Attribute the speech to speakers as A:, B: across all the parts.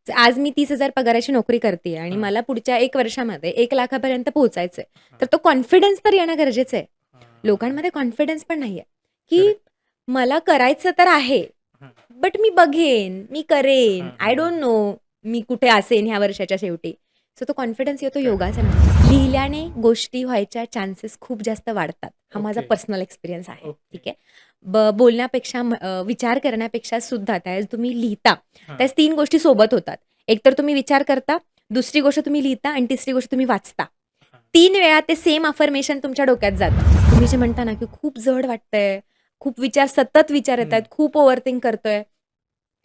A: आज मी 30,000 पगाराची नोकरी करते आणि
B: हां,
A: मला पुढच्या 1 वर्षामध्ये 1,00,000पर्यंत पोहोचायचंय. तर
B: हां,
A: तो कॉन्फिडन्स तर येणं गरजेचं आहे.
B: हां.
A: लोकांमध्ये कॉन्फिडन्स पण नाहीये, की
B: करेक्ट.
A: मला करायचं तर आहे,
B: हां,
A: बट मी बघेन, मी करेन,
B: हां,
A: आय
B: हां,
A: डोंट
B: हां.
A: नो मी कुठे असेन ह्या वर्षाच्या शेवटी. सो तो कॉन्फिडन्स येतो
B: करेक्ट.
A: योगासनाने. लिहिल्याने गोष्टी व्हायच्या चान्सेस खूप जास्त वाढतात. हा माझा
B: ओके,
A: पर्सनल एक्सपिरियन्स आहे.
B: ओके.
A: ठीक आहे. बोलण्यापेक्षा विचार करण्यापेक्षा सुद्धा त्यावेळेस तुम्ही लिहिता.
B: हां,
A: त्याच 3 गोष्टी सोबत होतात. एकतर तुम्ही विचार करता, दुसरी गोष्ट तुम्ही लिहिता आणि तिसरी गोष्ट तुम्ही वाचता.
B: हां.
A: 3 वेळा ते सेम अफर्मेशन तुमच्या डोक्यात जातं. तुम्ही जे म्हणता ना, की खूप जड वाटतंय, खूप विचार सतत विचार येतायत,
B: हं.
A: खूप ओव्हरथिंक करतोय.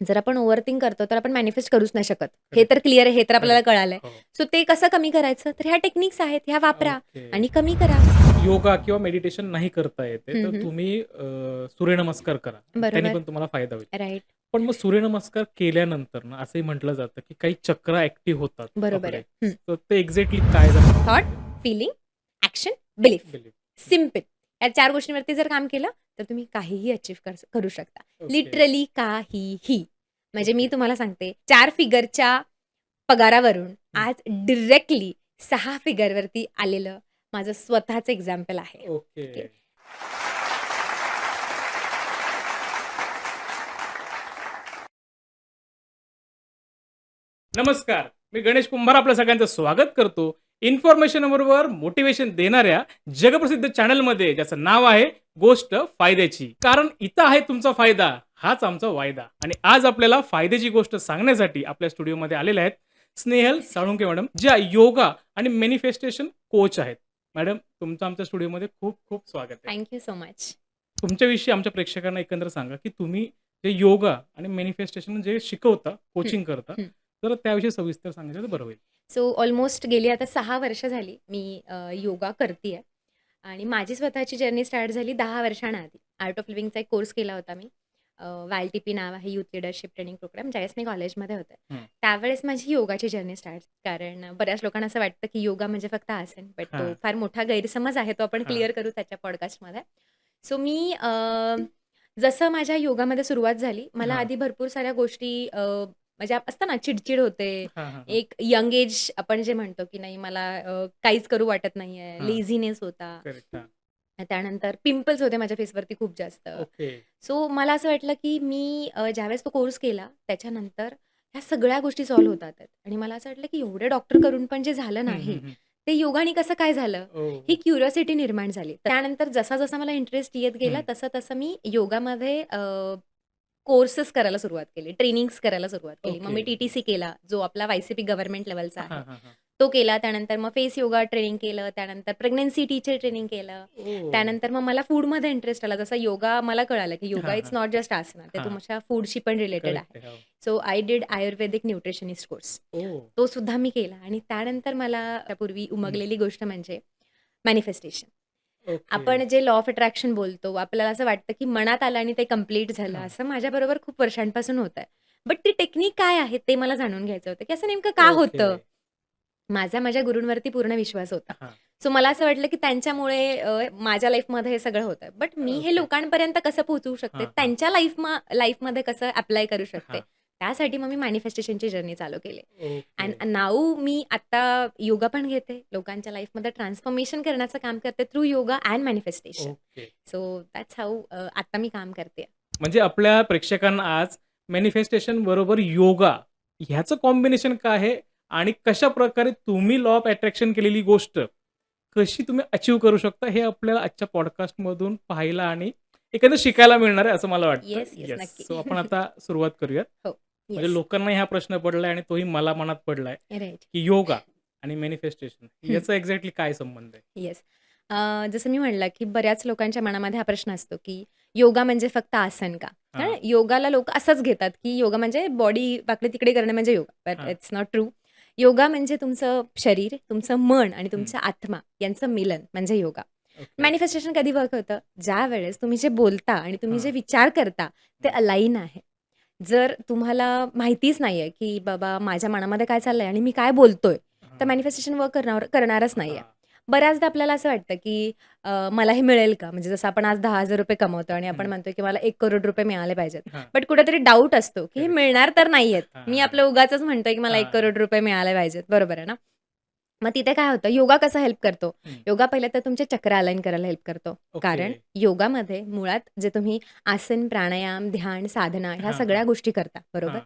A: जर आपण ओव्हरथिंक करतो, तर आपण मॅनिफेस्ट करूच नाही शकत. हे
B: करेक्ट,
A: तर क्लिअर आहे, हे तर आपल्याला
B: करेक्ट.
A: कळालंय.
B: हो.
A: सो ते कसं कमी करायचं? तर ह्या टेक्निक्स आहेत, ह्या वापरा
B: ओके.
A: आणि कमी करा.
B: योगा किंवा मेडिटेशन नाही करता येत आहे,
A: हं,
B: तर
A: हं.
B: तुम्ही सूर्यनमस्कार करा. त्याने
A: बरोबर.
B: पण तुम्हाला फायदा होईल.
A: राइट.
B: पण मग सूर्यनमस्कार केल्यानंतर ना, असंही म्हटलं जातं, की काही चक्र ॲक्टिव्ह होतात
A: बरोबर
B: आपले.
A: आहे. हं.
B: तर ते एक्झॅक्टली काय जरा
A: थॉट,
B: सांगता येईल?
A: Feeling, action, belief.
B: Believe.
A: Simple. या 4 गोष्टींवरती जर काम केलं, तर तुम्ही काहीही अचीव्ह करू शकता.
B: ओके,
A: लिटरली काहीही. म्हणजे मी
B: ओके,
A: तुम्हाला सांगते 4 फिगरच्या पगारावरून
B: हं.
A: आज डायरेक्टली 6 फिगरवरती आलेलं माझं स्वतःचं एक्झाम्पल आहे.
B: ओके.
A: ठीक आहे.
B: नमस्कार. मी गणेश कुंभार आपल्या सगळ्यांचं स्वागत करतो. इन्फॉर्मेशनबरोबर मोटिव्हेशन देणाऱ्या जगप्रसिद्ध चॅनलमध्ये ज्याचं नाव आहे गोष्ट फायद्याची. कारण इथं आहे तुमचा फायदा, हाच आमचा वायदा. आणि आज आपल्याला फायद्याची गोष्ट सांगण्यासाठी आपल्या स्टुडिओमध्ये आलेल्या आहेत स्नेहल साळुंके मॅडम, ज्या योगा आणि मॅनिफेस्टेशन कोच आहेत. मॅडम, तुमचं आमच्या स्टुडिओमध्ये खूप खूप स्वागत आहे.
A: Thank you so much.
B: तुमच्याविषयी आमच्या प्रेक्षकांना एकंदर सांगा, की तुम्ही जे योगा आणि मॅनिफेस्टेशन जे शिकवता,
A: हं,
B: कोचिंग करता,
A: हं.
B: तर त्याविषयी सविस्तर सांगितलं तर बरं होईल.
A: सो ऑलमोस्ट गेली आता 6 वर्ष झाली मी योगा करतीये आणि माझी स्वतःची जर्नी स्टार्ट झाली 10 वर्षांआधी. आर्ट ऑफ लिव्हिंगचा एक कोर्स केला होता मी. वाय-टी-पी नाव आहे यूथ लीडरशिप ट्रेनिंग प्रोग्राम. ज्यावेळेस मी कॉलेजमध्ये होते.
B: हं.
A: त्यावेळेस माझी योगाची जर्नी स्टार्ट कारण बऱ्याच लोकांना असं वाटतं, की योगा म्हणजे फक्त आसन. बट तो
B: हां,
A: फार मोठा गैरसमज आहे. तो आपण
B: हां.
A: क्लिअर करू त्याच्या पॉडकास्टमध्ये. सो मी जसं माझ्या योगामध्ये सुरुवात झाली, मला
B: हां.
A: आधी भरपूर साऱ्या गोष्टी म्हणजे असतं ना चिड होते.
B: हां, हां, हां.
A: एक यंग एज आपण जे म्हणतो, की नाही मला काहीच करू वाटत नाहीये.
B: हां.
A: लेझीनेस होता.
B: करेक्ट. हां.
A: त्यानंतर पिंपल्स होते माझ्या फेसवरती खूप जास्त.
B: ओके.
A: सो मला असं वाटलं, की मी ज्यावेळेस तो कोर्स केला त्याच्यानंतर ह्या सगळ्या गोष्टी सॉल्व्ह होतात आहेत. आणि मला असं वाटलं, की एवढे डॉक्टर करून पण जे झालं
B: हं, हं,
A: नाही,
B: हं.
A: ते योगाने कसं काय झालं? ही
B: ओह!
A: क्युरिओसिटी निर्माण झाली. त्यानंतर जसा-जसा मला इंटरेस्ट येत गेला,
B: हं.
A: तसं-तसं मी योगामध्ये कोर्सेस करायला सुरुवात केली, ट्रेनिंग्स करायला सुरुवात केली. मग
B: ओके.
A: मी टी-टी-सी केला, जो आपला वाय-सी-पी गव्हर्नमेंट लेव्हलचा आहे.
B: हां, हां, हां.
A: तो केला. त्यानंतर मग फेस योगा ट्रेनिंग केलं. त्यानंतर प्रेग्नन्सी टीचर ट्रेनिंग केलं.
B: ओह!
A: त्यानंतर मग मला फूडमध्ये इंटरेस्ट आला. जसा योगा मला कळालं, की योगा
B: हां,
A: इट्स
B: हां.
A: नॉट जस्ट आसना. ते
B: हां.
A: तुमच्या फूडशी पण रिलेटेड आहे.
B: करेक्ट आहे. हो.
A: So I did ayurvedic nutritionist course.
B: Oh!
A: तो सुद्धा मी केला आणि त्यानंतर मला त्यापूर्वी
B: हं.
A: उमगलेली गोष्ट म्हणजे मॅनिफेस्टेशन.
B: ओके.
A: आपण जे लॉ ऑफ अट्रॅक्शन बोलतो, आपल्याला असं वाटतं, की मनात आलं आणि ते कंप्लीट झालं.
B: हां.
A: असं माझ्याबरोबर खूप वर्षांपासून होतंय. बट ती टेक्निक काय आहे ते मला जाणून घ्यायचं होतं, की असं नेमकं का
B: ओके.
A: होतं? माझ्या गुरूंवरती पूर्ण विश्वास होता.
B: हां.
A: सो मला असं वाटलं, की त्यांच्यामुळे माझ्या लाईफमध्ये हे सगळं होतंय. बट मी हे
B: ओके.
A: लोकांपर्यंत कसं पोहोचवू शकते?
B: हां, हां.
A: त्यांच्या लाईफमध्ये कसं ॲप्लाय करू शकते?
B: हां.
A: त्यासाठी मग मी मॅनिफेस्टेशनची जर्नी चालू केली.
B: ओके.
A: अँड नाऊ मी आता योगा पण घेते. लोकांच्या लाईफमध्ये ट्रान्सफॉर्मेशन करण्याचं काम करते through yoga and manifestation.
B: Okay.
A: So that's how आता मी काम करते.
B: म्हणजे आपल्या प्रेक्षकांना आज मॅनिफेस्टेशन बरोबर योगा ह्याचं कॉम्बिनेशन काय आहे आणि कशाप्रकारे तुम्ही लॉ ऑफ अट्रॅक्शन केलेली गोष्ट कशी तुम्ही अचीव्ह करू शकता हे आपल्याला आजच्या पॉडकास्टमधून पाहायला आणि एकंदर शिकायला मिळणार आहे असं मला वाटतं.
A: Yes, yes.
B: येस.
A: नक्की.
B: सो आपण आता सुरुवात करूयात.
A: हो.
B: म्हणजे
A: येस.
B: लोकांनाही हा प्रश्न पडलाय आणि तोही मला मनात पडलाय,
A: राइट.
B: की योगा आणि मॅनिफेस्टेशन याचा एक्झॅक्टली काय संबंध आहे?
A: येस. जसं मी म्हणलं, की बऱ्याच लोकांच्या मनामध्ये हा प्रश्न असतो, की योगा म्हणजे फक्त आसन का? कारण
B: हां,
A: योगाला लोकं असंच घेतात, की योगा म्हणजे बॉडी वाकडे-तिकडे करणे म्हणजे योगा. बट
B: हां.
A: It's not true. योगा म्हणजे तुमचं शरीर, तुमचं मन आणि
B: हं.
A: तुमचा आत्मा यांचं मिलन म्हणजे योगा.
B: ओके.
A: मॅनिफेस्टेशन कधी वर्क होतं? ज्यावेळेस तुम्ही जे बोलता आणि तुम्ही जे
B: हां.
A: विचार करता ते
B: हं.
A: अलाईन आहे. जर तुम्हाला माहितीच नाहीये, की बाबा माझ्या मनामध्ये काय चाललंय आणि मी काय बोलतोय, तर
B: हां.
A: मॅनिफेस्टेशन वर्क करणारच नाहीये.
B: हां.
A: बऱ्याचदा आपल्याला असं वाटतं, की मला हे मिळेल का? म्हणजे जसं आपण आज ₹10,000 कमवतो आणि आपण
B: हं.
A: म्हणतोय, की मला ₹1,00,00,000 मिळाले पाहिजेत.
B: हां.
A: बट कुठेतरी डाऊट असतो, की हे
B: करेक्ट.
A: मिळणार तर नाहीयेत.
B: हां,
A: मी
B: हां,
A: आपलं उगाचच म्हणतोय, की मला
B: हां.
A: ₹1,00,00,000 मिळाले पाहिजेत. बरोबर आहे ना? मग तिथे काय होतं, योगा कसा हेल्प करतो?
B: हं.
A: योगा पहिलं तर तुमचे चक्र अलाइन करायला हेल्प करतो.
B: ओके.
A: कारण योगामध्ये मुळात जे तुम्ही आसन, प्राणायाम, ध्यान, साधना ह्या
B: हां,
A: सगळ्या
B: हां.
A: गोष्टी करता, बरोबर?
B: हां.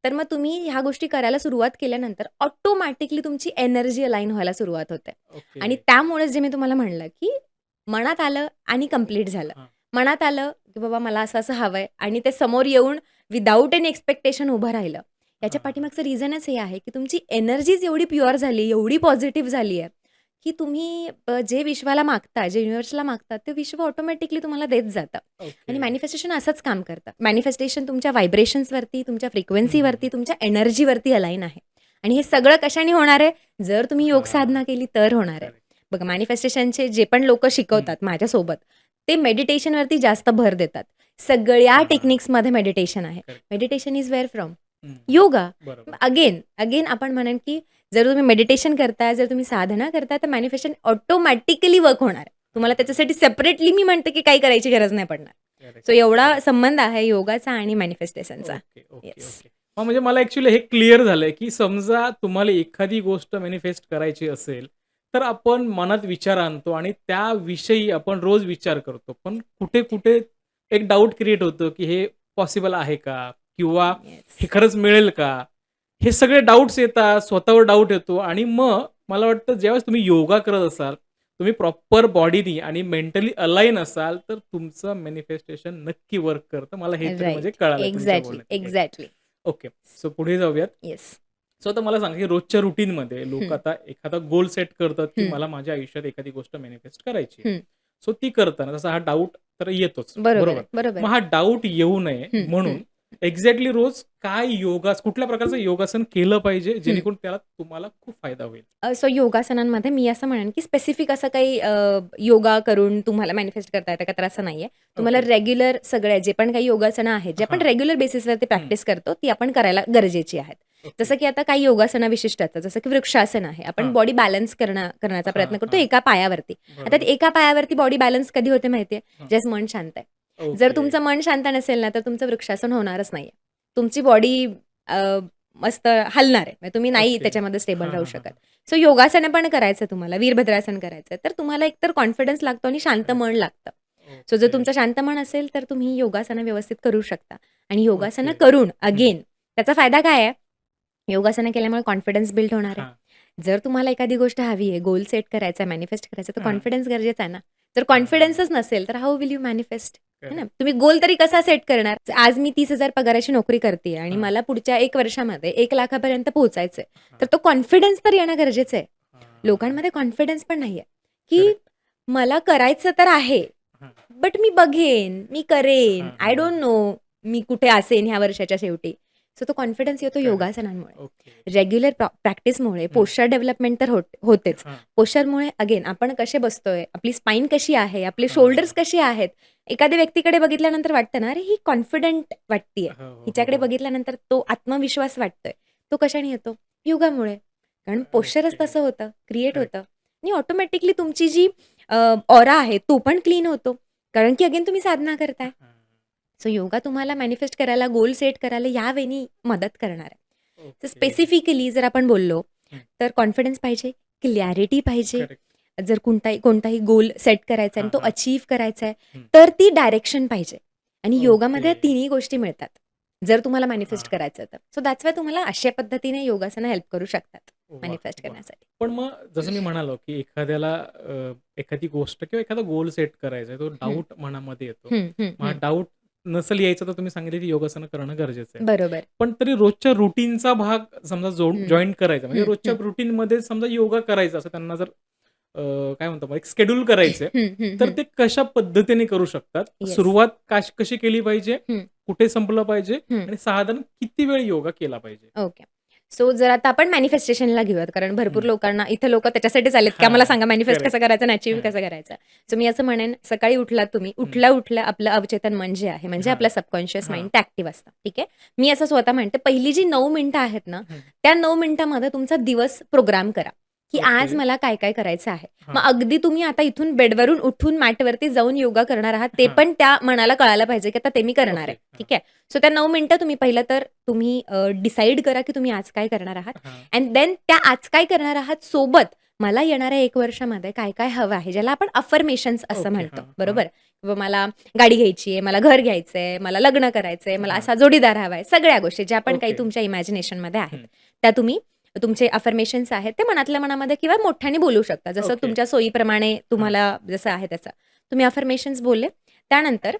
A: तर मग तुम्ही ह्या गोष्टी करायला सुरुवात केल्यानंतर ऑटोमॅटिकली तुमची एनर्जी अलाइन व्हायला सुरुवात होते.
B: ओके.
A: आणि त्यामुळेच जे मी तुम्हाला म्हणलं, की मनात आलं आणि कंप्लीट झालं.
B: हां.
A: मनात आलं, की बाबा मला असं-असं हवंय आणि ते समोर येऊन विदाऊट एनी एक्स्पेक्टेशन उभं राहिलं.
B: हां,
A: याच्या
B: हां, हां.
A: पाठीमागचं रिझनच हे आहे, की तुमची एनर्जीच एवढी प्युअर झाली, एवढी पॉझिटिव्ह झाली आहे, की तुम्ही जे विश्वाला मागता, जे युनिव्हर्सला मागता, ते विश्व ऑटोमॅटिकली तुम्हाला देत जातं.
B: ओके.
A: आणि मॅनिफेस्टेशन असंच काम करतं. मॅनिफेस्टेशन तुमच्या व्हायब्रेशन्सवरती, तुमच्या
B: हं, हं,
A: फ्रिक्वेन्सीवरती,
B: हं.
A: तुमच्या एनर्जीवरती अलाइन आहे. आणि हे सगळं कशाने होणार आहे? जर तुम्ही योग
B: हां.
A: साधना केली तर होणार आहे.
B: करेक्ट.
A: बघा मॅनिफेस्टेशनचे जे पण लोकं
B: हं.
A: शिकवतात माझ्यासोबत, ते मेडिटेशनवरती जास्त भर देतात. सगळ्या
B: हां, हां, हां.
A: टेक्निक्समध्ये मेडिटेशन आहे.
B: Correct.
A: Meditation is where from?
B: हं.
A: योगा.
B: बरोबर.
A: अगेन आपण म्हणेन, की जर तुम्ही मेडिटेशन करताय, जर तुम्ही साधना करताय, तर मॅनिफेस्टेशन ऑटोमॅटिकली वर्क होणार आहे. तुम्हाला
B: हां.
A: त्याच्यासाठी सेपरेटली मी म्हणते, की काही करायची गरज नाही पडणार.
B: करेक्ट.
A: सो एवढा
B: करेक्ट.
A: संबंध आहे योगाचा आणि मॅनिफेस्टेशनचा.
B: Okay, okay,
A: yes.
B: ओके. म्हणजे मला ॲक्चुअली हे क्लिअर झालंय, की समजा तुम्हाला एखादी गोष्ट मॅनिफेस्ट करायची असेल, तर आपण मनात विचार आणतो आणि त्याविषयी आपण रोज विचार करतो. पण कुठे-कुठे एक डाउट क्रिएट होतं, की हे पॉसिबल आहे का? किंवा हे
A: येस.
B: खरंच मिळेल का? हे सगळे डाउट्स येतात, स्वतःवर डाउट येतो आणि मग मला वाटतं ज्यावेळेस तुम्ही योगा करत असाल, तुम्ही प्रॉपर बॉडीनी आणि मेंटली अलाइन असाल, तर तुमचं मॅनिफेस्टेशन नक्की वर्क करतं. मला हे तरी म्हणजे
A: राइट.
B: कळालंय तुमच्या
A: एक्झॅक्टली,
B: बोलण्यातून. येस.
A: एक्झॅक्टली.
B: ओके. सो पुढे जाऊयात.
A: येस.
B: सो आता मला सांगा, की रोजच्या रुटीनमध्ये लोकं
A: हं,
B: आता एखादा गोल सेट करतात, की
A: हं,
B: मला माझ्या आयुष्यात एखादी गोष्ट मॅनिफेस्ट करायची आहे.
A: हं.
B: सो ती करताना तसा हा डाऊट तर येतोच,
A: बरोबर
B: बरोबर.
A: आहे, बरोबर
B: मग
A: आहे.
B: हा डाऊट येऊ नये
A: हं, हं,
B: म्हणून एक्झॅक्टली रोज काय कुठल्या प्रकारचं योगासन केलं पाहिजे,
A: हं.
B: जेणेकरून त्याला तुम्हाला खूप फायदा होईल?
A: सो योगासनांमध्ये मी असं म्हणेन, की स्पेसिफिक असं काही योगा करून तुम्हाला मॅनिफेस्ट करता येतं का, तर असं नाहीये. तुम्हाला
B: ओके.
A: रेग्युलर सगळ्या जे पण काही योगासनं आहेत, जे आपण
B: हां.
A: रेग्युलर बेसिसवरती
B: हं.
A: प्रॅक्टिस करतो, ती आपण करायला गरजेची आहेत.
B: ओके.
A: जसं की आता काही योगासनं विशिष्ट असतात, जसं की वृक्षासन आहे. आपण
B: हां.
A: बॉडी बॅलन्स करण्याचा
B: हां,
A: प्रयत्न करतो
B: हां.
A: एका पायावरती. आता ते
B: बरोबर.
A: एका पायावरती बॉडी बॅलन्स कधी होते माहिती आहे?
B: हां.
A: ज्यावेळेस मन शांत आहे. जर
B: ओके.
A: तुमचं मन शांत नसेल ना, तर तुमचं वृक्षासन होणारच नाहीये. तुमची बॉडी मस्त हलणार आहे. म्हणजे तुम्ही नाही
B: ओके.
A: त्याच्यामध्ये स्टेबल
B: हां,
A: राहू
B: हां, हां,
A: शकत.
B: हां.
A: सो योगासनं पण करायचं तुम्हाला, वीरभद्रासन करायचं तर तुम्हाला एकतर कॉन्फिडन्स लागतो आणि शांत
B: करेक्ट.
A: मन लागतं. सो जर
B: ओके.
A: तुमचं शांत मन असेल, तर तुम्ही योगासनं व्यवस्थित करू शकता. आणि योगासनं
B: ओके.
A: करून
B: हं.
A: अगेन त्याचा फायदा काय आहे? योगासनं केल्यामुळे कॉन्फिडन्स बिल्ड होणार आहे.
B: हां.
A: जर तुम्हाला एखादी गोष्ट हवी आहे, गोल सेट करायचा आहे, मॅनिफेस्ट करायचं तर
B: हां.
A: कॉन्फिडन्स गरजेचा आहे ना. जर
B: हां.
A: कॉन्फिडन्सच नसेल, तर हाऊ विल यू मॅनिफेस्ट? है ना?
B: करेक्ट.
A: तुम्ही गोल तरी कसा सेट करणार? आज मी 30,000 पगाराची नोकरी करते आणि
B: हां.
A: मला पुढच्या 1 वर्षामध्ये 1,00,000 पर्यंत पोहोचायचंय. तर
B: हां.
A: तो कॉन्फिडन्स तर येणं गरजेचं आहे.
B: हां.
A: लोकांमध्ये कॉन्फिडन्स पण नाहीये, की
B: करेक्ट.
A: मला करायचं तर आहे,
B: हां.
A: बट मी बघेन, मी करेन,
B: हां,
A: आय
B: हां, हां.
A: डोंट नो मी कुठे असेन ह्या वर्षाच्या शेवटी. सो तो कॉन्फिडन्स येतो
B: करेक्ट.
A: योगासनांमुळे.
B: ओके.
A: रेग्युलर प्रॅक्टिसमुळे
B: हं.
A: पोश्चर डेव्हलपमेंट तर होतेच.
B: हां.
A: पोश्चरमुळे अगेन आपण कसे बसतोय, आपली स्पाइन कशी आहे, आपले शोल्डर्स
B: हां.
A: कसे आहेत. एखाद्या व्यक्तीकडे बघितल्यानंतर वाटतं ना, अरे ही कॉन्फिडंट वाटतीये.
B: हो, हो, हो,
A: हिच्याकडे
B: हो.
A: बघितल्यानंतर तो आत्मविश्वास वाटतोय. तो कशाने येतो? योगामुळे. कारण पोश्चरच
B: ओके.
A: तसं होतं, क्रिएट होतं
B: करेक्ट.
A: आणि ऑटोमॅटिकली तुमची जी ऑरा आहे तो पण क्लीन होतो. कारण की अगेन तुम्ही साधना करताय.
B: हां.
A: सो योगा तुम्हाला मॅनिफेस्ट करायला, गोल सेट करायला या वेनी मदत करणार आहे. तर
B: ओके.
A: स्पेसिफिकली जर आपण बोललो,
B: हं.
A: तर कॉन्फिडन्स पाहिजे, क्लॅरिटी पाहिजे.
B: करेक्ट.
A: जर कोणताही गोल सेट करायचा आहे
B: हां,
A: आणि तो
B: हां.
A: अचीव्ह करायचा आहे,
B: हं.
A: तर ती डायरेक्शन पाहिजे. आणि
B: ओके.
A: योगामध्ये तिन्ही गोष्टी मिळतात. जर तुम्हाला मॅनिफेस्ट
B: हां.
A: करायचं तर. सो दॅट्स वाय तुम्हाला अशा पद्धतीने योगासनं हेल्प करू शकतात
B: वाह!
A: मॅनिफेस्ट
B: वाह!
A: करण्यासाठी.
B: पण मग जसं मी म्हणालो, की एखाद्याला एखादी गोष्ट किंवा एखादा गोल सेट करायचा आहे, तो
A: हं,
B: डाऊट मनामध्ये येतो.
A: हं, हं,
B: मग हा
A: हं.
B: डाऊट नसेल यायचा, तर तुम्ही सांगितले, की योगासनं करणं गरजेचं आहे.
A: बरोबर.
B: पण तरी रोजच्या रुटीनचा भाग समजा
A: हं,
B: जॉइन करायचा, म्हणजे
A: हं,
B: रोजच्या
A: हं.
B: रुटीनमध्ये समजा योगा करायचा असं त्यांना जर काय म्हणतो मग एक शेड्यूल करायचंय,
A: हं, हं,
B: तर
A: हं.
B: ते कशा पद्धतीने करू शकतात?
A: येस.
B: सुरुवात कशी केली पाहिजे?
A: हं,
B: कुठे संपलं पाहिजे?
A: हं.
B: आणि साधारण किती वेळ योगा केला पाहिजे?
A: ओके. सो जर आता आपण मॅनिफेस्टेशनला घेऊयात, कारण भरपूर
B: हं.
A: लोकांना इथं लोकं त्याच्यासाठीच आलेत, की आम्हाला
B: हां.
A: सांगा मॅनिफेस्ट
B: करेक्ट.
A: कसं करायचं आणि अचीव्ह
B: हां.
A: कसं करायचं. सो मी असं म्हणेन, सकाळी उठलात तुम्ही,
B: हं.
A: उठल्या-उठल्या आपलं अवचेतन मन जे आहे, म्हणजे
B: हां.
A: आपलं सबकॉन्शियस
B: हां.
A: माइंड ते ॲक्टिव्ह असतं. ठीक आहे. मी असं स्वतः म्हणते, पहिली जी 9 मिनिटं आहेत ना,
B: हं.
A: त्या 9 मिनिटामध्ये तुमचा दिवस प्रोग्राम करा. की
B: ओके.
A: आज मला काय काय करायचं आहे.
B: हां.
A: मग अगदी तुम्ही आता इथून बेडवरून उठून मॅटवरती जाऊन योगा करणार आहात, ते
B: हां.
A: पण त्या मनाला कळायला पाहिजे की आता ते मी करणार
B: ओके.
A: आहे. ठीक आहे. सो त्या 9 मिनिटं तुम्ही पहिलं तर तुम्ही डिसाईड करा की तुम्ही आज काय करणार आहात.
B: हां.
A: अँड देन त्या आज काय करणार आहात सोबत मला येणाऱ्या 1 वर्षामध्ये काय काय हवं आहे, ज्याला आपण अफर्मेशन्स असं
B: ओके.
A: म्हणतो.
B: हां, हां.
A: बरोबर? किंवा मला गाडी घ्यायची आहे, मला घर घ्यायचंय, मला लग्न करायचंय, मला
B: हां.
A: असा जोडीदार हवा आहे. सगळ्या गोष्टी ज्या पण काही
B: ओके.
A: तुमच्या इमॅजिनेशनमध्ये आहेत,
B: हं.
A: त्या तुम्ही तुमचे अफर्मेशन्स आहेत ते मनातल्या मनामध्ये किंवा मोठ्याने बोलू शकता. जसं
B: ओके.
A: तुमच्या सोयीप्रमाणे तुम्हाला जसं आहे तसं. तुम्ही अफर्मेशन्स बोलले. त्यानंतर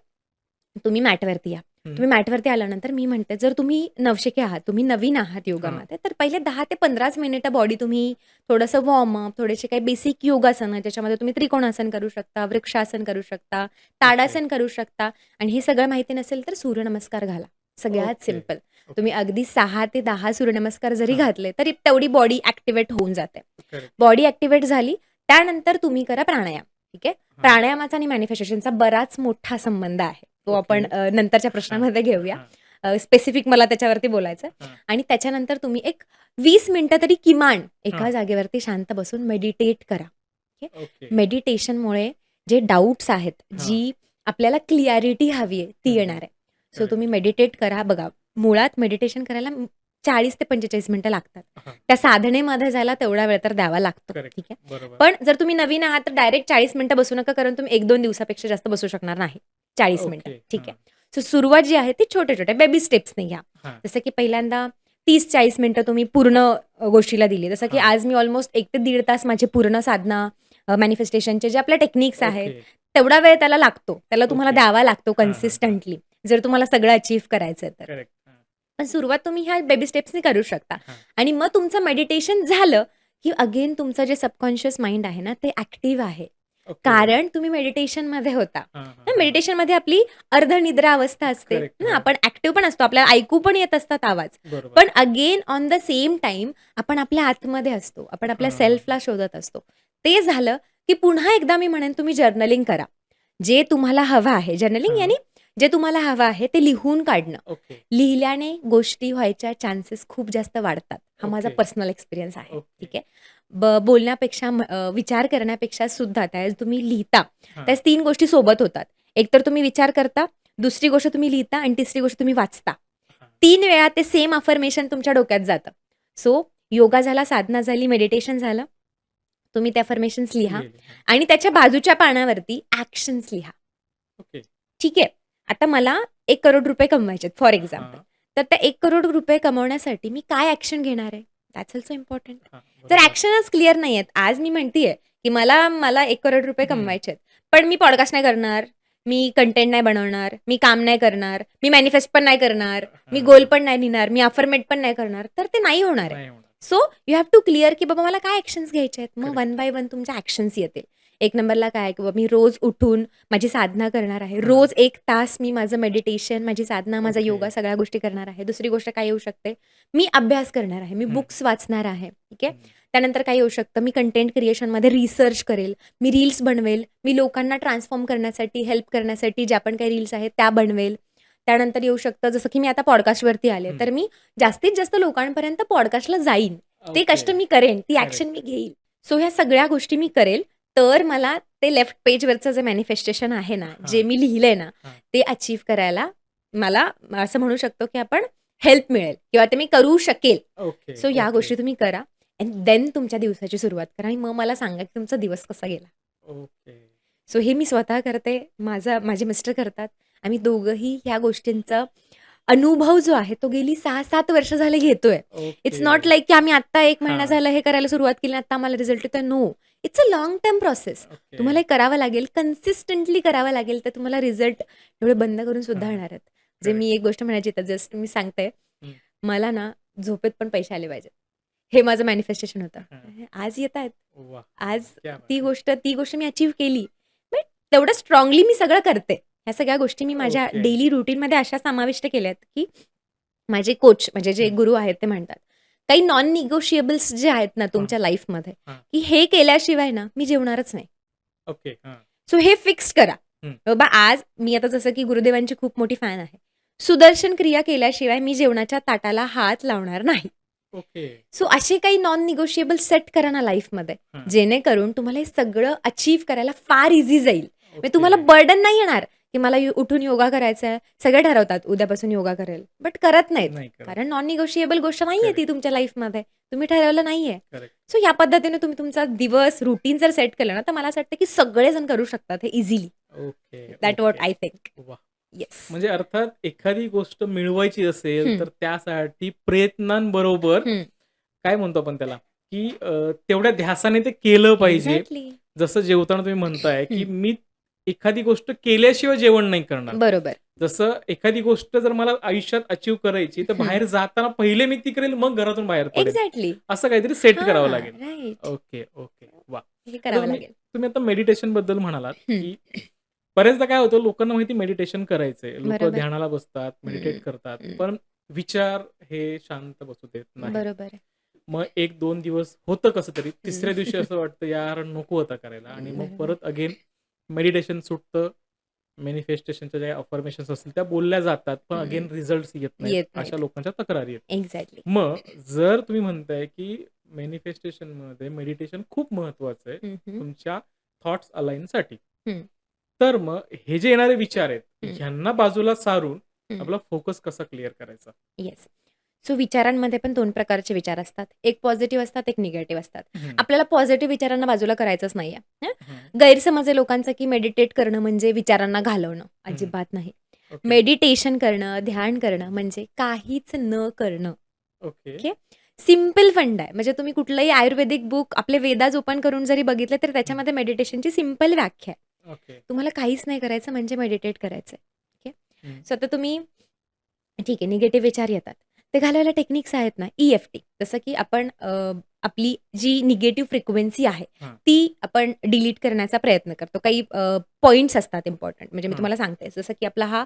A: तुम्ही मॅटवरती या.
B: हं.
A: तुम्ही मॅटवरती आल्यानंतर मी म्हणते जर तुम्ही नवशिके आहात, तुम्ही नवीन आहात योगामध्ये, तर पहिले 10 ते 15च मिनिटं बॉडी तुम्ही थोडंसं वॉर्मअप, थोडेसे काही बेसिक योगासनं ज्याच्यामध्ये तुम्ही त्रिकोणासन करू शकता, वृक्षासन करू शकता, ताडासन करू शकता आणि हे सगळं माहिती नसेल तर सूर्यनमस्कार घाला. सगळ्यात
B: ओके.
A: सिंपल. तुम्ही अगदी 6 ते 10 सूर्यनमस्कार जरी
B: हां.
A: घातले, तरी तेवढी बॉडी ॲक्टिव्हेट होऊन जाते.
B: करेक्ट.
A: बॉडी ॲक्टिव्हेट झाली, त्यानंतर तुम्ही करा प्राणायाम. ठीक आहे.
B: हां.
A: प्राणायामाचा आणि मॅनिफेस्टेशनचा बराच मोठा संबंध आहे. तो
B: ओके.
A: आपण नंतरच्या
B: हां.
A: प्रश्नामध्ये घेऊया.
B: हां.
A: स्पेसिफिक मला त्याच्यावरती बोलायचं
B: हां.
A: आणि त्याच्यानंतर तुम्ही एक 20 मिनिटं तरी किमान एका
B: हां.
A: जागेवरती शांत बसून मेडिटेट करा.
B: ओके.
A: मेडिटेशनमुळे जे डाऊट्स आहेत,
B: हां.
A: जी आपल्याला क्लिअॅरिटी हवी आहे, ती
B: हं.
A: येणार आहे. So
B: correct.
A: तुम्ही मेडिटेट करा. बघा, मुळात मेडिटेशन करायला 40 ते 45 मिनिटं लागतात.
B: हां.
A: त्या साधनेमध्ये जायला तेवढा वेळ तर द्यावा लागतो.
B: करेक्ट.
A: ठीक आहे.
B: बरोबर.
A: पण जर तुम्ही नवीन आहात तर डायरेक्ट 40 मिनिटं बसू नका, कारण तुम्ही 1-2 दिवसापेक्षा जास्त बसू शकणार नाही. 40 मिनिटं.
B: ओके.
A: ठीक
B: हां.
A: आहे. सो सुरुवात जी आहे ती छोट्या-छोट्या बेबी स्टेप्सने घ्या.
B: हां.
A: जसं की पहिल्यांदा 30-40 मिनिटं तुम्ही पूर्ण गोष्टीला दिली. जसं की
B: हां.
A: आज मी ऑलमोस्ट 1 ते 1.5 तास माझे पूर्ण साधना मॅनिफेस्टेशनचे जे आपल्या टेक्निक्स आहेत,
B: ओके.
A: तेवढा वेळ त्याला लागतो. त्याला तुम्हाला
B: ओके.
A: द्यावा लागतो
B: हां, हां, हां.
A: कन्सिस्टंटली. जर तुम्हाला सगळं अचीव्ह करायचं आहे तर.
B: करेक्ट. हां.
A: पण सुरुवात तुम्ही ह्या बेबी स्टेप्सनी करू शकता.
B: हां.
A: आणि मग तुमचं मेडिटेशन झालं, की अगेन तुमचं जे सबकॉन्शियस माइंड आहे ना, ते ॲक्टिव्ह आहे.
B: ओके.
A: कारण तुम्ही मेडिटेशनमध्ये होता.
B: हां, हां, हां.
A: मेडिटेशनमध्ये आपली अर्धनिद्रा अवस्था असते.
B: करेक्ट. हां.
A: आपण ॲक्टिव्ह पण असतो. आपल्याला ऐकू पण येत असतात आवाज.
B: बरोबर.
A: पण again on the same time आपण आपल्या आतमध्ये असतो. आपण आपल्या
B: हां.
A: सेल्फला शोधत असतो. ते झालं, की पुन्हा एकदा मी म्हणेन तुम्ही जर्नलिंग करा. जे तुम्हाला हवं आहे. जर्नलिंग
B: हां.
A: यानी जे तुम्हाला हवं आहे ते लिहून काढणं.
B: ओके.
A: लिहिल्याने गोष्टी व्हायच्या चान्सेस खूप जास्त वाढतात. हा माझा
B: ओके.
A: पर्सनल एक्सपिरियन्स आहे.
B: ओके.
A: ठीक आहे. बोलण्यापेक्षा विचार करण्यापेक्षा सुद्धा त्यावेळेस तुम्ही लिहिता.
B: हां.
A: त्यावेळेस 3 गोष्टी सोबत होतात. एकतर तुम्ही विचार करता, दुसरी गोष्ट तुम्ही लिहिता आणि तिसरी गोष्ट तुम्ही वाचता.
B: हां.
A: 3 वेळा ते सेम अफर्मेशन तुमच्या डोक्यात जातं. सो योगा झाला, साधना झाली, मेडिटेशन झालं. तुम्ही ते अफर्मेशन्स लिहा
B: लिहिले. हां.
A: आणि त्याच्या बाजूच्या पानावरती ॲक्शन्स लिहा.
B: ओके.
A: ठीक आहे. आता मला 1 करोड रुपये कमवायचे आहेत फॉर एक्झाम्पल.
B: हां.
A: तर त्या 1 करोड रुपये कमवण्यासाठी मी काय ॲक्शन घेणार आहे? That's also important.
B: हां.
A: जर
B: बरोबर.
A: ॲक्शनच क्लिअर नाही आहेत, आज मी म्हणतीये, की मला 1 करोड रुपये
B: हं.
A: कमवायचे आहेत. पण मी पॉडकास्ट नाही करणार, मी कंटेंट नाही बनवणार, मी काम नाही करणार, मी मॅनिफेस्ट पण नाही करणार, मी
B: हां.
A: गोल पण नाही लिहिणार, मी अफर्मेट पण नाही करणार, तर ते नाही होणार आहे.
B: नाही होणार.
A: So you have to clear की बाबा मला काय ॲक्शन्स घ्यायचे आहेत. मग
B: करेक्ट.
A: 1 बाय 1 तुमच्या ॲक्शन्स येतील. 1 नंबरला काय की मी रोज उठून माझी साधना करणार आहे.
B: हां.
A: रोज 1 तास मी माझं मेडिटेशन, माझी साधना, माझा
B: ओके.
A: योगा सगळ्या गोष्टी करणार आहे. दुसरी गोष्ट काय येऊ शकते, मी अभ्यास करणार आहे, मी
B: हं.
A: बुक्स वाचणार आहे. ठीक आहे.
B: हं.
A: त्यानंतर काय येऊ शकतं, मी कंटेंट क्रिएशनमध्ये रिसर्च करेल, मी रील्स बनवेल, मी लोकांना ट्रान्सफॉर्म करण्यासाठी, हेल्प करण्यासाठी ज्या पण काही रील्स आहेत त्या बनवेल. त्यानंतर येऊ शकतं जसं की मी आता पॉडकास्टवरती आले,
B: हं.
A: तर मी जास्तीत जास्त लोकांपर्यंत पॉडकास्टला जाईन. ते
B: ओके.
A: कष्ट मी करेन, ती
B: करेक्ट.
A: ॲक्शन मी घेईन. सो ह्या सगळ्या गोष्टी मी करेल, तर मला ते लेफ्ट पेजवरचं जे मॅनिफेस्टेशन आहे ना, जे
B: हां.
A: मी लिहिलंय ना,
B: हां.
A: ते अचीव्ह करायला मला असं म्हणू शकतो की आपण हेल्प मिळेल किंवा ते मी करू शकेल.
B: ओके.
A: सो या
B: ओके.
A: गोष्टी तुम्ही करा अँड देन तुमच्या दिवसाची सुरुवात करा आणि मग मला सांगा की तुमचा दिवस कसा गेला.
B: ओके.
A: सो हे मी स्वतः करते, माझे मिस्टर करतात. आम्ही दोघंही ह्या गोष्टींचा अनुभव जो आहे तो गेली 6-7 वर्ष झाले घेतोय. It's
B: okay.
A: नॉट लाईक की आम्ही आत्ता 1 महिना
B: हां.
A: झाला हे करायला सुरुवात केली आणि आता आम्हाला रिझल्ट येतोय. No, it's a long term process.
B: Okay.
A: तुम्हाला हे करावं लागेल, कन्सिस्टंटली करावं लागेल, तर तुम्हाला रिझल्ट डोळे बंद करून सुद्धा
B: हां.
A: येणार आहेत. जे
B: करेक्ट.
A: मी एक गोष्ट म्हणायची तर जस्ट मी सांगते,
B: हं.
A: मला ना झोपेत पण पैसे आले पाहिजेत. हे माझं मॅनिफेस्टेशन होतं.
B: हां.
A: आज येतायत.
B: वाह!
A: आज
B: क्या बात
A: ती
B: है.
A: गोष्ट मी अचीव्ह केली. बट तेवढं स्ट्राँगली मी सगळं करते. ह्या सगळ्या गोष्टी मी माझ्या
B: ओके.
A: डेली रुटीनमध्ये अशा समाविष्ट केल्यात, की माझे कोच म्हणजे जे
B: हं.
A: गुरु आहेत ते म्हणतात, काही नॉन निगोशिएबल्स जे आहेत ना
B: हां.
A: तुमच्या लाईफमध्ये,
B: हां.
A: की हे केल्याशिवाय ना मी जेवणारच नाही.
B: ओके. हां.
A: सो हे फिक्स करा.
B: हं.
A: बाबा आज मी आता जसं की गुरुदेवांची खूप मोठी फॅन आहे. सुदर्शन क्रिया केल्याशिवाय मी जेवणाच्या ताटाला हात लावणार नाही.
B: ओके.
A: सो असे काही नॉन निगोशिएबल सेट करा ना लाईफमध्ये,
B: हां.
A: जेणेकरून तुम्हाला हे सगळं अचीव्ह करायला फार इझी जाईल. म्हणजे तुम्हाला
B: ओके.
A: बर्डन नाही येणार, की मला उठून योगा करायचा आहे. सगळे ठरवतात उद्यापासून योगा करेल, बट करत नाहीत.
B: नाही करत.
A: कारण नॉन निगोशिएबल गोष्ट नाहीये ती
B: करेक्ट,
A: तुमच्या लाईफमध्ये. तुम्ही ठरवलं नाहीये.
B: करेक्ट.
A: सो या पद्धतीने तुम्ही तुमचा दिवस रुटीन जर सेट केलं ना, तर मला असं वाटतं की सगळेजण करू शकतात हे easily.
B: Okay,
A: that what
B: okay.
A: I think.
B: वाह!
A: येस.
B: म्हणजे अर्थात एखादी गोष्ट मिळवायची असेल, तर त्यासाठी प्रयत्नांबरोबर काय म्हणतो आपण त्याला, की तेवढ्या ध्यासाने ते केलं पाहिजे.
A: एक्झॅक्टली.
B: जसं जेवताना तुम्ही म्हणताय, की मी एखादी गोष्ट केल्याशिवाय जेवण नाही करणार.
A: बरोबर.
B: जसं एखादी गोष्ट जर मला आयुष्यात अचीव्ह करायची, तर बाहेर जाताना पहिले मी ती करेल, मग घरातून बाहेर पडेल.
A: एक्झॅक्टली.
B: असं काहीतरी सेट करावं लागेल.
A: राईट.
B: Okay, okay. वाह!
A: हे
B: आता
A: करावं
B: तुम्ही
A: लागेल.
B: तुम्ही आता मेडिटेशन बद्दल म्हणालात, की बऱ्याचदा काय होतं लोकांना माहिती मेडिटेशन करायचंय. लोकं
A: बरोबर.
B: ध्यानाला बसतात,
A: हं,
B: मेडिटेट करतात.
A: हं.
B: पण विचार हे शांत बसू देत नाहीत.
A: बरोबर आहे.
B: मग 1-2 दिवस होतं कसं तरी. तिसऱ्या दिवशी
A: हं.
B: असं वाटतं यार नको आता करायला आणि मग
A: बरोबर.
B: परत अगेन मेडिटेशन सुटतं. मॅनिफेस्टेशनच्या ज्या अफर्मेशन्स असतील त्या बोलल्या जातात. पण अगेन रिझल्ट्स येत नाहीत.
A: येत
B: अशा
A: नाहीत.
B: लोकांच्या तक्रारी आहेत.
A: एक्झॅक्टली.
B: मग जर तुम्ही म्हणताय, की मॅनिफेस्टेशनमध्ये मेडिटेशन खूप महत्वाचं आहे
A: हं, हं.
B: तुमच्या थॉट्स अलाइनसाठी.
A: हं.
B: तर मग हे जे येणारे विचार आहेत,
A: हं.
B: ह्यांना बाजूला सारून
A: हं.
B: आपला फोकस कसा क्लिअर करायचा?
A: येस. सो विचारांमध्ये पण 2 प्रकारचे विचार असतात. एक पॉझिटिव्ह असतात, एक निगेटिव्ह असतात.
B: हं,
A: आपल्याला पॉझिटिव्ह विचारांना बाजूला करायचंच नाहीये. हं.
B: हं,
A: गैरसमज आहे लोकांचा, की मेडिटेट करणं म्हणजे विचारांना घालवणं.
B: हं.
A: अजिबात नाही.
B: ओके,
A: मेडिटेशन करणं, ध्यान करणं म्हणजे काहीच न करणं.
B: ओके.
A: ओके. सिंपल फंड आहे. म्हणजे तुम्ही कुठलंही आयुर्वेदिक बुक आपले वेदाज ओपन करून जरी बघितलं, तर त्याच्यामध्ये मेडिटेशनची सिंपल व्याख्या आहे.
B: ओके.
A: तुम्हाला काहीच नाही करायचं म्हणजे मेडिटेट करायचंय. ओके.
B: हं.
A: सो आता तुम्ही ठीक आहे, निगेटिव्ह विचार येतात. ते घालवायला टेक्निक्स आहेत ना, EFT. जसं की आपण आपली जी निगेटिव्ह फ्रिक्वेन्सी आहे,
B: हां.
A: ती आपण डिलीट करण्याचा प्रयत्न करतो. काही पॉइंट्स असतात इम्पॉर्टंट. म्हणजे मी
B: हां.
A: तुम्हाला सांगते. जसं की आपला हा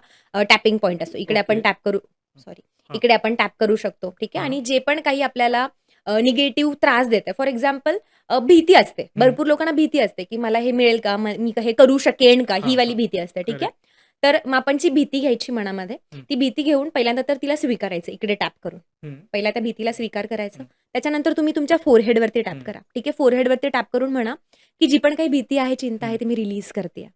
A: टॅपिंग पॉइंट असतो. इकडे आपण
B: ओके.
A: टॅप करू सॉरी.
B: हां.
A: इकडे आपण टॅप करू शकतो. ठीक आहे.
B: हां.
A: आणि जे पण काही आपल्याला निगेटिव्ह त्रास देतं. फॉर एक्झाम्पल भीती असते.
B: हं.
A: भरपूर लोकांना भीती असते, की मला हे मिळेल का? मी हे करू शकेन का? ही
B: हां,
A: वाली
B: हां.
A: भीती असते. ठीक आहे.
B: करेक्ट.
A: तर मग आपण जी भीती घ्यायची मनामध्ये,
B: हं.
A: ती भीती घेऊन पहिल्यांदा तर तिला स्वीकारायचं इकडे टॅप करून.
B: हं.
A: पहिला त्या भीतीला स्वीकार करायचं.
B: हं.
A: त्याच्यानंतर तुम्ही तुमच्या फोरहेडवरती टॅप
B: हं.
A: करा. ठीक आहे. फोरहेडवरती टॅप करून म्हणा, की जी पण काही भीती आहे, चिंता आहे,
B: हं.
A: ती मी रिलीज करतेय.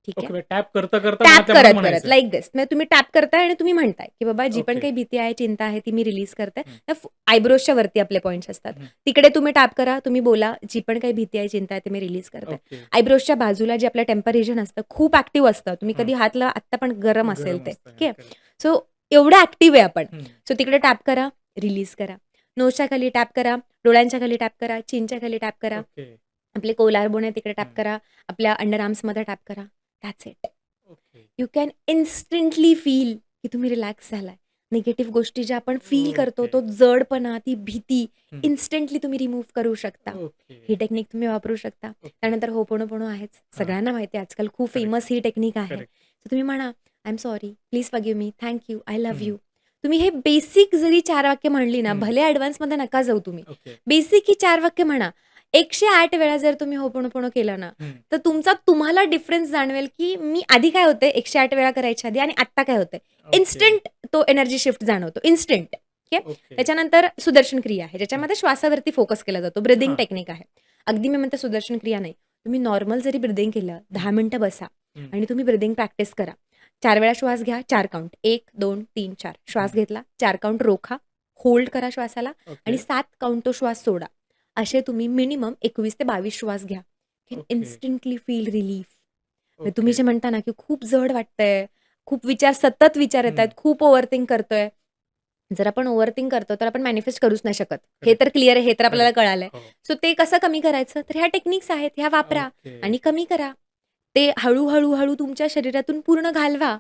A: ठीक आहे.
B: ओके. टॅप करता
A: टॅप
B: त्या मनात
A: करत
B: म्हणायचं.
A: लाइक दिस. म्हणजे तुम्ही टॅप करताय आणि तुम्ही म्हणताय, की बाबा जी पण
B: ओके.
A: काही भीती आहे, चिंता आहे, ती मी रिलीज करते.
B: हं.
A: त्या आयब्रोजच्या वरती आपले पॉइंट्स असतात.
B: हं.
A: तिकडे तुम्ही टॅप करा. तुम्ही बोला, जी पण काही भीती आहे, चिंता आहे, ते मी रिलीज करते.
B: ओके.
A: आयब्रोजच्या बाजूला जे आपलं टेम्पर रिजन असतं, खूप ऍक्टिव्ह असतं. तुम्ही
B: हां.
A: कधी हात लावा, आत्ता पण गरम असेल
B: गरम
A: ते.
B: असतं.
A: ठीक आहे.
B: करेक्ट.
A: सो एवढं ऍक्टिव्ह आहे आपण.
B: हं.
A: सो तिकडे टॅप करा, रिलीज करा. नोजच्या खाली टॅप करा, डोळ्यांच्या खाली टॅप करा, चिनच्या खाली टॅप करा.
B: ओके.
A: आपले कोलार बोन आहे तिकडे टॅप
B: हं.
A: करा. आपल्या अंडर आर्म्समध्ये टॅप करा. That's it.
B: Okay.
A: You can instantly feel की तुम्ही रिलॅक्स झालाय. निगेटिव्ह गोष्टी ज्या आपण फील करतो,
B: ओके.
A: तो जडपणा, ती भीती
B: हं.
A: इन्स्टंटली तुम्ही रिमूव्ह करू शकता.
B: ओके.
A: ही टेक्निक तुम्ही वापरू शकता.
B: ओके.
A: त्यानंतर होपोनोपोनो आहेच.
B: हां.
A: सगळ्यांना माहिती आहे आजकाल खूप
B: करेक्ट.
A: फेमस ही टेक्निक आहे.
B: करेक्ट.
A: तर तुम्ही म्हणा, I am sorry, please forgive me, thank you, I love
B: हं.
A: यू. तुम्ही हे बेसिक जरी 4 वाक्य म्हणली ना,
B: हं.
A: भले ॲडव्हान्समध्ये नका जाऊ तुम्ही.
B: ओके.
A: बेसिक ही 4 वाक्य म्हणा. 108 वेळा जर तुम्ही होपोनोपोनो केलं ना,
B: हं.
A: तर तुम्हाला डिफरन्स जाणवेल, की मी आधी काय होते 108 वेळा करायच्या आधी आणि आत्ता काय होतंय.
B: ओके.
A: इन्स्टंट तो एनर्जी शिफ्ट जाणवतो. इन्स्टंट. ठीक आहे.
B: ओके.
A: त्याच्यानंतर सुदर्शन क्रिया आहे, ज्याच्यामध्ये श्वासावरती फोकस केला जातो. ब्रीथिंग
B: हां.
A: टेक्निक आहे. अगदी मी म्हणते सुदर्शन क्रिया नाही. तुम्ही नॉर्मल जरी ब्रीथिंग केलं, 10 मिनिटं बसा
B: हं.
A: आणि तुम्ही ब्रीथिंग प्रॅक्टिस करा. 4 वेळा श्वास घ्या, 4 काउंट. 1, 2, 3, 4 श्वास
B: हं.
A: घेतला, 4 काउंट रोखा, होल्ड करा श्वासाला
B: ओके.
A: आणि 7 काउंट तो श्वास सोडा. असे तुम्ही मिनिमम 21 ते 22 श्वास घ्या. Can
B: okay.
A: Instantly feel relief.
B: Okay.
A: तुम्ही जे म्हणता ना, की खूप जड वाटतंय, खूप विचार सतत विचार येत आहेत,
B: हं.
A: खूप ओव्हरथिंक करतोय. जर आपण ओव्हरथिंक करतो, तर आपण मॅनिफेस्ट करूच नाही शकत. हे
B: करेक्ट.
A: तर क्लिअर आहे, हे तर आपल्याला
B: करेक्ट.
A: कळालंय.
B: हो.
A: सो ते कसं कमी करायचं? तर ह्या टेक्निक्स आहेत, ह्या वापरा
B: ओके.
A: आणि कमी करा. ते हळू तुमच्या शरीरातून पूर्ण घालवा.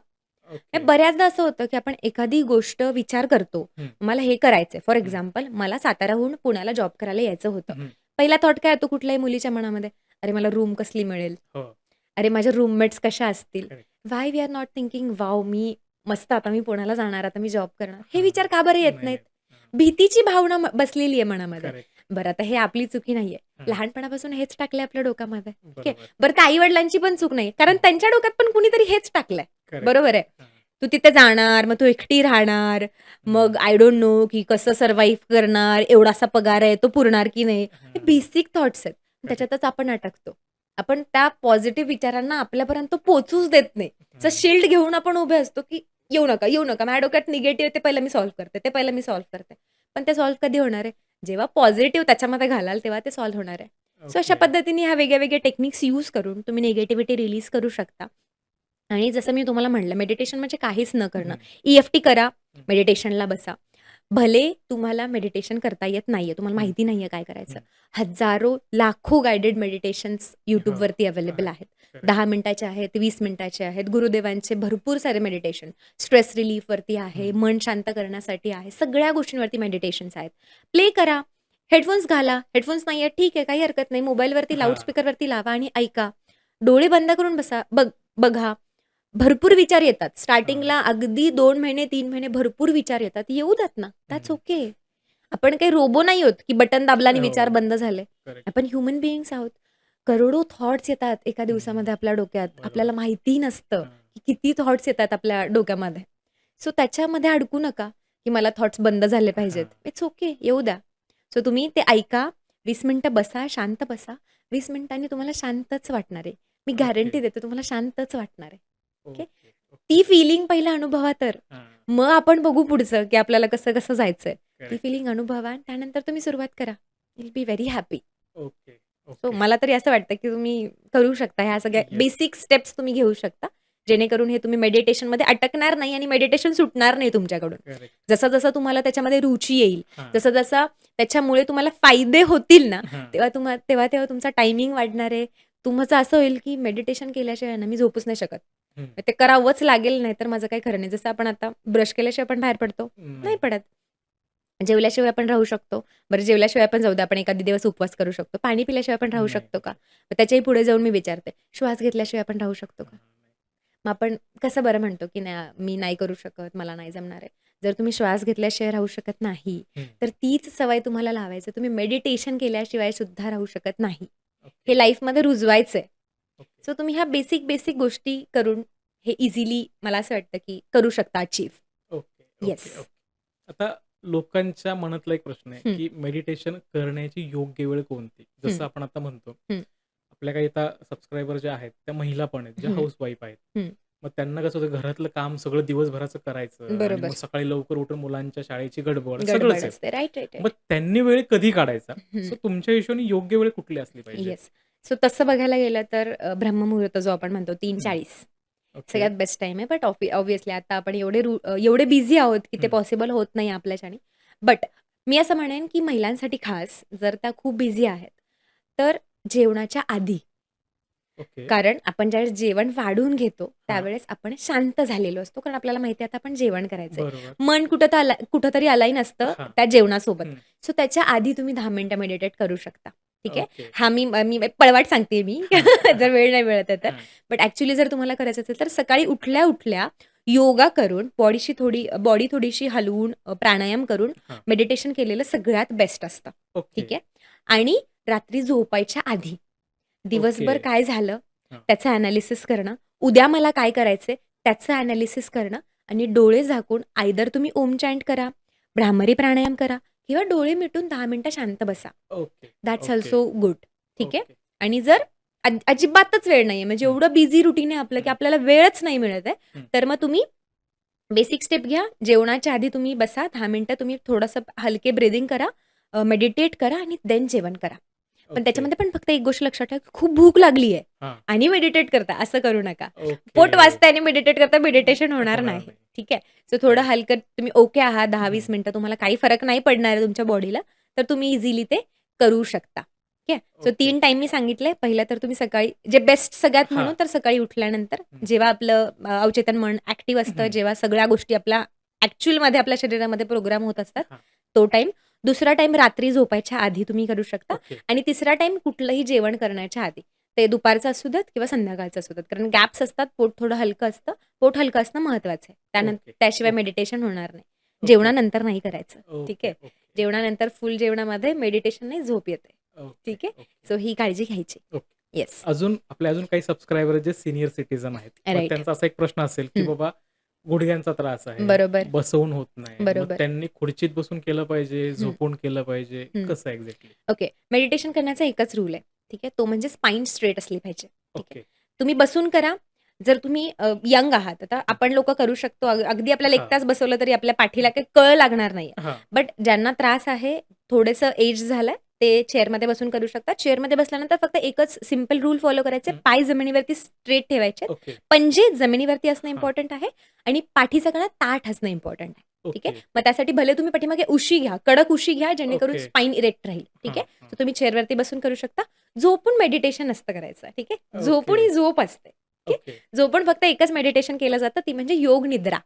B: ओके.
A: बऱ्याचदा असं होतं, की आपण एखादी गोष्ट विचार करतो,
B: हं.
A: मला हे करायचंय. फॉर
B: हं.
A: एक्झाम्पल, मला साताराहून पुण्याला जॉब करायला यायचं होतं.
B: हं.
A: पहिला थॉट काय येतो कुठल्याही मुलीच्या मनामध्ये? अरे मला रूम कसली मिळेल?
B: हो.
A: अरे माझ्या रूममेट्स कशा असतील?
B: Correct.
A: Why we are not thinking wow मी मस्त आता मी पुण्याला जाणार, आता मी जॉब करणार. हे
B: हां.
A: विचार का बरं येत
B: नाही
A: नाहीत?
B: येत. हां.
A: भीतीची भावना बसलेली आहे मनामध्ये.
B: करेक्ट.
A: बरं आता हे आपली चुकी नाहीये.
B: हां.
A: लहानपणापासून हेच टाकलंय आपल्या डोक्यामध्ये. ओके.
B: बरोबर.
A: बरं त्या आई-वडिलांची पण चूक नाही. कारण
B: हं.
A: त्यांच्या डोक्यात पण कुणीतरी हेच टाकलंय.
B: करेक्ट.
A: बरोबर आहे.
B: हां.
A: तू तिथे जाणार, मग तू एकटी राहणार, मग आय डोंट नो की कसं सर्व्हाइव्ह करणार, एवढासा पगार आहे, तो पुरणार की नाही. हे
B: हां.
A: बेसिक थॉट्स आहेत.
B: करेक्ट.
A: त्याच्यातच आपण अटकतो. आपण त्या पॉझिटिव्ह विचारांना आपल्यापर्यंत पोहोचूच देत नाही. शिल्ड घेऊन आपण उभे असतो, की येऊ नका, येऊ नका. माझ्या डोक्यात निगेटिव्ह ते पहिलं मी सॉल्व्ह करते, ते पहिलं मी सॉल्व्ह करते. पण ते सॉल्व्ह कधी होणार आहे? जेव्हा पॉझिटिव्ह त्याच्यामध्ये घालाल, तेव्हा ते सॉल्व्ह होणार आहे. सो अशा
B: ओके.
A: पद्धतीने ह्या वेगळ्या-वेगळ्या टेक्निक्स यूज करून तुम्ही निगेटिव्हिटी रिलीज करू शकता. आणि जसं मी तुम्हाला म्हटलं, मेडिटेशन म्हणजे काहीच न करणं. EFT करा, मेडिटेशनला बसा. भले तुम्हाला मेडिटेशन करता येत नाहीये, तुम्हाला माहिती नाहीये काय करायचं. हजारो, लाखो गाईडेड मेडिटेशन्स YouTubeवरती अवेलेबल आहेत. 10 मिनिटाचे आहेत, 20 मिनिटाचे आहेत. गुरुदेवांचे भरपूर सारे मेडिटेशन, स्ट्रेस रिलीफवरती आहे, मन शांत करण्यासाठी आहे. सगळ्या गोष्टींवरती मेडिटेशन्स आहेत. प्ले करा, हेडफोन्स घाला. हेडफोन्स नाही आहेत, ठीक आहे, काही हरकत नाही. मोबाईलवरती
B: हां.
A: लाउडस्पीकरवरती लावा आणि ऐका. डोळे बंद करून बसा, बघा. भरपूर विचार येतात. स्टार्टिंगला अगदी 2 महिने, 3 महिने भरपूर विचार येतात. येऊ द्यात ना, दॅट्स ओके. आपण काही रोबो नाही आहोत, की बटन दाबला आणि विचार
B: हो.
A: बंद झाले.
B: करेक्ट.
A: आपण ह्युमन बिईंग्स आहोत. करोडो थॉट्स येतात एका दिवसामध्ये आपल्या डोक्यात.
B: बरोबर.
A: आपल्याला माहिती नसतं,
B: हां.
A: की किती थॉट्स येतात आपल्या डोक्यामध्ये. सो त्याच्यामध्ये अडकू नका, की मला थॉट्स बंद झाले पाहिजेत. इट्स ओके, येऊ द्या. सो तुम्ही ते ऐका, 20 मिनिटं बसा, शांत बसा. 20 मिनिटांनी तुम्हाला शांतच वाटणार आहे. मी
B: ओके.
A: गॅरंटी देते तुम्हाला शांतच वाटणार आहे. ओके.
B: ओके.
A: ती फिलिंग पहिला अनुभवा तर.
B: हां.
A: मग आपण बघू पुढचं, की आपल्याला कसं-कसं जायचंय. ती
B: करेक्ट.
A: फिलिंग अनुभवा आणि त्यानंतर तुम्ही सुरुवात करा. You will be very happy.
B: Okay.
A: So
B: okay.
A: मला तरी असं वाटतं, की तुम्ही करू शकता. ह्या सगळ्या
B: येस.
A: बेसिक स्टेप्स तुम्ही घेऊ शकता. जेणेकरून हे तुम्ही मेडिटेशनमध्ये अटकणार नाही आणि मेडिटेशन सुटणार नाही तुमच्याकडून.
B: करेक्ट.
A: जसं-जसं तुम्हाला त्याच्यामध्ये रुची येईल,
B: हां.
A: जसं-जसं त्याच्यामुळे तुम्हाला फायदे होतील ना,
B: हां.
A: तेव्हा तुमचा टायमिंग वाढणार आहे. तुमचं असं होईल, की मेडिटेशन केल्याशिवाय ना मी झोपूच नाही शकत.
B: हं.
A: ते करावंच लागेल, नाही तर माझं काही खरं नाही. जसं आपण आता ब्रश केल्याशिवाय आपण बाहेर पडतो? नाही पडत. जेवल्याशिवाय आपण राहू शकतो. बरं जेवल्याशिवाय आपण जाऊ द्या, आपण एखादी दिवस उपवास करू शकतो. पाणी पिल्याशिवाय आपण राहू
B: नाही.
A: शकतो का? मग त्याच्याही पुढे जाऊन मी विचारते, श्वास घेतल्याशिवाय आपण राहू शकतो का? मग आपण कसं बरं म्हणतो, की मी नाही करू शकत, मला नाही जमणार आहे. जर तुम्ही श्वास घेतल्याशिवाय राहू शकत नाही,
B: हं.
A: तर तीच सवय तुम्हाला लावायची. तुम्ही मेडिटेशन केल्याशिवाय सुद्धा राहू शकत नाही.
B: ओके.
A: हे लाईफमध्ये रुजवायचंय.
B: ओके.
A: सो तुम्ही ह्या बेसिक गोष्टी करून हे इझिली मला असं वाटतं, की करू शकता achieve.
B: Okay. Okay.
A: Yes.
B: Okay. आता लोकांच्या मनातला एक प्रश्न आहे,
A: हं.
B: की मेडिटेशन करण्याची योग्य वेळ कोणती? जसं
A: हं.
B: आपण आता म्हणतो,
A: हं.
B: आपल्या काही आता सबस्क्रायबर ज्या आहेत, त्या महिला पण आहेत, ज्या
A: हं.
B: हाऊसवाईफ आहेत.
A: हं.
B: मग त्यांना कसं होतं, घरातलं काम सगळं दिवसभराचं करायचं आणि
A: बरोबर.
B: मग सकाळी लवकर उठून मुलांच्या शाळेची गडबड
A: गडबड
B: सगळंच आहे.
A: असते. राइट.
B: मग त्यांनी वेळ कधी काढायचा?
A: हं.
B: सो तुमच्या हिशोबाने योग्य वेळ कुठली असली पाहिजे?
A: येस. सो तसं बघायला गेलं तर ब्रह्ममुहूर्त जो आपण म्हणतो 3:40
B: ओके.
A: सगळ्यात बेस्ट टाईम आहे. बट ऑब्व्हियसली आता आपण एवढे बिझी आहोत, की ते
B: हं.
A: पॉसिबल होत नाही आपल्याच्याने. बट मी असं म्हणेन, की महिलांसाठी खास जर त्या खूप बिझी आहेत, तर जेवणाच्या आधी.
B: ओके.
A: कारण आपण ज्यावेळेस जेवण वाढून घेतो, त्यावेळेस आपण शांत झालेलो असतो. कारण आपल्याला माहिती आहे आता आपण जेवण करायचंय.
B: बरोबर.
A: मन कुठेतरी अलाईन असतं
B: हां.
A: त्या जेवणासोबत.
B: हं.
A: सो त्याच्या आधी तुम्ही 10 मिनिटं मेडिटेट करू शकता. ठीक आहे.
B: ओके.
A: हा मी पळवाट सांगते मी जर वेळ नाही मिळत आहे तर.
B: हां.
A: बट ॲक्च्युअली जर तुम्हाला करायचं असेल तर सकाळी उठल्या योगा करून बॉडी थोडीशी हलवून प्राणायाम करून
B: हां.
A: मेडिटेशन केलेलं सगळ्यात बेस्ट असतं.
B: ओके.
A: ठीक आहे. आणि रात्री झोपायच्या आधी दिवसभर
B: ओके.
A: काय झालं
B: हां.
A: त्याचं ॲनालिसिस करणं, उद्या मला काय करायचंय त्याचं ॲनालिसिस करणं आणि डोळे झाकून आयदर तुम्ही ओम चॅन्ट करा, भ्रामरी प्राणायाम करा किंवा डोळे मिटून 10 मिनिटं शांत बसा.
B: Okay.
A: That's
B: okay.
A: Also good. ठीक आहे.
B: ओके.
A: आणि जर अजिबातच वेळ नाहीये म्हणजे
B: हं.
A: एवढं बिझी रुटीन आहे आपलं, की
B: हं.
A: आपल्याला वेळच नाही मिळत आहे,
B: हं.
A: तर मग तुम्ही बेसिक स्टेप घ्या. जेवणाच्या आधी तुम्ही बसा 10 मिनिटं तुम्ही थोडंसं हलके ब्रीथिंग करा, मेडिटेट करा आणि देन जेवण करा. पण
B: ओके.
A: त्याच्यामध्ये पण फक्त एक गोष्ट लक्षात ठेवा, खूप भूक लागली आहे
B: हां.
A: आणि मेडिटेट करता असं करू नका. पोट
B: ओके.
A: वाजतंय आणि मेडिटेट करता मेडिटेशन होणार
B: होणार
A: नाही.
B: नाही.
A: ठीक आहे. सो थोडं हलकं तुम्ही ओके आहात 10-20
B: हं.
A: मिनिटं तुम्हाला काही फरक नाही पडणार आहे तुमच्या बॉडीला, तर तुम्ही इझिली ते करू शकता. ठीक आहे. So
B: okay.
A: 3 टाईम मी सांगितलंय. पहिलं तर तुम्ही सकाळी जे बेस्ट सगळ्यात म्हणू
B: हां.
A: तर सकाळी उठल्यानंतर
B: हं.
A: जेव्हा आपलं अवचेतन मन ॲक्टिव्ह असतं,
B: हं.
A: जेव्हा सगळ्या गोष्टी आपल्या ॲक्चुअलमध्ये आपल्या शरीरामध्ये प्रोग्राम होत असतात,
B: हां.
A: तो टाईम. दुसरा टाईम रात्री झोपायच्या आधी तुम्ही करू शकता
B: ओके.
A: आणि तिसरा टाईम कुठलंही जेवण करण्याच्या आधी. ते दुपारचं असू देत किंवा संध्याकाळचं असू देत. कारण गॅप्स असतात, पोट थोडं हलकं असतं. पोट हलकं असणं महत्त्वाचं आहे.
B: ओके.
A: त्याशिवाय
B: ओके.
A: मेडिटेशन होणार नाही.
B: ओके.
A: जेवणानंतर नाही करायचं. ठीक
B: ओके.
A: आहे.
B: ओके.
A: जेवणानंतर फुल जेवणामध्ये मेडिटेशन नाही, झोप येते.
B: ओके.
A: ठीक आहे.
B: ओके.
A: सो ही काळजी घ्यायची.
B: ओके.
A: येस.
B: अजून काही सबस्क्रायबर जे सीनियर सिटिझन आहेत. मग
A: राइट.
B: त्यांचा असा एक प्रश्न असेल, की
A: हं.
B: बाबा गुडघ्यांचा त्रास आहे,
A: बरोबर,
B: बसवून होत नाही. मग
A: बरोबर.
B: त्यांनी खुर्चीत बसून केलं पाहिजे,
A: हं,
B: झोपून केलं पाहिजे,
A: हं.
B: कसं एक्झॅक्टली?
A: ओके. मेडिटेशन करण्याचा एकच रूल आहे. ठीक आहे. तो म्हणजे स्पाइन स्ट्रेट असली पाहिजे. ठीक आहे.
B: ओके.
A: तुम्ही बसून करा. जर तुम्ही यंग आहात, आता
B: हं.
A: आपण लोकं करू शकतो. अगदी आपल्याला 1
B: हां.
A: तास बसवलं तरी आपल्या पाठीला काही कळ लागणार नाहीये.
B: हां.
A: बट ज्यांना त्रास आहे, थोडंसं एज झालंय, ते चेअरमध्ये बसून करू शकतात. चेअरमध्ये बसल्यानंतर फक्त एकच सिंपल रूल फॉलो करायचे.
B: हं.
A: पाय जमिनीवरती स्ट्रेट ठेवायचे.
B: ओके.
A: पंजे जमिनीवरती असणं
B: हां.
A: इम्पॉर्टंट आहे आणि पाठीचा कणा ताठ असणं इम्पॉर्टंट आहे. ठीक आहे.
B: ओके.
A: मग त्यासाठी भले तुम्ही पाठीमागे उशी घ्या, कडक उशी घ्या, जेणेकरून
B: ओके.
A: स्पाइन इरेक्ट राहील. ठीक
B: हां,
A: आहे.
B: हां.
A: तर तुम्ही चेअरवरती बसून करू शकता. झोपून मेडिटेशन नसतं करायचं. ठीक आहे. झोपून
B: ओके.
A: ही झोप असते. ठीक आहे.
B: ओके.
A: झोपून फक्त एकच मेडिटेशन केलं जातं, ती म्हणजे योग निद्रा.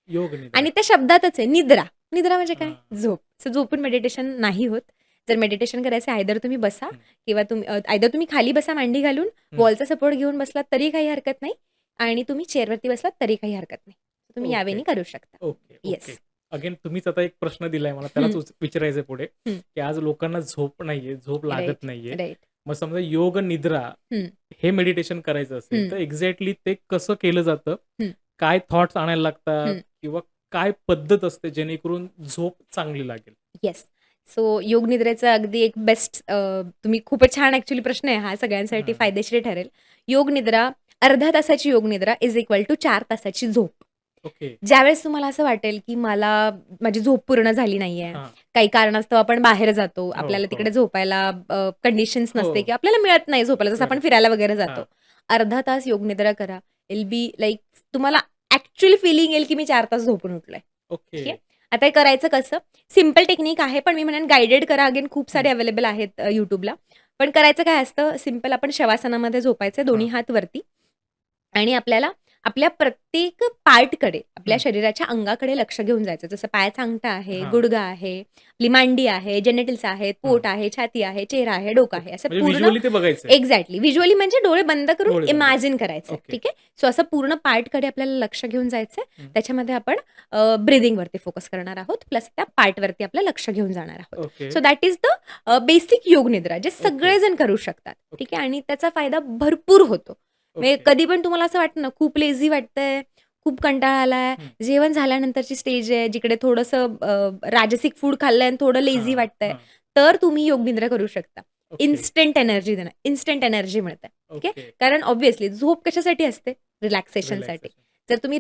B: योग निद्रा.
A: आणि त्या शब्दातच आहे निद्रा. निद्रा म्हणजे काय?
B: हां.
A: झोप. सो झोपून मेडिटेशन नाही होत. जर मेडिटेशन करायचं आयदर तुम्ही बसा
B: हं.
A: किंवा आयदर तुम्ही खाली बसा मांडी घालून,
B: हं.
A: वॉलचा सपोर्ट घेऊन बसलात तरी काही हरकत नाही आणि तुम्ही चेअरवरती बसलात तरी काही हरकत नाही. तुम्ही
B: ओके.
A: यावेळी करू शकता.
B: ओके. ओके.
A: येस.
B: अगेन तुम्हीच आता एक प्रश्न दिलाय मला, त्यालाच
A: हं,
B: विचारायचंय पुढे,
A: हं.
B: की आज लोकांना झोप नाहीये, झोप लागत
A: राइट,
B: नाहीये.
A: राइट.
B: मग समजा योग निद्रा
A: हं,
B: हे मेडिटेशन करायचं असेल,
A: हं,
B: तर एक्झॅक्टली ते कसं केलं जातं?
A: हं,
B: काय थॉट्स आणायला लागतात
A: हं.
B: किंवा काय पद्धत असते जेणेकरून झोप चांगली लागेल?
A: येस. सो योग निद्रेचं अगदी एक बेस्ट तुम्ही खूपच छान ॲक्चुअली प्रश्न आहे हा, सगळ्यांसाठी
B: हां.
A: फायदेशीर ठरेल. योग निद्रा, अर्ध्या तासाची योग निद्रा इज इक्वल टू 4 तासाची झोप.
B: ओके.
A: ज्यावेळेस तुम्हाला असं वाटेल, की माझी झोप पूर्ण झाली नाहीये,
B: हां.
A: काही कारणास्तव आपण बाहेर जातो,
B: हो,
A: आपल्याला
B: हो.
A: तिकडे झोपायला कंडिशन्स
B: हो.
A: नसते किंवा आपल्याला मिळत नाही झोपायला, जसं आपण
B: करेक्ट.
A: फिरायला वगैरे जातो.
B: हां.
A: अर्धा तास योग निद्रा करा. इल बी लाइक तुम्हाला ॲक्चुअली फीलिंग येईल, की मी 4 तास झोपून उठलोय.
B: ओके.
A: ठीक आहे. आता हे करायचं कसं? सिंपल टेक्निक आहे, पण मी म्हणेन गाईडेड करा. अगेन खूप सारे
B: हं.
A: अवेलेबल आहेत YouTubeला. पण करायचं काय असतं? सिंपल आपण शवासनामध्ये झोपायचे, दोन्ही
B: हां.
A: हात वरती आणि आपल्याला आपल्या प्रत्येक पार्टकडे, आपल्या
B: हं.
A: शरीराच्या अंगाकडे लक्ष घेऊन जायचं. जसं पायाचा अंगठा आहे,
B: हां.
A: गुडघा आहे, आपली मांडी आहे, जेनेटिल्स आहेत,
B: हां.
A: पोट आहे, छाती आहे, चेहरा आहे, डोकं
B: ओके.
A: आहे. असं
B: म्हणजे
A: पूर्ण
B: व्हिज्युअली ते बघायचंय.
A: एक्झॅक्टली. व्हिज्युअली म्हणजे डोळे बंद करून
B: डोळे बंद.
A: इमॅजिन करायचं.
B: ओके.
A: ठीक आहे. सो असं पूर्ण पार्टकडे आपल्याला लक्ष घेऊन जायचं.
B: हं.
A: त्याच्यामध्ये आपण ब्रीथिंगवरती फोकस करणार आहोत. प्लस त्या पार्टवरती आपलं लक्ष घेऊन जाणार आहोत.
B: Okay.
A: So that is the basic योग निद्रा, जे
B: ओके.
A: सगळेजण करू शकतात. ठीक
B: ओके.
A: आहे. आणि त्याचा फायदा भरपूर होतो. म्हणजे
B: ओके.
A: कधी पण तुम्हाला असं वाटतं ना, खूप लेझी वाटतंय, खूप कंटाळा आलाय,
B: हं.
A: जेवण झाल्यानंतरची स्टेज आहे, जिकडे थोडंसं राजसिक फूड खाल्लंय आणि थोडं लेझी
B: हां,
A: वाटतंय,
B: हां.
A: तर तुम्ही योग निद्रा करू शकता.
B: ओके.
A: इन्स्टंट एनर्जी देणार, इन्स्टंट एनर्जी मिळते. ठीक आहे.
B: ओके.
A: कारण ऑब्व्हियसली झोप कशासाठी असते? रिलॅक्सेशनसाठी.
B: रिलॅक्सेशन.
A: जर तुम्ही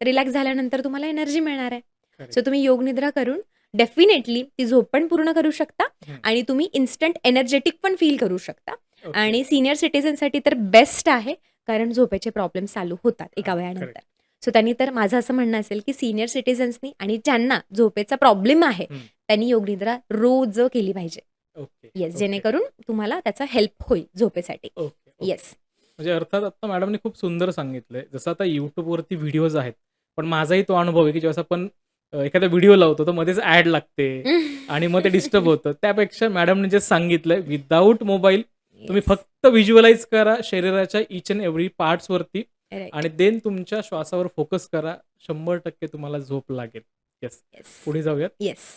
A: रिलॅक्स झाल्यानंतर तुम्हाला एनर्जी मिळणार आहे.
B: करेक्ट.
A: सो तुम्ही योग निद्रा करून डेफिनेटली ती झोप पण पूर्ण करू शकता
B: हं.
A: आणि तुम्ही इन्स्टंट एनर्जेटिक पण फील करू शकता.
B: ओके.
A: आणि सीनियर सिटिझनसाठी तर बेस्ट आहे, कारण झोपेचे प्रॉब्लेम्स चालू होतात एका
B: हां.
A: वयानंतर.
B: करेक्ट.
A: सो त्यांनी तर माझं असं म्हणणं असेल, की सीनियर सिटिझन्सनी आणि ज्यांना झोपेचा प्रॉब्लेम आहे,
B: हं.
A: त्यांनी योग निद्रा रोज केली पाहिजे.
B: ओके.
A: Yes,
B: okay.
A: जेणेकरून तुम्हाला त्याचा हेल्प होईल झोपेसाठी.
B: ओके. ओके.
A: येस.
B: म्हणजे अर्थात आता मॅडमने खूप सुंदर सांगितलंय. जसं आता YouTubeवरती व्हिडिओज आहेत. पण माझाही तो अनुभव आहे, की ज्यावेळेस आपण एखादा व्हिडिओ लावतो, तर मध्येच ॲड लागते आणि मग ते डिस्टर्ब होतं. त्यापेक्षा मॅडमने जे सांगितलंय विदाऊट मोबाईल तुम्ही
A: येस.
B: फक्त व्हिज्युअलाइज करा शरीराच्या ईच अँड एव्हरी पार्ट्सवरती
A: राइट.
B: आणि देन तुमच्या श्वासावर फोकस करा. 100% तुम्हाला झोप लागेल. येस.
A: येस.
B: पुढे जाऊयात.
A: येस.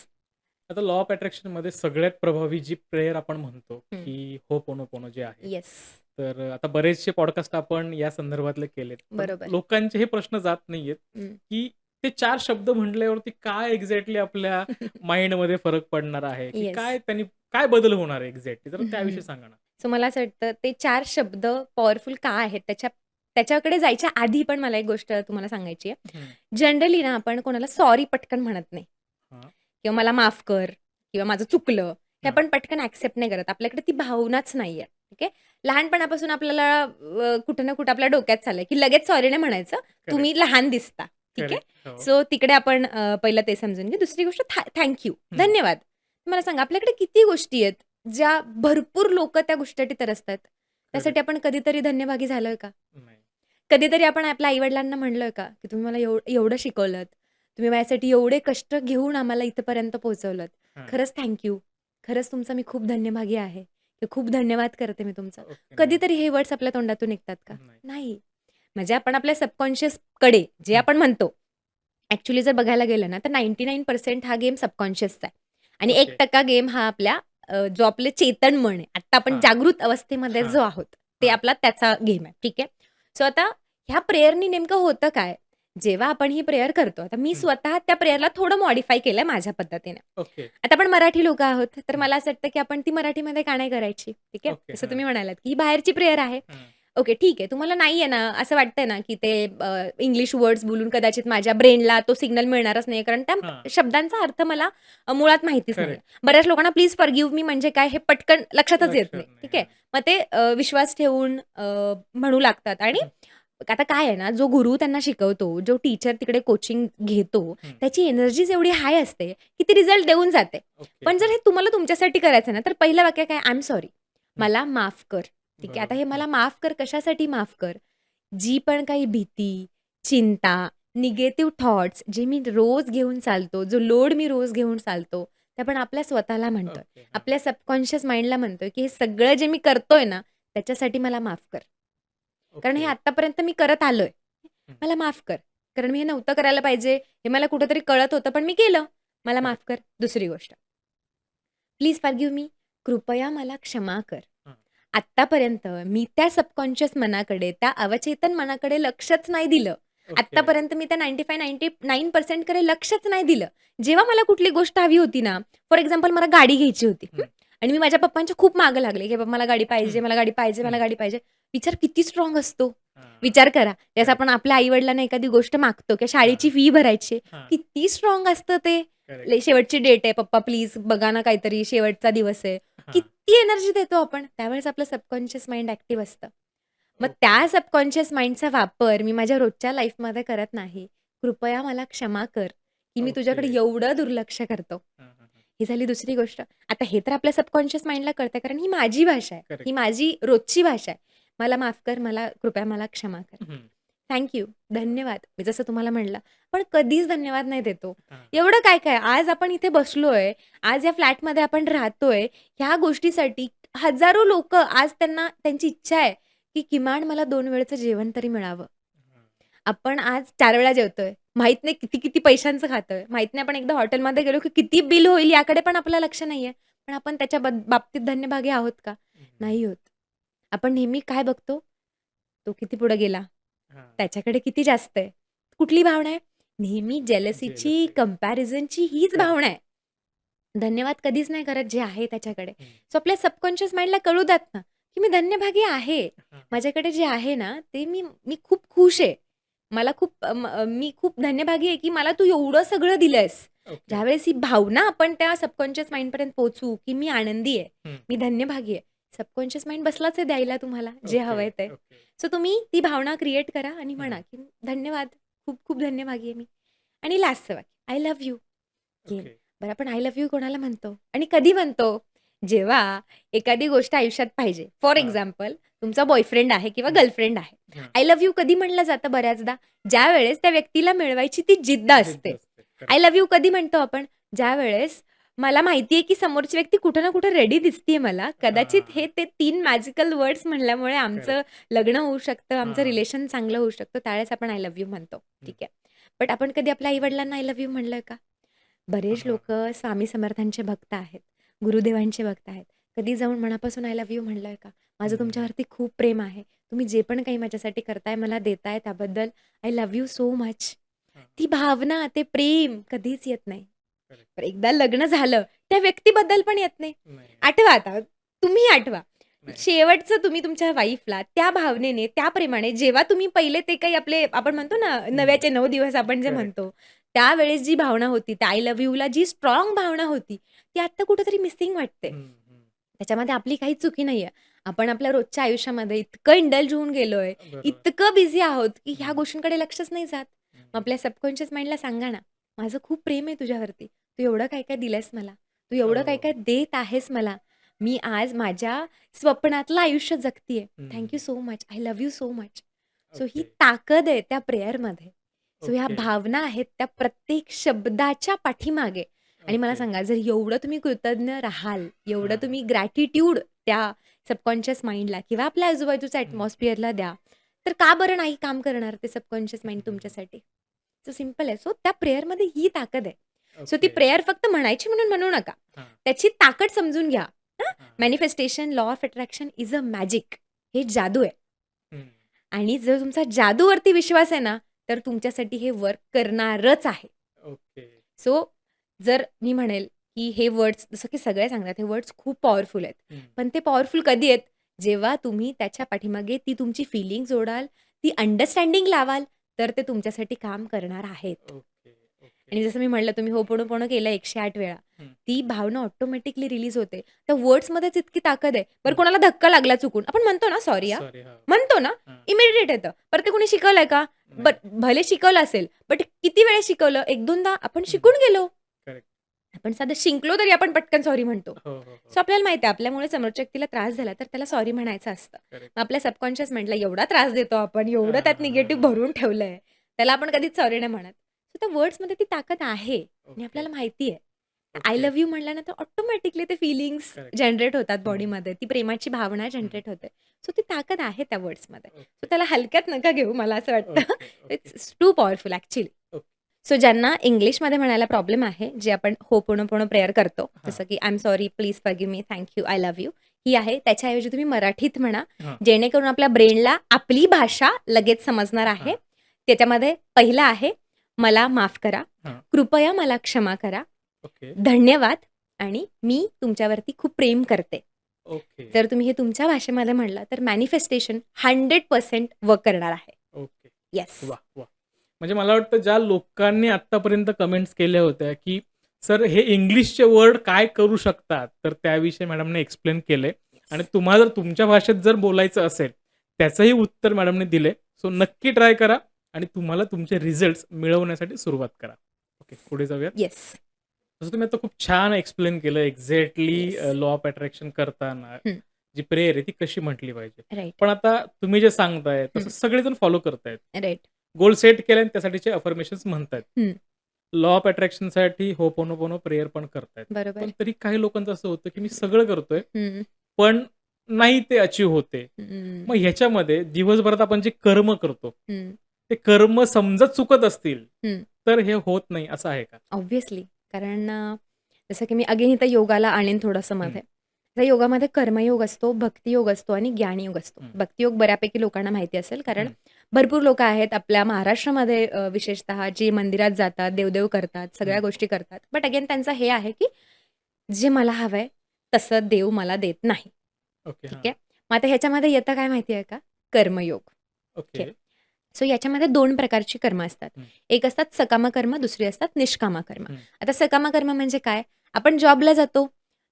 B: आता लॉ ऑफ अट्रॅक्शनमध्ये सगळ्यात प्रभावी जी प्रेयर आपण म्हणतो,
A: हं.
B: की होपोनोपोनो जे आहे.
A: येस.
B: तर आता बरेचसे पॉडकास्ट आपण या संदर्भातले केलेत. पण
A: बरोबर.
B: लोकांचे हे प्रश्न जात नाहीयेत,
A: हं.
B: की ते 4 शब्द म्हटल्यावरती काय एक्झॅक्टली आपल्या माइंडमध्ये फरक पडणार आहे, की
A: येस.
B: काय बदल होणार आहे एक्झॅक्टली? तर त्याविषयी सांगा ना?
A: सो मला असं वाटतं ते 4 शब्द पॉवरफुल का आहेत त्याच्याकडे जायच्या आधी पण मला एक गोष्ट तुम्हाला सांगायची आहे.
B: हं.
A: जनरली ना आपण कोणाला सॉरी पटकन म्हणत नाही
B: हां.
A: किंवा मला माफ कर किंवा माझं चुकलं हे
B: हां.
A: आपण पटकन ॲक्सेप्ट नाही करत. आपल्याकडे ती भावनाच नाहीये. ठीक आहे. लहानपणापासून आपल्याला कुठं ना कुठं आपल्या डोक्यात चाललंय, की लगेच सॉरी नाही म्हणायचं. तुम्ही लहान दिसता. ठीक आहे.
B: करेक्ट. हो.
A: सो तिकडे आपण पहिलं ते समजून घे. दुसरी गोष्ट थँक यू.
B: हं.
A: धन्यवाद. मला सांगा आपल्याकडे किती गोष्टी आहेत ज्या भरपूर लोकं त्या गोष्टीसाठी तरसतात. त्यासाठी आपण कधीतरी धन्यभागी झालोय का?
B: नाही.
A: कधीतरी आपण आपल्या आई-वडिलांना म्हणलोय का, की तुम्ही मला एवढं शिकवलत. तुम्ही माझ्यासाठी एवढे कष्ट घेऊन आम्हाला इथपर्यंत पोहोचवलत.
B: हां.
A: खरंच थँक यू. खरंच तुमचा मी खूप धन्यभागी आहे. की खूप धन्यवाद करते मी तुमचा.
B: ओके. नाही.
A: कधीतरी हे वर्ड्स आपल्या तोंडातून निघतात का?
B: नाही.
A: नाही. म्हणजे आपण आपल्या सबकॉन्शियसकडे जे
B: हं.
A: आपण म्हणतो, ॲक्चुअली जर बघायला गेलं ना, तर 99% हा गेम सबकॉन्शियसचा आहे आणि
B: ओके.
A: 1% गेम हा आपल्या जो आपले चेतन मन आहे. आत्ता आपण
B: हां.
A: जागृत अवस्थेमध्ये
B: हां.
A: जो आहोत, ते
B: हां.
A: आपला त्याचा गेम आहे. ठीक आहे. सो आता ह्या प्रेयरनी नेमकं होतं काय? जेव्हा आपण ही प्रेयर करतो, आता मी स्वतः त्या प्रेयरला थोडं मॉडिफाय केलंय माझ्या पद्धतीने.
B: ओके.
A: आता आपण मराठी लोकं आहोत, तर
B: हं.
A: मला असं वाटतं, की आपण ती मराठीमध्ये का नाही करायची? ठीक आहे.
B: ओके.
A: जसं
B: हां.
A: तुम्ही म्हणालात, की ही बाहेरची प्रेयर आहे.
B: हं.
A: ओके, ठीक आहे. तुम्हाला नाहीये ना, असं वाटतंय ना, की ते इंग्लिश वर्ड्स बोलून कदाचित माझ्या ब्रेनला तो सिग्नल मिळणारच नाही, कारण त्या
B: हां.
A: शब्दांचा अर्थ मला मुळात माहितीच नाहीये.
B: करेक्ट.
A: बऱ्याच लोकांना प्लीज फॉरगिव्ह मी म्हणजे काय हे पटकन लक्षातच येत नाही.
B: लक्षात
A: ठीक
B: नाही.
A: आहे. मग ते विश्वास ठेवून म्हणू लागतात आणि
B: हं.
A: आता काय आहे ना, जो गुरु त्यांना शिकवतो, जो टीचर तिकडे कोचिंग घेतो,
B: हं.
A: त्याची एनर्जीच एवढी हाय असते, की ती रिझल्ट देऊन जाते.
B: ओके.
A: पण जर हे तुम्हाला तुमच्यासाठी करायचं ना, तर पहिलं वाक्य काय? I am sorry. मला माफ कर. ठीक आहे. आता
B: बरोबर.
A: हे मला माफ कर, कशासाठी माफ कर? जी पण काही भीती, चिंता, निगेटिव्ह थॉट्स जे मी रोज घेऊन चालतो, जो लोड मी रोज घेऊन चालतो, ते आपण आपल्या स्वतःला म्हणतोय.
B: ओके. हां.
A: आपल्या सबकॉन्शियस माइंडला म्हणतोय, की हे सगळं जे मी करतोय ना, त्याच्यासाठी मला माफ कर. कारण हे
B: ओके.
A: आत्तापर्यंत मी करत आलोय.
B: हं.
A: मला माफ कर. कारण मी हे नव्हतं करायला पाहिजे. हे मला कुठेतरी कळत होतं, पण मी केलं. मला
B: करेक्ट.
A: माफ कर. दुसरी गोष्ट, प्लीज फॉरगिव्ह मी. कृपया मला क्षमा कर.
B: हां.
A: आत्तापर्यंत मी त्या सबकॉन्शियस मनाकडे, त्या अवचेतन मनाकडे लक्षच नाही दिलं.
B: ओके.
A: आत्तापर्यंत मी त्या 95-99% कडे लक्षच नाही दिलं. जेव्हा मला कुठली गोष्ट हवी होती ना, फॉर एक्झाम्पल मला गाडी घ्यायची होती.
B: हं.
A: आणि मी माझ्या पप्पांच्या खूप मागे लागले, की "बाबा मला गाडी पाहिजे,
B: हं.
A: मला गाडी पाहिजे, मला
B: हं.
A: गाडी पाहिजे." विचार किती स्ट्राँग असतो.
B: हां.
A: विचार करा, जसं
B: करेक्ट.
A: आपण आपल्या आई-वडिलांना एखादी गोष्ट मागतो किंवा शाळेची
B: हां.
A: फी भरायची,
B: हां.
A: किती स्ट्राँग असतं ते.
B: करेक्ट.
A: शेवटची डेट आहे, "पप्पा प्लीज बघा ना काहीतरी, शेवटचा दिवस आहे."
B: हां.
A: किती एनर्जी देतो आपण. त्यावेळेस आपलं सबकॉन्शियस माइंड ॲक्टिव्ह असतं. मग
B: ओके.
A: त्या सबकॉन्शियस माइंडचा वापर मी माझ्या रोजच्या लाईफमध्ये करत नाही. कृपया मला क्षमा कर, की मी तुझ्याकडे
B: ओके.
A: एवढं दुर्लक्ष करतो.
B: हां, हां, हां.
A: ही झाली दुसरी गोष्ट. आता हे तर आपल्या सबकॉन्शियस माइंडला कळतंय, कारण ही माझी भाषा आहे.
B: करेक्ट.
A: ही माझी रोजची भाषा आहे. मला माफ कर, मला कृपया मला क्षमा कर.
B: हं.
A: Thank you. धन्यवाद. मी जसं तुम्हाला म्हणलं. पण कधीच धन्यवाद नाही देतो.
B: हां.
A: एवढं काय-काय आज आपण इथे बसलोय, आज या फ्लॅटमध्ये आपण राहतोय, ह्या गोष्टीसाठी हजारो लोकं आज त्यांना त्यांची इच्छा आहे, की किमान मला 2 वेळचं जेवण तरी मिळावं.
B: हां.
A: आपण आज 4 वेळा जेवतोय. माहीत नाही किती-किती पैशांचं खातोय. माहीत नाही आपण एकदा हॉटेलमध्ये गेलो, की किती बिल होईल याकडे पण आपलं लक्ष नाहीये. पण आपण त्याच्या बाबतीत धन्यभागी आहोत का?
B: हं.
A: नाही होत. आपण नेहमी काय बघतो? तो किती पुढे गेला?
B: हां.
A: त्याच्याकडे किती जास्त आहे? कुठली भावना आहे? नेहमी जेलसीची,
B: जेलसी.
A: कंपॅरिझनची हीच
B: करेक्ट.
A: भावना आहे. धन्यवाद कधीच नाही करत जे आहे त्याच्याकडे.
B: हं.
A: सो आपल्या सबकॉन्शियस माइंडला कळू द्यात ना, की मी धन्यभागी आहे.
B: हां.
A: माझ्याकडे जे आहे ना, ते मी खूप खुश आहे. मला खूप मी खूप धन्यभागी आहे, की मला तू एवढं सगळं दिलंयस.
B: ओके.
A: ज्यावेळेस ही भावना आपण त्या सबकॉन्शियस माइंडपर्यंत पोहोचू, की मी आनंदी आहे,
B: हं.
A: मी धन्यभागी आहे. सबकॉन्शियस माइंड बसलाच आहे द्यायला तुम्हाला जे
B: ओके.
A: हवंय ते.
B: ओके.
A: सो तुम्ही ती भावना क्रिएट करा आणि म्हणा,
B: हं.
A: की धन्यवाद, खूप खूप धन्यभागी आहे मी. आणि लास्टचं वाक्य, आय लव्ह यू.
B: ओके.
A: बरं आपण आय लव्ह यू कोणाला म्हणतो आणि कधी म्हणतो? जेव्हा एखादी गोष्ट आयुष्यात पाहिजे. फॉर
B: हां.
A: एक्झाम्पल तुमचा बॉयफ्रेंड आहे किंवा
B: हं.
A: गर्लफ्रेंड आहे.
B: हं.
A: आय लव्ह यू कधी म्हणलं जातं बऱ्याचदा? ज्यावेळेस त्या व्यक्तीला मिळवायची ती जिद्द
B: जिद्द
A: असते.
B: असते.
A: I
B: correct.
A: लव्ह यू कधी म्हणतो आपण? ज्यावेळेस मला माहिती आहे, की समोरची व्यक्ती कुठे ना कुठे रेडी दिसतीये मला. कदाचित
B: हां.
A: हे ते 3 मॅजिकल वर्ड्स म्हणल्यामुळे आमचं
B: करेक्ट.
A: लग्न होऊ शकतं, आमचं
B: हां.
A: रिलेशन चांगलं होऊ शकतं. त्यावेळेस आपण आय लव्ह यू म्हणतो.
B: हं.
A: ठीक आहे. बट आपण कधी आपल्या आई-वडिलांना आय लव्ह यू म्हणलोय का? बरेच
B: हां.
A: लोकं स्वामी समर्थांचे भक्त आहेत, गुरुदेवांचे भक्त आहेत. कधी जाऊन मनापासून आय लव्ह यू म्हणलंय का? माझं
B: हं.
A: तुमच्यावरती खूप प्रेम आहे. तुम्ही जे पण काही माझ्यासाठी करताय, मला देताय त्याबद्दल I love you so much.
B: हां.
A: ती भावना, ते प्रेम कधीच येत नाही.
B: करेक्ट.
A: पण एकदा लग्न झालं, त्या व्यक्तीबद्दल पण येत नाही.
B: नाही.
A: आठवा आता, तुम्ही आठवा.
B: नाही.
A: शेवटचं तुम्ही तुमच्या वाईफला त्या भावनेने, त्या प्रेमाने जेव्हा तुम्ही पहिले ते काही आपले आपण म्हणतो ना, नव्याचे 9 दिवस आपण जे
B: करेक्ट.
A: म्हणतो, त्यावेळेस जी भावना होती, त्या I love Yula G strong भावना होती, ती आत्ता कुठेतरी मिसिंग वाटते.
B: हं. हं.
A: त्याच्यामध्ये आपली काही चुकी नाहीये. आपण आपल्या रोजच्या आयुष्यामध्ये इतकं इंडल्ज होऊन गेलोय,
B: बरोबर.
A: इतकं बिझी आहोत, की ह्या
B: हं.
A: गोष्टींकडे लक्षच नाही जात.
B: हं.
A: मग आपल्या सबकॉन्शियस माइंडला सांगा ना, माझं खूप प्रेम आहे तुझ्यावरती. तू एवढं काय-काय दिलंयस मला. तू एवढं
B: हो.
A: काय-काय देत आहेस मला. मी आज माझ्या स्वप्नातलं आयुष्य जगतीये. थँक
B: हं.
A: So much. I love you so much. So he
B: okay.
A: ताकद आहे त्या प्रेयरमध्ये. सो ह्या
B: ओके.
A: भावना आहेत त्या प्रत्येक शब्दाच्या पाठीमागे. आणि मला
B: ओके.
A: सांगा जर एवढं तुम्ही कृतज्ञ राहाल, एवढं
B: हां.
A: तुम्ही ग्रॅटिट्यूड त्या सबकॉन्शियस माइंडला किंवा आपल्या आजूबाजूच्या
B: हं.
A: ॲटमॉस्फिअरला द्या, तर का बरं नाही काम करणार ते सबकॉन्शियस माइंड
B: हं.
A: तुमच्यासाठी? सो सिंपल आहे. सो त्या प्रेयरमध्ये ही ताकद आहे. सो ती
B: ओके.
A: प्रेयर फक्त म्हणायची म्हणून म्हणू नका.
B: हां.
A: त्याची ताकद समजून घ्या. हां.
B: हां.
A: Manifestation, law of attraction is a magic. हे जादू आहे.
B: हं.
A: आणि जर तुमचा जादूवरती विश्वास आहे ना, तर तुमच्यासाठी हे वर्क करणारच आहे.
B: ओके.
A: सो जर मी म्हणेल, की हे वर्ड्स जसं की सगळे सांगतात हे वर्ड्स खूप पॉवरफुल आहेत.
B: हं.
A: पण ते पॉवरफुल कधी आहेत? जेव्हा तुम्ही त्याच्या पाठीमागे ती तुमची फीलिंग जोडाल, ती अंडरस्टँडिंग लावाल, तर ते तुमच्यासाठी काम करणार आहेत.
B: Okay, okay.
A: आणि जसं मी म्हटलं तुम्ही होपोनोपोनो केलं 108 वेळा.
B: हं.
A: ती भावना ऑटोमॅटिकली रिलीज होते. त्या वर्ड्समध्येच इतकी ताकद आहे. बरं
B: हं.
A: कोणाला धक्का लागला चुकून, आपण म्हणतो ना सॉरी हां,
B: सॉरी. हां.
A: म्हणतो ना,
B: हां.
A: इमिडिएट येतं. परत ते कोणी शिकवलंय का?
B: नाही.
A: भले शिकवलं असेल, बट किती वेळेस शिकवलं? 1-2दा आपण
B: हं.
A: शिकून गेलो.
B: करेक्ट.
A: आपण साधं शिंकलो तरी आपण पटकन सॉरी म्हणतो.
B: हो, हो, हो.
A: सो आपल्याला माहिती आहे आपल्यामुळे समोरच्या व्यक्तीला त्रास झाला तर त्याला सॉरी म्हणायचं असतं.
B: करेक्ट.
A: मग आपल्या सबकॉन्शियस माइंडला एवढा त्रास देतो आपण, एवढं त्यात
B: हां,
A: निगेटिव्ह भरून ठेवलंय. त्याला आपण कधीच सॉरी नाही म्हणत. सो त्या वर्ड्समध्ये ती ताकद आहे आणि
B: ओके.
A: आपल्याला माहिती आहे. I
B: okay.
A: लव्ह यू म्हटल्यानंतर ऑटोमॅटिकली ते फीलिंग्स
B: करेक्ट.
A: जनरेट होतात
B: हं.
A: बॉडीमध्ये. ती प्रेमाची भावना जनरेट होते. सो ती ताकद आहे त्या वर्ड्समध्ये. So
B: okay.
A: त्याला हलक्यात नका घेऊ मला असं वाटतं.
B: Okay, okay.
A: It's too powerful actually.
B: Okay.
A: So ज्यांना इंग्लिशमध्ये म्हणायला प्रॉब्लेम आहे, जे आपण होपोनोपोनो प्रेयर करतो,
B: हां.
A: जसं की I am sorry, please forgive me, thank you, I love you ही आहे. त्याच्याऐवजी तुम्ही मराठीत म्हणा,
B: हां.
A: जेणेकरून आपल्या ब्रेनला आपली भाषा लगेच समजणार आहे.
B: हां.
A: त्याच्यामध्ये पहिलं आहे, मला माफ करा,
B: हां.
A: कृपया मला क्षमा करा,
B: ओके.
A: धन्यवाद आणि मी तुमच्यावरती खूप प्रेम करते.
B: ओके.
A: जर तुम्ही हे तुमच्या भाषेमध्ये म्हणलं तर मॅनिफेस्टेशन 100% वर्क करणार आहे.
B: ओके.
A: येस.
B: वाह! वाह! म्हणजे मला वाटतं ज्या लोकांनी आत्तापर्यंत कमेंट्स केल्या होत्या, की सर हे इंग्लिशचे वर्ड काय करू शकतात? तर त्याविषयी मॅडमने एक्सप्लेन केलंय आणि तुम्हाला जर तुमच्या भाषेत जर बोलायचं असेल, त्याचंही उत्तर मॅडमने दिलंय. सो नक्की ट्राय करा आणि तुम्हाला तुमचे रिझल्ट्स मिळवण्यासाठी सुरुवात करा. ओके, पुढे जाऊयात.
A: येस.
B: जसं तुम्ही आता खूप छान एक्सप्लेन केलं exactly
A: yes.
B: Law of attraction करताना
A: हं.
B: जी प्रेयर आहे ती कशी म्हटली पाहिजे.
A: राइट.
B: पण आता तुम्ही जे सांगताय तसं
A: हं.
B: सगळेजण फॉलो करतायत.
A: राइट.
B: गोल सेट केले आणि त्यासाठीचे अफर्मेशन्स म्हणतायत.
A: हं.
B: लॉ ऑफ अट्रॅक्शनसाठी होपोनोपोनो प्रेयर पण करतायत.
A: बरोबर.
B: पण तरी काही लोकांचं असं होतं, की मी सगळं करतोय,
A: हं.
B: पण नाही ते अचीव्ह होते.
A: हं.
B: मग ह्याच्यामध्ये दिवसभरात आपण जे कर्म करतो,
A: हं.
B: ते कर्म समजा चुकत असतील,
A: हं.
B: तर हे होत नाही असं आहे का?
A: ऑब्व्हियसली. कारण जसं की मी अगेन इथं योगाला आणीन थोडंसं
B: हं.
A: मध्ये. तर योगामध्ये कर्मयोग असतो, भक्तियोग असतो आणि ज्ञानयोग असतो.
B: हं.
A: भक्तियोग बऱ्यापैकी लोकांना माहिती असेल कारण
B: हं.
A: भरपूर लोकं आहेत आपल्या महाराष्ट्रामध्ये विशेषतः जे मंदिरात जातात, देवदेव करतात, सगळ्या
B: हं.
A: गोष्टी करतात. बट अगेन त्यांचं हे आहे की जे मला हवंय तसं देव मला देत नाही.
B: ओके.
A: ठीक
B: हां.
A: आहे. मग आता ह्याच्यामध्ये येतं काय माहिती आहे का? कर्मयोग.
B: ओके.
A: सो याच्यामध्ये 2 प्रकारची कर्म असतात.
B: हं.
A: एक असतात सकाम कर्म, दुसरी असतात निष्काम कर्म.
B: हं.
A: आता सकाम कर्म म्हणजे काय? आपण जॉबला जातो.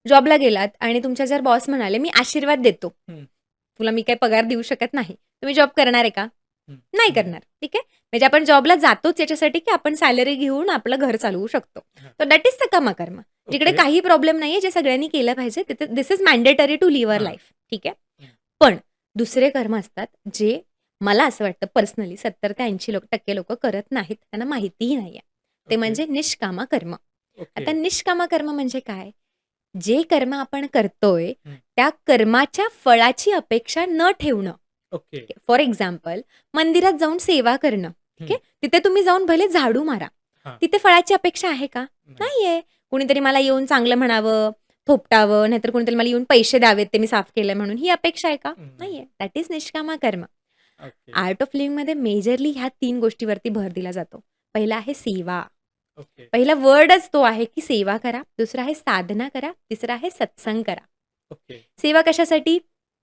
A: जॉबला गेलात आणि तुमच्या जर बॉस म्हणाले, "मी आशीर्वाद देतो.
B: हं.
A: तुला मी काही पगार देऊ शकत नाही." तुम्ही जॉब करणार आहे का?
B: हं.
A: नाही
B: हं.
A: करणार. ठीक आहे. म्हणजे आपण जॉबला जातोच याच्यासाठी की आपण सॅलरी घेऊन आपलं घर चालवू शकतो.
B: हां.
A: तर दॅट इज सकाम कर्म. जिकडे
B: ओके.
A: काही प्रॉब्लेम नाहीये, जे सगळ्यांनी केलं पाहिजे. तिथे this is mandatory to live our
B: हां.
A: लाईफ. ठीक आहे.
B: हं.
A: पण दुसरे कर्म असतात जे मला असं वाटतं पर्सनली 70 ते 80% लोकं करत नाहीत. त्यांना माहितीही नाहीये. ते
B: ओके.
A: म्हणजे निष्काम कर्म.
B: ओके.
A: आता निष्काम कर्म म्हणजे काय? जे कर्म आपण करतोय,
B: हं.
A: त्या कर्माच्या फळाची अपेक्षा न ठेवणं.
B: ओके.
A: फॉर एक्झाम्पल मंदिरात जाऊन सेवा करणं. ठीक आहे. तिथे तुम्ही जाऊन भले झाडू मारा.
B: हां.
A: तिथे फळाची अपेक्षा आहे का?
B: नाही.
A: नाहीये. कुणीतरी मला येऊन चांगलं म्हणावं, थोपटावं, नाहीतर कुणीतरी मला येऊन पैसे द्यावेत ते मी साफ केलंय म्हणून. ही अपेक्षा आहे का?
B: नाही.
A: नाहीये. दॅट इज निष्काम कर्म.
B: ओके.
A: आर्ट ऑफ लिव्हिंगमध्ये मेजरली ह्या 3 गोष्टीवरती भर दिला जातो. पहिला आहे सेवा.
B: ओके.
A: पहिला वर्डच तो आहे की सेवा करा. दुसरा आहे साधना करा. तिसरा आहे सत्संग करा.
B: ओके.
A: सेवा कशासाठी?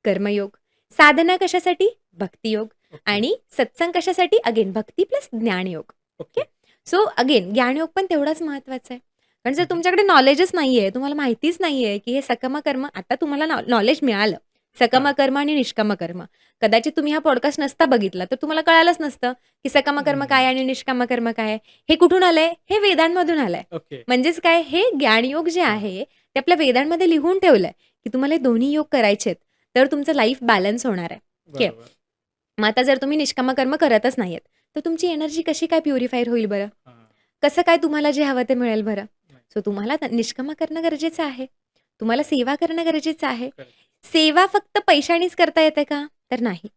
A: कर्मयोग. साधना कशासाठी? भक्तियोग.
B: ओके.
A: आणि सत्संग कशासाठी? अगेन भक्ती प्लस ज्ञानयोग.
B: ओके.
A: सो अगेन ज्ञानयोग पण तेवढाच महत्वाचा आहे. कारण जर
B: हं.
A: तुमच्याकडे नॉलेजच नाहीये, तुम्हाला माहितीच नाहीये की हे सकम कर्म आता तुम्हाला नॉलेज मिळालं. सकम
B: हां.
A: कर्म आणि निष्काम कर्म. कदाचित तुम्ही हा पॉडकास्ट नसता बघितला तर तुम्हाला कळालंच नसतं की सकम कर्म काय
B: हं.
A: आणि निष्काम कर्म काय आहे. हे कुठून आलंय? हे वेदांमधून आलंय.
B: ओके.
A: म्हणजेच काय हे ज्ञानयोग जे
B: हां.
A: आहे ते आपल्या वेदांमध्ये लिहून ठेवलंय की तुम्हाला हे दोन्ही योग करायचेत. तर तुमचं लाईफ बॅलन्स होणार आहे. ठीक आहे.
B: बरोबर.
A: मग आता जर तुम्ही निष्काम कर्म करतच नाहीयेत, तर तुमची एनर्जी कशी काय प्युरिफायर होईल बरं?
B: हां.
A: कसं काय तुम्हाला जे हवं ते मिळेल बरं?
B: नाही.
A: सो तुम्हाला निष्काम करणं गरजेचं आहे. तुम्हाला सेवा करणं गरजेचं आहे.
B: करेक्ट.
A: सेवा फक्त पैशानेच करता येते का? तर नाही.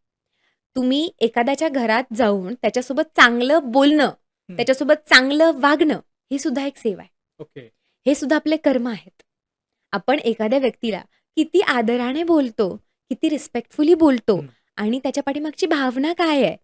A: तुम्ही एखाद्याच्या घरात जाऊन त्याच्यासोबत चांगलं बोलणं,
B: हं.
A: त्याच्यासोबत चांगलं वागणं, ही सुद्धा एक सेवा आहे.
B: ओके.
A: हे सुद्धा आपले कर्म आहेत. आपण एखाद्या व्यक्तीला किती आदराने बोलतो, किती रिस्पेक्टफुली बोलतो
B: हं.
A: आणि त्याच्या पाठीमागची भावना काय आहे?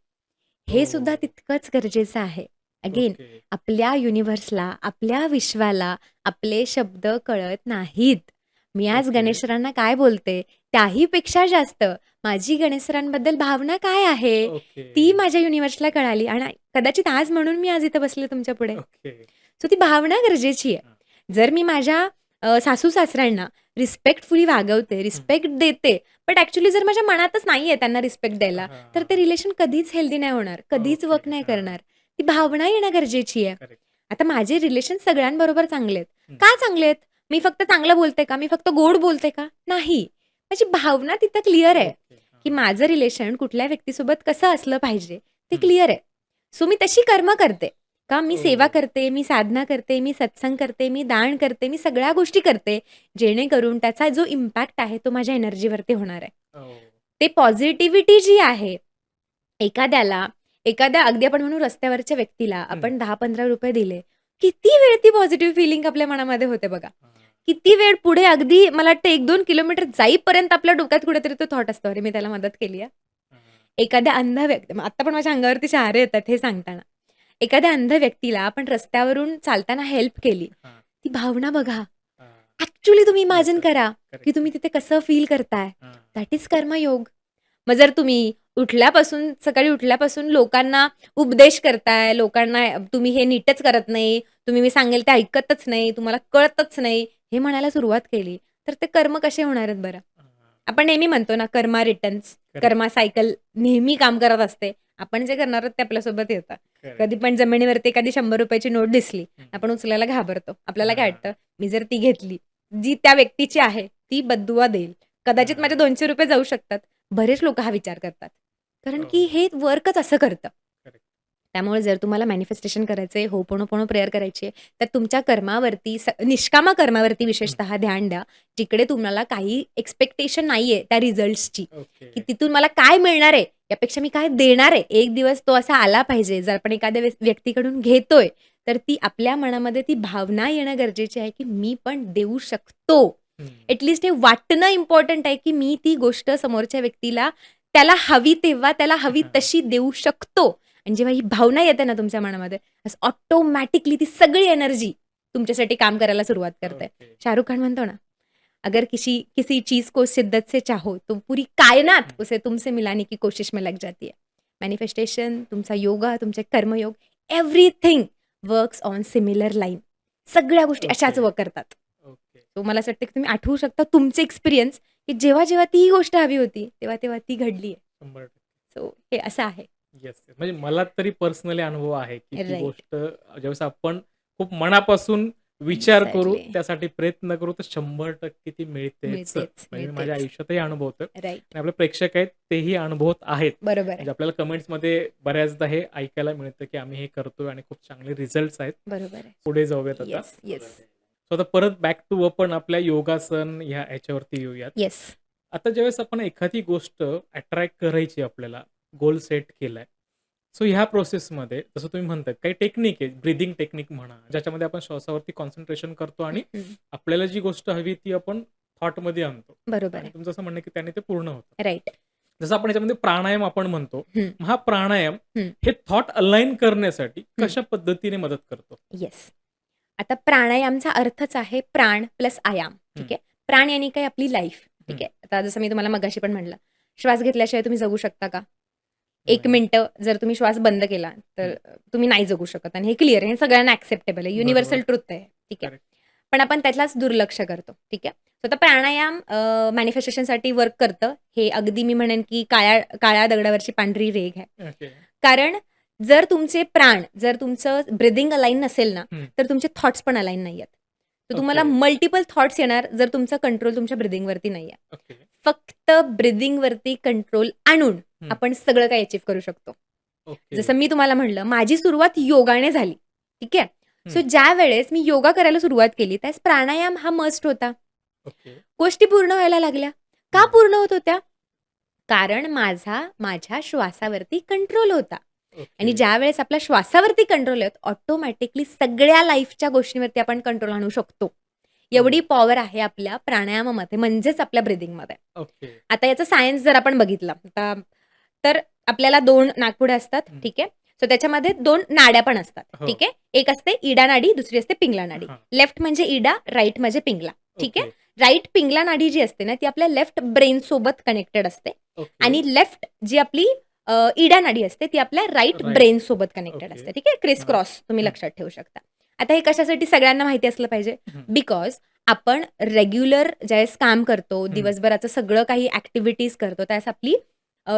A: हे सुद्धा तितकंच गरजेचं आहे. Again
B: okay.
A: आपल्या युनिव्हर्सला, आपल्या विश्वाला आपले शब्द कळत नाहीत. मी आज
B: ओके.
A: गणेशरांना काय बोलते, त्याहीपेक्षा जास्त माझी गणेशरांबद्दल भावना काय आहे,
B: ओके.
A: ती माझ्या युनिव्हर्सला कळाली आणि कदाचित आज म्हणून मी आज इथं बसले तुमच्या पुढे.
B: ओके.
A: सो ती भावना गरजेची आहे.
B: हां.
A: जर मी माझ्या सासू-सासऱ्यांना रिस्पेक्टफुली वागवते, रिस्पेक्ट देते, बट ॲक्चुअली जर माझ्या मनातच नाहीये त्यांना रिस्पेक्ट द्यायला, तर ते रिलेशन कधीच हेल्दी नाही होणार, कधीच
B: ओके.
A: वर्क नाही
B: हां.
A: करणार. ती भावना येणं गरजेची आहे.
B: करेक्ट.
A: आता माझे रिलेशन सगळ्यांबरोबर चांगले आहेत.
B: हं.
A: का चांगले आहेत? मी फक्त चांगलं बोलते का? मी फक्त गोड बोलते का? नाही. माझी भावना तिथं क्लिअर आहे,
B: ओके.
A: की
B: हां.
A: माझं रिलेशन कुठल्या व्यक्तीसोबत कसं असलं पाहिजे, ते
B: हं.
A: क्लिअर आहे. सो मी तशी कर्म करते. का? मी सेवा
B: ओह!
A: करते, मी साधना करते, मी सत्संग करते, मी दान करते, मी सगळ्या गोष्टी करते, जेणेकरून त्याचा जो इम्पॅक्ट आहे तो माझ्या एनर्जीवरती होणार आहे.
B: ओह!
A: ते पॉझिटिव्हिटी जी आहे, एखाद्या अगदी आपण म्हणू रस्त्यावरच्या व्यक्तीला आपण ₹10-15 दिले, किती वेळ ती पॉझिटिव्ह फिलिंग आपल्या मनामध्ये होते बघा.
B: हां.
A: किती वेळ पुढे अगदी मला वाटतं 1-2 किलोमीटर जाईपर्यंत आपल्या डोक्यात कुठेतरी तो थॉट असतो, "अरे, मी त्याला मदत केली आहे."
B: हां.
A: एखाद्या अंध व्यक्ती आता पण माझ्या अंगावरती शहारे येतात हे सांगताना. एखाद्या अंध व्यक्तीला आपण रस्त्यावरून चालताना हेल्प केली.
B: हां.
A: ती भावना बघा.
B: हां.
A: ॲक्चुअली तुम्ही
B: येस,
A: इमॅजिन
B: येस.
A: करा, की
B: करेक्ट.
A: तुम्ही तिथे कसं फील करताय.
B: हां.
A: दॅट इज कर्मयोग. मग जर तुम्ही सकाळी उठल्यापासून लोकांना उपदेश करताय, लोकांना तुम्ही हे नीटच करत नाही, तुम्ही मी सांगेल ते ऐकतच नाही, तुम्हाला कळतच नाही, हे म्हणायला सुरुवात केली, तर ते कर्म कसे होणार आहेत बरं?
B: हां.
A: आपण नेहमी म्हणतो ना, कर्मा रिटर्न्स,
B: करेक्ट.
A: कर्मा सायकल नेहमी काम करत असते. आपण जे करणार आहोत ते आपल्यासोबत येतं.
B: करेक्ट.
A: कधी पण जमिनीवरती एखादी ₹100 नोट दिसली,
B: हं.
A: आपण उचलायला घाबरतो. आपल्याला काय
B: हां.
A: वाटतं, मी जर ती घेतली, जी त्या व्यक्तीची आहे, ती बद्दुआ देईल. कदाचित माझे
B: हां.
A: ₹200 जाऊ शकतात. बरेच लोकं हा विचार करतात. कारण की
B: हो.
A: हे वर्कच असं करतं.
B: करेक्ट.
A: त्यामुळे जर तुम्हाला मॅनिफेस्टेशन करायचंय, होपोनोपोनो प्रेयर करायची आहे, तर तुमच्या कर्मावरती निष्काम कर्मावरती विशेषतः ध्यान द्या. जिकडे तुम्हाला काही एक्स्पेक्टेशन नाहीये त्या रिझल्ट्सची,
B: ओके.
A: की तिथून मला काय मिळणार आहे, यापेक्षा मी काय देणार आहे. एक दिवस तो असा आला पाहिजे. जर आपण एखाद्या व्यक्तीकडून घेतोय, तर ती आपल्या मनामध्ये ती भावना येणं गरजेची आहे, की मी पण देऊ शकतो.
B: हं.
A: ॲटलीस्ट हे वाटणं इम्पॉर्टंट आहे, की मी ती गोष्ट समोरच्या व्यक्तीला त्याला हवी तेव्हा त्याला हवी तशी देऊ शकतो. आणि जेव्हा ही भावना येते ना तुमच्या मनामध्ये, असं ऑटोमॅटिकली ती सगळी एनर्जी तुमच्यासाठी काम करायला सुरुवात करते.
B: ओके.
A: शाहरुख खान म्हणतो ना, "अगर किसी चीज़ को शिद्दत से चाहो, तो पूरी कायनात उसे तुमसे मिलाने की कोशिश में लग जाती है." मॅनिफेस्टेशन, तुमचा योगा, तुमचे कर्मयोग, everything works on similar line. सगळ्या गोष्टी अशाच
B: ओके.
A: वर्क करतात.
B: ओके.
A: सो मला असं वाटतं, की तुम्ही आठवू शकता तुमचे एक्सपिरियन्स, की जेव्हा ती गोष्ट हवी होती, तेव्हा ती घडली आहे.
B: 100%.
A: सो हे असं आहे.
B: येस. म्हणजे मला तरी पर्सनली अनुभव आहे, की ती
A: राइट.
B: गोष्ट ज्यावेळेस आपण खूप मनापासून विचार करू,
A: एक्झॅक्टली.
B: त्यासाठी प्रयत्न करू, तर 100% ती मिळतेच.
A: मिळतेच,
B: म्हणजे मी माझ्या
A: मिळतेच.
B: आयुष्यातही अनुभवतोय
A: राइट.
B: आणि आपले प्रेक्षक आहेत तेही अनुभवत आहेत.
A: बरोबर आहे.
B: म्हणजे आपल्याला कमेंट्समध्ये बऱ्याचदा हे ऐकायला मिळतं, की आम्ही हे करतोय आणि खूप चांगले रिझल्ट्स आहेत.
A: बरोबर आहे.
B: पुढे जाऊयात आता.
A: Yes, yes.
B: सो आता परत बॅक टू आपण आपल्या योगासन ह्याच्यावरती येऊयात.
A: येस.
B: आता ज्यावेळेस आपण एखादी गोष्ट अट्रॅक्ट करायची आपल्याला, गोल सेट केलाय. सो ह्या प्रोसेसमध्ये जसं तुम्ही म्हणताय काही टेक्निक आहे, ब्रीथिंग टेक्निक म्हणा, ज्याच्यामध्ये आपण श्वासावरती कॉन्सन्ट्रेशन करतो आणि
A: हं,
B: आपल्याला जी गोष्ट हवी ती आपण थॉटमध्ये आणतो
A: बरोबर
B: आणि
A: आहे.
B: तुमचं असं म्हणणं आहे की त्याने ते पूर्ण होतं.
A: राइट.
B: जसं आपण याच्यामध्ये प्राणायाम आपण म्हणतो.
A: हं,
B: मग हा प्राणायाम
A: हं,
B: हे थॉट अलाइन करण्यासाठी
A: हं.
B: कशा पद्धतीने मदत करतो?
A: येस. आता प्राणायामचा अर्थच आहे प्राण प्लस आयाम. ठीक
B: हं,
A: आहे. प्राण यानी काय आपली लाईफ. ठीक
B: हं.
A: आहे. आता जसं मी तुम्हाला मगाशी पण म्हटलं, श्वास घेतल्याशिवाय तुम्ही जगू शकता का? 1
B: नाही.
A: मिनिटं जर तुम्ही श्वास बंद केला, तर तुम्ही नाही जगू शकत आणि हे क्लिअर आहे. हे सगळ्यांना ॲक्सेप्टेबल आहे. युनिव्हर्सल
B: बरोबर.
A: ट्रुथ आहे. ठीक आहे.
B: करेक्ट.
A: पण आपण त्यातलाच दुर्लक्ष करतो. ठीक आहे. तर आता प्राणायाम मॅनिफेस्टेशनसाठी वर्क करतं. हे अगदी मी म्हणेन की काळ्या दगडावरची पांढरी रेघ आहे.
B: ओके.
A: कारण जर तुमचं ब्रीथिंग अलाइन नसेल ना,
B: हं.
A: तर तुमचे थॉट्स पण अलाइन नाही आहेत. तर तुम्हाला
B: ओके.
A: मल्टिपल थॉट्स येणार जर तुमचा कंट्रोल तुमच्या ब्रीथिंगवरती नाही आहे.
B: ओके.
A: फक्त ब्रीथिंगवरती कंट्रोल आणून
B: हं.
A: आपण सगळं काही अचीव्ह करू शकतो.
B: ओके.
A: जसं मी तुम्हाला म्हणलं, माझी सुरुवात योगाने झाली. ठीक आहे. सो
B: हं.
A: ज्यावेळेस मी योगा करायला सुरुवात केली, त्यावेळेस प्राणायाम हा मस्ट होता.
B: ओके.
A: गोष्टी पूर्ण व्हायला लागल्या. का
B: हं.
A: पूर्ण होत होत्या? कारण माझ्या श्वासावरती कंट्रोल होता. आणि
B: ओके.
A: ज्यावेळेस आपल्या श्वासावरती कंट्रोल येतो, ऑटोमॅटिकली सगळ्या लाईफच्या गोष्टींवरती आपण कंट्रोल आणू शकतो. एवढी
B: हो.
A: पॉवर आहे आपल्या प्राणायामामध्ये, म्हणजेच आपल्या ब्रीथिंगमध्ये.
B: ओके.
A: आता याचा सायन्स जर आपण बघितला तर आपल्याला 2 नाकपुड्या असतात,
B: हं.
A: ठीक आहे. सो त्याच्यामध्ये 2 नाड्या पण असतात,
B: हो.
A: ठीक आहे. एक असते इडा नाडी, दुसरी असते पिंगला नाडी.
B: हां.
A: लेफ्ट म्हणजे इडा, राइट म्हणजे पिंगला, ठीक आहे.
B: ओके.
A: राइट पिंगला नाडी जी असते ना, ती आपल्या लेफ्ट ब्रेन सोबत कनेक्टेड असते
B: ओके.
A: आणि लेफ्ट जी आपली इडा नाडी असते, ती आपल्या राइट
B: राइट.
A: ब्रेन सोबत कनेक्टेड
B: ओके.
A: असते, ठीक आहे. क्रिस
B: हां.
A: क्रॉस तुम्ही
B: हं.
A: लक्षात ठेवू शकता. आता हे कशासाठी सगळ्यांना माहिती असलं पाहिजे?
B: हं.
A: बिकॉज आपण रेग्युलर ज्यावेळेस काम करतो,
B: हं.
A: दिवसभराचं सगळं काही ॲक्टिव्हिटीज करतो, त्यावेळेस आपली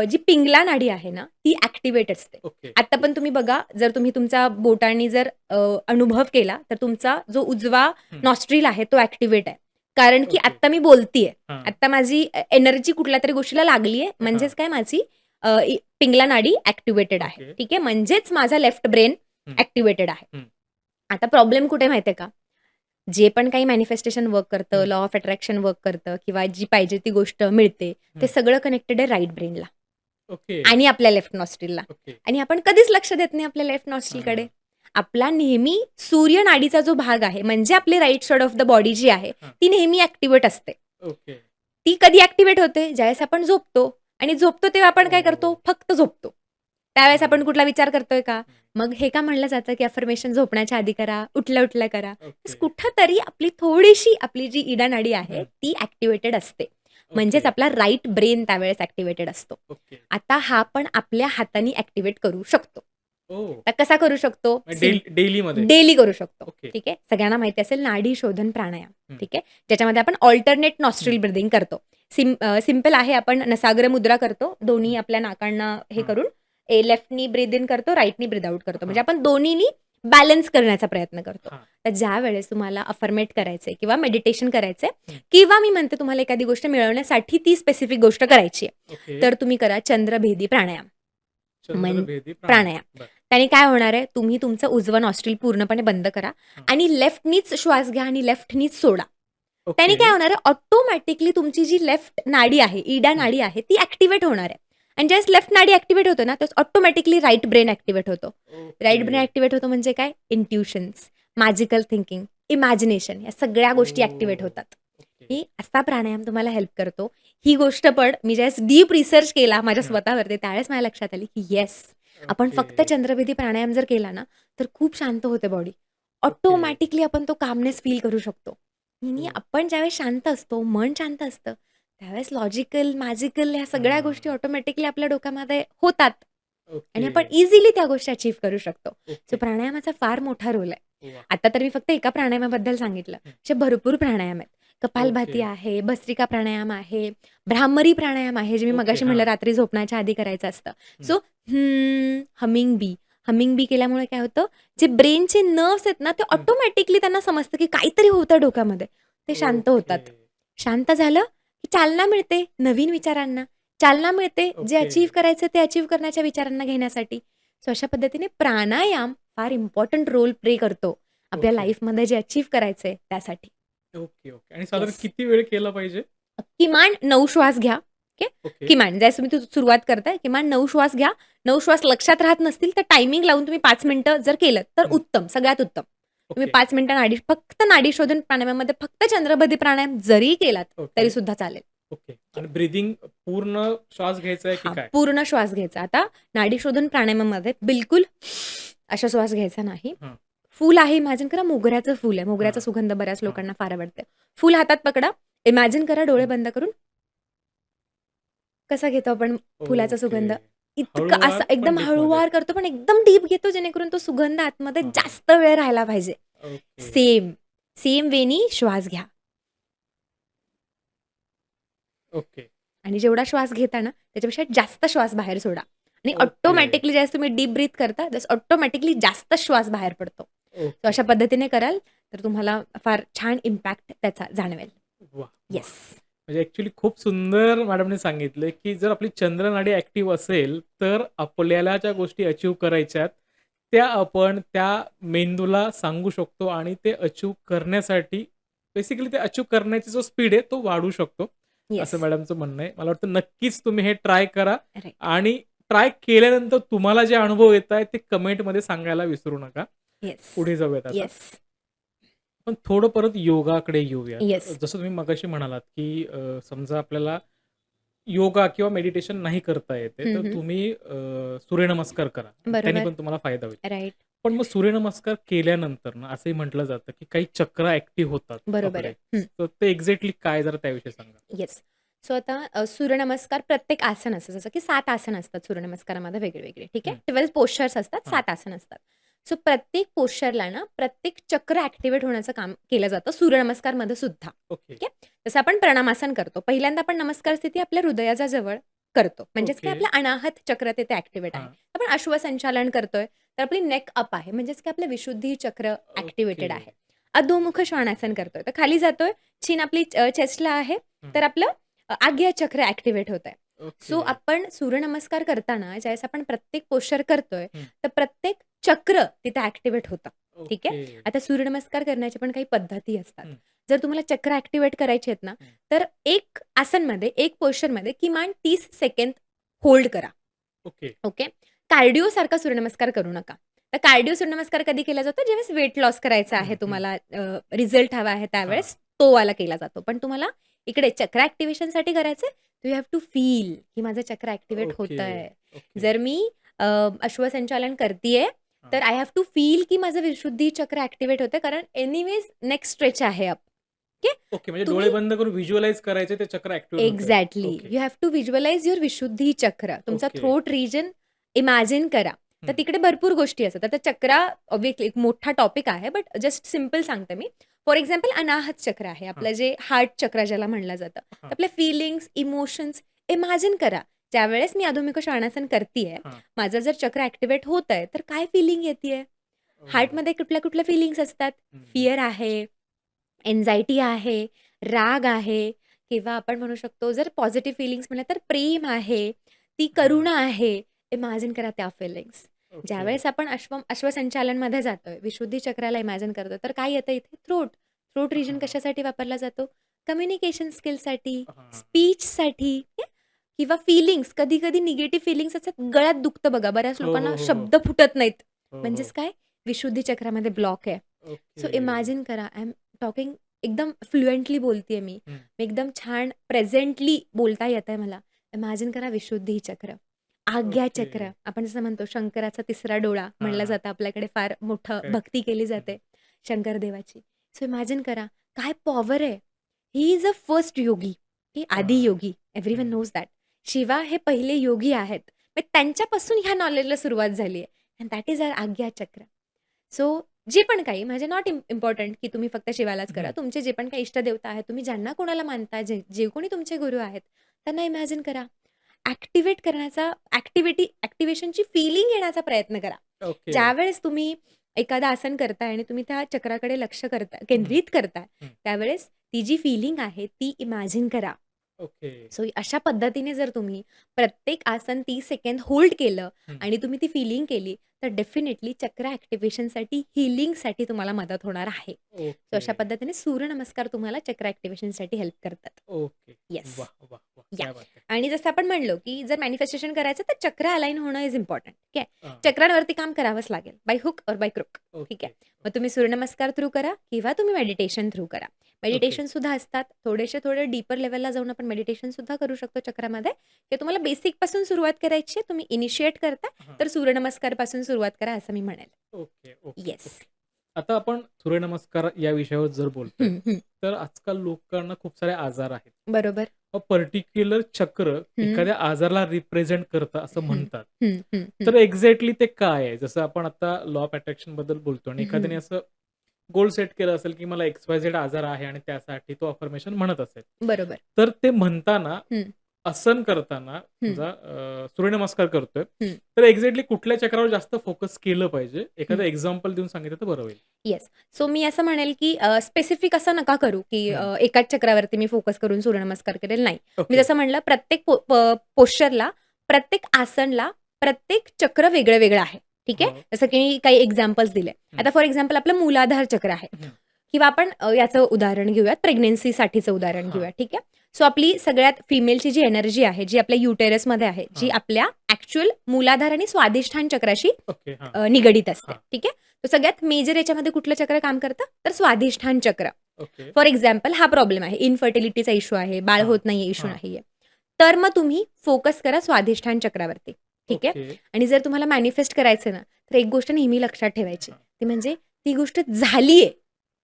A: जी पिंगला नाडी आहे ना, ती ॲक्टिव्हेट असते.
B: ओके.
A: आता पण तुम्ही बघा, जर तुम्ही तुमच्या बोटांनी जर अनुभव केला, तर तुमचा जो उजवा
B: हं.
A: नॉस्ट्रिल आहे तो ॲक्टिव्हेट आहे. कारण की
B: ओके.
A: आत्ता मी बोलतीये.
B: हां.
A: आत्ता माझी एनर्जी कुठल्यातरी गोष्टीला लागली आहे, म्हणजेच
B: हां.
A: काय माझी पिंगला नाडी ॲक्टिव्हेटेड आहे,
B: ओके.
A: ठीक आहे. म्हणजेच माझा लेफ्ट ब्रेन
B: हं.
A: ॲक्टिव्हेटेड आहे.
B: हं.
A: आता प्रॉब्लेम कुठे माहिती आहे का? जे पण काही मॅनिफेस्टेशन वर्क करतं,
B: हं.
A: लॉ ऑफ अट्रॅक्शन वर्क करतं किंवा जी पाहिजे ती गोष्ट मिळते, ते
B: हं.
A: सगळं कनेक्टेड आहे राइट ब्रेनला
B: ओके.
A: आणि आपल्या लेफ्ट नॉस्ट्रिलला.
B: ओके.
A: आणि आपण कधीच लक्ष देत नाही आपल्या लेफ्ट नॉस्ट्रिलकडे.
B: हां.
A: आपला नेहमी सूर्य नाडीचा जो भाग आहे, म्हणजे आपली right side of the body जी आहे,
B: हां.
A: ती नेहमी ॲक्टिव्हेट असते.
B: ओके.
A: ती कधी ॲक्टिव्हेट होते? ज्यावेळेस आपण झोपतो आणि झोपतो तेव्हा आपण काय करतो?
B: हो.
A: फक्त झोपतो. त्यावेळेस आपण
B: हां.
A: कुठला विचार करतोय का?
B: हं.
A: मग हे का म्हणलं जातं, की अफर्मेशन झोपण्याच्या आधी करा, उठल्या-उठल्या करा.
B: ओके.
A: कुठेतरी आपली थोडीशी आपली जी इडा नाडी आहे,
B: हं.
A: ती ॲक्टिव्हेटेड असते. म्हणजेच
B: ओके.
A: आपला राइट ब्रेन त्यावेळेस ॲक्टिव्हेटेड असतो.
B: ओके.
A: आता हा आपण आपल्या हाताने ॲक्टिव्हेट करू शकतो.
B: ओह!
A: आता कसा करू शकतो?
B: डेलीमध्ये?
A: डेली करू शकतो.
B: ओके.
A: ठीक आहे. सगळ्यांना माहिती असेल नाडी शोधन प्राणायाम.
B: हं.
A: ठीक आहे. ज्याच्यामध्ये आपण ऑल्टरनेट नॉस्ट्रिल
B: हं.
A: ब्रीथिंग करतो. सिंपल आहे. आपण नसाग्र मुद्रा करतो. दोन्ही
B: हं.
A: आपल्या नाकांना हे
B: हां.
A: करून लेफ्टनी ब्रीथ इन करतो, राइटनी ब्रीथ आउट करतो. म्हणजे
B: हां.
A: आपण दोन्हीनी बॅलन्स करण्याचा प्रयत्न करतो.
B: हां.
A: तर ज्यावेळेस तुम्हाला अफर्मेट करायचंय किंवा मेडिटेशन करायचंय
B: हं.
A: किंवा मी म्हणते तुम्हाला एखादी गोष्ट मिळवण्यासाठी ती स्पेसिफिक गोष्ट करायची आहे,
B: ओके.
A: तर तुम्ही करा चंद्रभेदी प्राणायाम.
B: चंद्रभेदी
A: प्राणायाम.
B: बरं.
A: त्याने काय होणार आहे, तुम्ही तुमचं उजवं नॉस्ट्रिल पूर्णपणे बंद करा
B: हां.
A: आणि लेफ्टनीच श्वास घ्या आणि लेफ्टनीच सोडा. त्याने
B: ओके.
A: काय होणार आहे, ऑटोमॅटिकली तुमची जी लेफ्ट नाडी आहे, इडा
B: हं.
A: नाडी आहे, ती ॲक्टिव्हेट होणार आहे. आणि ज्यावेळेस लेफ्ट नाडी ॲक्टिव्हेट होतो ना, त्यावेळेस ऑटोमॅटिकली राइट ब्रेन ॲक्टिव्हेट होतो. Right brain
B: okay.
A: ॲक्टिव्हेट होतो म्हणजे काय? इंट्युशन्स, मॅजिकल थिंकिंग, इमॅजिनेशन या सगळ्या गोष्टी ॲक्टिव्हेट
B: ओह!
A: होतात.
B: ओके.
A: ही असा प्राणायाम तुम्हाला हेल्प करतो. ही गोष्ट पण मी ज्यावेळेस डीप रिसर्च केला माझ्या
B: हं.
A: स्वतःवरती, त्यावेळेस मला लक्षात आली, की येस, आपण फक्त
B: ओके.
A: चंद्रभेदी प्राणायाम जर केला ना, तर खूप शांत होते बॉडी.
B: ओके.
A: ऑटोमॅटिकली आपण तो कामनेस फील करू शकतो. आणि
B: हो.
A: आपण ज्यावेळेस शांत असतो, मन शांत असतं, त्यावेळेस लॉजिकल, मॅजिकल ह्या सगळ्या गोष्टी
B: हां.
A: ऑटोमॅटिकली आपल्या डोक्यामध्ये होतात आणि आपण
B: ओके.
A: इझिली त्या गोष्टी अचीव्ह करू शकतो. So
B: okay.
A: प्राणायामाचा फार मोठा रोल आहे.
B: वाह!
A: आता तर मी फक्त एका प्राणायामाबद्दल सांगितलं.
B: हं.
A: असे भरपूर प्राणायाम आहेत. कपालभाती
B: ओके.
A: आहे, भस्त्रिका प्राणायाम आहे, भ्रामरी प्राणायाम आहे, जे मी
B: ओके.
A: मगाशी म्हणलं
B: हां.
A: रात्री झोपण्याच्या आधी करायचं असतं.
B: हं.
A: सो हमिंग बी केल्यामुळे काय होतं, जे ब्रेनचे नर्व्हस आहेत ना, ते
B: हं.
A: ऑटोमॅटिकली त्यांना समजतं, की काहीतरी होतं डोक्यामध्ये. ते शांत होतात.
B: ओके.
A: शांत झालं, की चालना मिळते नवीन विचारांना. चालना मिळते जे
B: ओके.
A: अचीव्ह करायचं ते अचीव्ह करण्याच्या विचारांना घेण्यासाठी. सो अशा पद्धतीने प्राणायाम फार इम्पॉर्टंट रोल प्ले करतो आपल्या
B: ओके.
A: लाईफमध्ये जे अचीव्ह करायचंय त्यासाठी.
B: Okay, okay. आणि साधारण
A: येस.
B: किती वेळ केलं पाहिजे?
A: किमान 9 श्वास घ्या. ओके.
B: ओके.
A: किमान ज्यावेळेस तुम्ही सुरुवात करताय, किमान 9 श्वास घ्या. 9 श्वास लक्षात राहत नसतील तर टायमिंग लावून तुम्ही 5 मिनिटं जर केलं तर
B: हं.
A: उत्तम, सगळ्यात उत्तम. तुम्ही
B: ओके.
A: 5 मिनिटं फक्त नाडी शोधन प्राणायामामध्ये फक्त चंद्रभेदी प्राणायाम जरी केलात
B: ओके.
A: तरी सुद्धा चालेल.
B: ओके. आणि ब्रीथिंग पूर्ण श्वास घ्यायचा आहे की
A: हां,
B: काय?
A: पूर्ण श्वास घ्यायचा. आता नाडी शोधन प्राणायामामध्ये बिलकुल असा श्वास घ्यायचा नाही.
B: हां.
A: फूल आहे, इमॅजिन करा मोगऱ्याचं फूल आहे. मोगऱ्याचा
B: हां.
A: सुगंध बऱ्याच
B: हां.
A: लोकांना फार आवडते. फूल हातात पकडा. इमॅजिन करा डोळे
B: हं.
A: बंद करून. कसा घेतो आपण फुलाचा सुगंध?
B: ओके.
A: इतका
B: हळूवार
A: असा
B: पण
A: एकदम
B: डीपमध्ये.
A: हळूवार करतो, पण एकदम डीप घेतो जेणेकरून तो सुगंध आतमध्ये
B: हां.
A: जास्त वेळ राहायला पाहिजे.
B: ओके.
A: सेम वेनी श्वास घ्या.
B: ओके.
A: आणि जेवढा श्वास घेता ना, त्याच्यापेक्षा जास्त श्वास बाहेर सोडा. आणि
B: ओके.
A: ऑटोमॅटिकली ज्यावेळेस तुम्ही डीप ब्रीथ करता, त्यावेळेस ऑटोमॅटिकली जास्त श्वास बाहेर पडतो. तर
B: ओके.
A: अशा पद्धतीने कराल, तर तुम्हाला फार छान इम्पॅक्ट त्याचा जाणवेल.
B: वाह! वाह!
A: येस.
B: म्हणजे ॲक्चुअली खूप सुंदर मॅडमने सांगितलं, की जर आपली चंद्रनाडी ॲक्टिव्ह असेल, तर आपल्याला ज्या गोष्टी अचीव्ह करायच्यात, त्या आपण त्या मेंदूला सांगू शकतो आणि ते अचीव्ह करण्यासाठी बेसिकली ते अचीव्ह करण्याचा जो स्पीड आहे, तो वाढवू शकतो,
A: येस.
B: असं मॅडमचं म्हणणं आहे. मला वाटतं नक्कीच तुम्ही हे ट्राय करा
A: राइट.
B: आणि ट्राय केल्यानंतर तुम्हाला जे अनुभव येतायत, ते कमेंटमध्ये सांगायला विसरू नका.
A: येस.
B: पुढे जाऊयात आता.
A: येस.
B: पण थोडं परत योगाकडे येऊयात.
A: येस.
B: जसं तुम्ही मगाशी म्हणालात, की समजा आपल्याला योगा किंवा मेडिटेशन नाही करता येते,
A: हं,
B: तर
A: हं.
B: तुम्ही सूर्यनमस्कार करा. त्याने
A: बरोबर.
B: पण तुम्हाला फायदा होईल.
A: राइट.
B: पण मग सूर्यनमस्कार केल्यानंतर ना असंही म्हटलं जातं, की काही चक्र ॲक्टिव्ह होतात
A: बरोबर
B: आपले.
A: आहे. हं.
B: तर ते एक्झॅक्टली काय जरा त्याविषयी सांगा?
A: येस. सो आता सूर्यनमस्कार प्रत्येक आसन असतं. जसं की 7 आसन असतात सूर्यनमस्कारामध्ये वेगळे-वेगळे. ठीक आहे.
B: हं.
A: 12 पोश्चर्स असतात,
B: हां.
A: 7 आसन असतात. सो प्रत्येक पोश्चरला ना प्रत्येक चक्र ॲक्टिव्हेट होण्याचं काम केलं जातं सूर्यनमस्कारमध्ये सुद्धा.
B: ओके.
A: ठीक आहे. जसं आपण प्रणामासन करतो. पहिल्यांदा आपण नमस्कार स्थिती आपल्या हृदयाच्या जवळ करतो. म्हणजेच की
B: ओके.
A: आपलं अनाहत चक्र तिथे ॲक्टिव्हेट आहे.
B: हां.
A: आपण अश्वसंचालन करतोय, तर आपली नेक अप आहे. म्हणजेच की आपलं विशुद्धी चक्र
B: ओके.
A: ॲक्टिव्हेटेड आहे. अधोमुख श्वानासन करतोय, तर खाली जातोय. chin आपली चेस्टला आहे,
B: हं.
A: तर आपलं आज्ञा चक्र ॲक्टिव्हेट होत आहे. So
B: okay.
A: आपण सूर्यनमस्कार करताना ज्यावेळेस आपण प्रत्येक पोश्चर करतोय,
B: हं.
A: तर प्रत्येक चक्र तिथे ॲक्टिव्हेट होतं. ठीक आहे.
B: ओके.
A: आता सूर्यनमस्कार करण्याच्या पण काही पद्धती असतात.
B: हं.
A: जर तुम्हाला चक्र ॲक्टिव्हेट करायचे आहेत ना,
B: हं.
A: तर एक आसनमध्ये, एक पोश्चरमध्ये किमान 30 सेकंद होल्ड करा.
B: ओके.
A: ओके. कार्डिओसारखा सूर्यनमस्कार करू नका. तर कार्डिओ सूर्यनमस्कार कधी केला जातो? ज्यावेळेस वेट लॉस करायचा आहे
B: हं, हं.
A: तुम्हाला, रिझल्ट हवा आहे
B: हां.
A: त्यावेळेस तो वाला केला जातो. पण तुम्हाला इकडे चक्र ॲक्टिव्हेशनसाठी करायचंय, यू हॅव टू फील की माझं चक्र ॲक्टिव्हेट
B: ओके.
A: होतंय.
B: ओके.
A: जर मी अश्वसंचालन करतीये,
B: हां.
A: तर आय हॅव टू फील की माझं विशुद्धी चक्र ॲक्टिव्हेट होतंय, कारण एनिवेज नेक्स्ट स्ट्रेच आहे अप. ओके.
B: ओके. म्हणजे डोळे
A: तुम्ही
B: बंद करून व्हिज्युअलाइज करायचे ते चक्र ॲक्टिव्हेट होतंय.
A: Exactly.
B: Okay.
A: You have to visualize your Vishuddhi chakra. तुमचा
B: ओके.
A: थ्रोट रिजन इमॅजिन करा. तर
B: हं.
A: तिकडे भरपूर गोष्टी असतात. आता चक्रा ऑब्व्हियसली एक मोठा टॉपिक आहे, बट जस्ट सिंपल सांगते मी. फॉर एक्झाम्पल अनाहत चक्र आहे.
B: हां.
A: आपलं जे हार्ट चक्र ज्याला म्हणलं जातं. तर
B: हां.
A: आपल्या फीलिंग्स, इमोशन्स इमॅजिन करा. ज्यावेळेस मी अधोमुख श्वानासन करतीये,
B: हां.
A: माझं जर चक्र ॲक्टिव्हेट होतंय, तर काय फीलिंग येतीये? हार्टमध्ये कुठल्या-कुठल्या फीलिंग्स असतात?
B: हं, हं.
A: फिअर आहे, एन्झायटी आहे, राग आहे किंवा आपण म्हणू शकतो जर पॉझिटिव्ह फीलिंग्स म्हटलं तर प्रेम आहे, ती
B: हां.
A: करुणा आहे. इमॅजिन करा त्या फीलिंग्स.
B: ओके.
A: ज्यावेळेस आपण अश्वसंचालनमध्ये जातोय, विशुद्धी चक्राला इमॅजिन करतोय, तर काय येतं इथे? थ्रोट. थ्रोट रिजन
B: हां.
A: कशासाठी वापरला जातो? कम्युनिकेशन स्किल्ससाठी,
B: हां.
A: स्पीचसाठी किंवा फीलिंग्स. कधी-कधी निगेटिव्ह फीलिंग्स असतात. गळ्यात दुखतं बघा. बऱ्याच
B: हो,
A: लोकांना
B: हो, हो, हो.
A: शब्द फुटत नाहीत.
B: हो,
A: म्हणजेच
B: हो.
A: काय? विशुद्धी चक्रामध्ये ब्लॉक आहे. So
B: okay.
A: इमॅजिन करा, आय एम टॉकिंग एकदम फ्लुएंटली बोलतीये मी.
B: हं.
A: एकदम छान प्रेझेंटली बोलता येतंय मला. इमॅजिन करा विशुद्धी चक्र, आज्ञा
B: ओके.
A: चक्र. आपण जसं म्हणतो शंकराचा तिसरा डोळा
B: हां,
A: म्हणलं
B: हां.
A: जातं. आपल्याकडे फार मोठं
B: करेक्ट.
A: भक्ती केली
B: हं,
A: जाते
B: हं.
A: शंकर देवाची. सो इमॅजिन करा काय पॉवर आहे. ही इज अ फर्स्ट योगी, की आदी
B: हां.
A: योगी. एव्हरीवन
B: हं.
A: Knows that. शिवा हे पहिले योगी आहेत. मग त्यांच्यापासून ह्या नॉलेजला सुरुवात झाली आहे. अँड दॅट इज आवर आज्ञा चक्र. सो जे पण काही म्हणजे नॉट इम्पॉर्टंट की तुम्ही फक्त शिवालाच करा.
B: हं.
A: तुमचे जे पण काही इष्टदेवता आहेत, तुम्ही ज्यांना कोणाला मानता, जे कोणी तुमचे गुरु आहेत, त्यांना इमॅजिन करा. ॲक्टिव्हेट करण्याचा ॲक्टिव्हेशनची फीलिंग घेण्याचा प्रयत्न करा.
B: ओके.
A: ज्यावेळेस तुम्ही एखादं आसन करताय आणि तुम्ही त्या चक्राकडे लक्ष
B: हं.
A: केंद्रित करताय,
B: हं.
A: त्यावेळेस ती जी फीलिंग आहे ती इमॅजिन करा.
B: ओके.
A: सो अशा पद्धतीने जर तुम्ही प्रत्येक आसन 30 सेकंद होल्ड केलं
B: हं.
A: आणि तुम्ही ती फीलिंग केली, तर डेफिनेटली चक्र ॲक्टिव्हेशनसाठी, हीलिंगसाठी तुम्हाला मदत होणार आहे. सो अशा
B: ओके.
A: पद्धतीने सूर्यनमस्कार तुम्हाला चक्र ॲक्टिव्हेशनसाठी हेल्प करतात.
B: ओके.
A: येस.
B: वाह! वाह! वाह!
A: या.
B: क्या बात है.
A: आणि जसं आपण म्हणलो, की जर मॅनिफेस्टेशन करायचं तर चक्र अलाइन होणं इज इम्पॉर्टंट. ठीक आहे.
B: हां.
A: चक्रांवरती काम करावंच लागेल. बाय हुक और बाय क्रुक. ठीक आहे.
B: ओके.
A: मग तुम्ही सूर्यनमस्कार थ्रू करा किंवा तुम्ही मेडिटेशन थ्रू करा.
B: ओके.
A: मेडिटेशन सुद्धा असतात. थोडे डीपर लेव्हलला जाऊन आपण मेडिटेशन सुद्धा करू शकतो चक्रामध्ये. की तुम्हाला बेसिकपासून सुरुवात करायची आहे. तुम्ही इनिशिएट करताय,
B: हां.
A: तर सूर्यनमस्कारपासून सुरुवात करा असं मी म्हणेल.
B: Okay, okay,
A: yes.
B: ओके. आता आपण सूर्यनमस्कार या विषयावर जर बोलतोय,
A: हं, हं.
B: तर आजकाल लोकांना खूप सारे आजार आहेत.
A: बरोबर.
B: पर्टिक्युलर चक्र
A: हं.
B: एखाद्या आजाराला रिप्रेझेंट करतं असं
A: हं,
B: म्हणतात.
A: हं, हं, हं.
B: तर एक्झॅक्टली ते काय आहे? जसं आपण आता लॉ ऑफ अट्रॅक्शन बद्दल बोलतो आणि एखाद्याने
A: हं.
B: असं गोल सेट केलं असेल, की मला XYZ आजार आहे आणि त्यासाठी तो अफर्मेशन म्हणत असेल.
A: बरोबर.
B: तर ते म्हणताना,
A: हं.
B: आसन करताना
A: हं.
B: समजा सूर्यनमस्कार करतोय,
A: हं.
B: तर एक्झॅक्टली कुठल्या चक्रावर जास्त फोकस केलं पाहिजे? एखादं
A: हं.
B: एक्झाम्पल देऊन सांगितलं तर बरं होईल.
A: येस. सो मी असं म्हणेल, की स्पेसिफिक असं नका करू, की
B: हं.
A: एकाच चक्रावरती मी फोकस करून सूर्यनमस्कार करेल, नाही. मी
B: ओके.
A: जसं म्हणलं प्रत्येक पोश्चरला, प्रत्येक आसनला, प्रत्येक चक्र वेगळं-वेगळं आहे. ठीक आहे.
B: हो.
A: जसं की मी काही एक्झाम्पल्स दिले.
B: हं.
A: आता फॉर एक्झाम्पल आपलं मूलाधार चक्र आहे
B: हं.
A: किंवा आपण याचं उदाहरण घेऊयात, प्रेग्नन्सीसाठीचं उदाहरण
B: हां.
A: घेऊयात. ठीक आहे. सो आपली सगळ्यात फिमेलची जी एनर्जी आहे, जी आपल्या युटेरसमध्ये आहे, जी
B: हां.
A: आपल्या ॲक्चुअल मूलाधार आणि स्वादिष्ठान चक्राशी
B: ओके. हां.
A: निगडीत असते.
B: हां.
A: ठीक आहे. तर सगळ्यात मेजर याच्यामध्ये कुठलं चक्र काम करतं? तर स्वादिष्ठान चक्र.
B: ओके.
A: फॉर एक्झाम्पल हा प्रॉब्लेम आहे. इन्फर्टिलिटीचा इश्यू आहे, बाळ
B: हां.
A: होत नाहीये, इश्यू
B: हां.
A: नाहीये. तर मग तुम्ही फोकस करा स्वाधिष्ठान चक्रावरती. ठीक आहे.
B: ओके.
A: आणि जर तुम्हाला मॅनिफेस्ट करायचं ना, तर एक गोष्ट नेहमी लक्षात ठेवायची. ती म्हणजे ती गोष्ट झालीये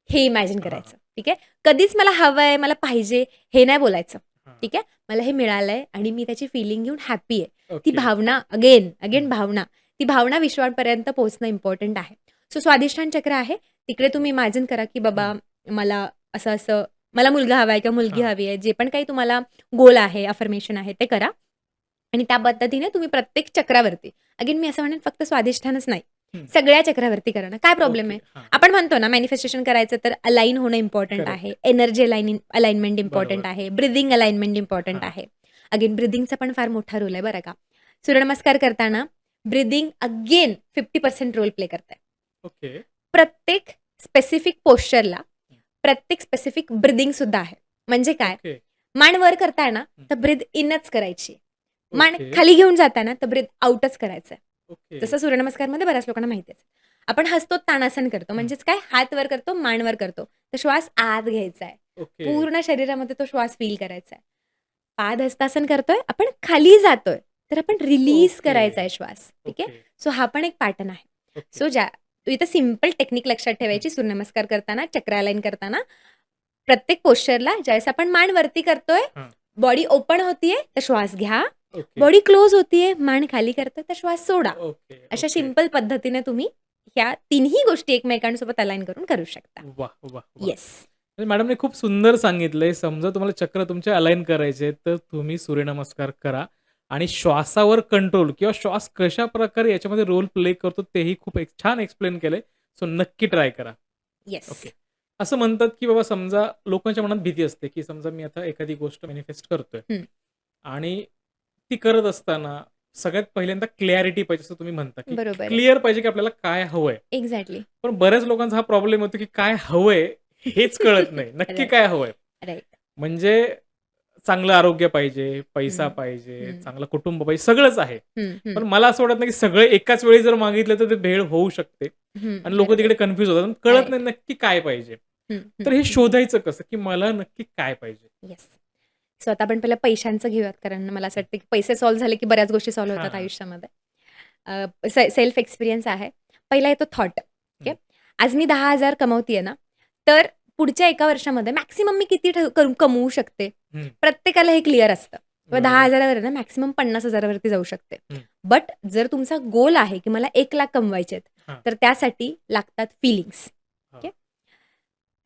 A: हे इमॅजिन
B: हां,
A: करायचं. ठीक आहे. कधीच मला हवंय, मला पाहिजे हे नाही बोलायचं.
B: हां.
A: ठीक आहे. मला हे मिळालंय आणि मी त्याची फीलिंग घेऊन हॅपी आहे. ती
B: ओके.
A: भावना अगेन
B: हं.
A: भावना. ती भावना विश्वापर्यंत पोहोचणं इम्पॉर्टंट आहे. सो स्वाधिष्ठान चक्र आहे. तिकडे तुम्ही इमॅजिन करा, की बाबा मला असं-असं मला मुलगा हवाय किंवा मुलगी
B: हां.
A: हवी आहे. जे पण काही तुम्हाला गोल आहे, अफर्मेशन आहे ते करा. आणि त्या पद्धतीने तुम्ही प्रत्येक चक्रावरती अगेन मी असं म्हणेन फक्त स्वाधिष्ठानच नाही,
B: हं.
A: सगळ्या चक्रावरती करणं. काय प्रॉब्लेम
B: ओके.
A: आहे?
B: हां.
A: आपण म्हणतो ना मॅनिफेस्टेशन करायचं तर अलाइन होणं इम्पॉर्टंट
B: करेक्ट.
A: आहे. एनर्जी अलाइनमेंट इम्पॉर्टंट
B: बरोबर.
A: आहे. ब्रीथिंग अलाइनमेंट इम्पॉर्टंट
B: हां.
A: आहे. अगेन ब्रीथिंगचा पण फार मोठा रोल आहे बरं का. सूर्यनमस्कार करताना ब्रीथिंग अगेन 50% रोल प्ले करते.
B: ओके.
A: प्रत्येक स्पेसिफिक पोश्चरला प्रत्येक स्पेसिफिक ब्रीथिंग सुद्धा आहे. म्हणजे काय?
B: ओके.
A: मान वर करताय ना, तर ब्रीथ इनच करायची. मान
B: ओके.
A: खाली घेऊन जाताना तर ब्रीथ आउटच करायचं.
B: ओके.
A: जसं सूर्यनमस्कारमध्ये बऱ्याच लोकांना माहिती आहे. आपण हसतो तानासन करतो. म्हणजेच काय? हात वर करतो, मान वर करतो. तर श्वास आत घ्यायचा आहे.
B: ओके.
A: पूर्ण शरीरामध्ये तो श्वास फील करायचा आहे. पादहस्तासन करतोय, आपण खाली जातोय. तर आपण रिलीज
B: ओके.
A: करायचा आहे श्वास. ठीक आहे?
B: ओके.
A: सो हा पण एक पॅटर्न आहे.
B: ओके.
A: सो इथं सिंपल टेक्निक लक्षात ठेवायची सूर्यनमस्कार करताना, चक्र अलाइन करताना, प्रत्येक पोश्चरला ज्यावेळेस आपण मान वरती करतोय,
B: हां.
A: बॉडी ओपन होतीये, तर श्वास घ्या.
B: ओके.
A: बॉडी क्लोज होतीये, मान खाली करतोय, तर श्वास सोडा.
B: ओके.
A: अशा
B: ओके.
A: सिंपल पद्धतीने तुम्ही ह्या तिन्ही गोष्टी एकमेकांसोबत अलाइन करून करू शकता.
B: वाह! वाह! वाह!
A: येस.
B: म्हणजे मॅडमने खूप सुंदर सांगितलंय. समजा तुम्हाला चक्र तुमचे अलाइन करायचे आहेत, तर तुम्ही सूर्यनमस्कार करा आणि श्वासावर कंट्रोल किंवा श्वास कशाप्रकारे याच्यामध्ये रोल प्ले करतो तेही खूप छान एक्सप्लेन केलंय. सो नक्की ट्राय करा.
A: येस.
B: ओके. असं म्हणतात, की बाबा समजा लोकांच्या मनात भीती असते, की समजा मी आता एखादी गोष्ट मॅनिफेस्ट करतोय
A: हं.
B: आणि ती करत असताना सगळ्यात पहिल्यांदा क्लॅरिटी पाहिजे असं तुम्ही म्हणता, की
A: बरोबर आहे.
B: क्लिअर पाहिजे, की आपल्याला काय हवंय.
A: एक्झॅक्टली.
B: पण बऱ्याच लोकांचा हा प्रॉब्लेम होतो, की काय हवंय हेच कळत नाही. नक्की
A: राइट.
B: काय हवंय?
A: राइट.
B: म्हणजे चांगलं आरोग्य पाहिजे, पैसा
A: हं.
B: पाहिजे,
A: हं.
B: चांगलं कुटुंब पाहिजे, सगळंच आहे.
A: हं,
B: पण
A: हं.
B: मला असं वाटत नाही, की सगळे एकाच वेळी जर मागितलं तर ते भेळ होऊ शकते
A: हं.
B: आणि लोकं
A: बरोबर.
B: तिकडे कन्फ्यूज होतात. कळत
A: राइट.
B: नाही नक्की काय पाहिजे.
A: हं, हं,
B: तर हे
A: हं.
B: शोधायचं कसं, की मला नक्की काय पाहिजे?
A: येस. सो आता आपण पहिलं पैशांचं घेऊयात, कारण मला असं वाटतं, की पैसे सॉल्व्ह झाले, की बऱ्याच गोष्टी सॉल्व्ह होतात
B: हां.
A: आयुष्यामध्ये. सेल्फ एक्सपिरियन्स आहे. पहिला येतो थॉट. ओके.
B: हं.
A: आज मी 10,000 कमवतीये ना, तर पुढच्या 1 वर्षामध्ये मॅक्सिमम मी किती कमवू शकते?
B: हं.
A: प्रत्येकाला हे क्लिअर असतं. किंवा
B: बरोबर.
A: 10,000 वर ना मॅक्सिमम 50,000 वरती जाऊ शकते.
B: हं.
A: बट जर तुमचा गोल आहे, की मला 1,00,000 कमवायचे आहेत,
B: हां.
A: तर त्यासाठी लागतात फीलिंग्स.
B: हां.
A: ओके.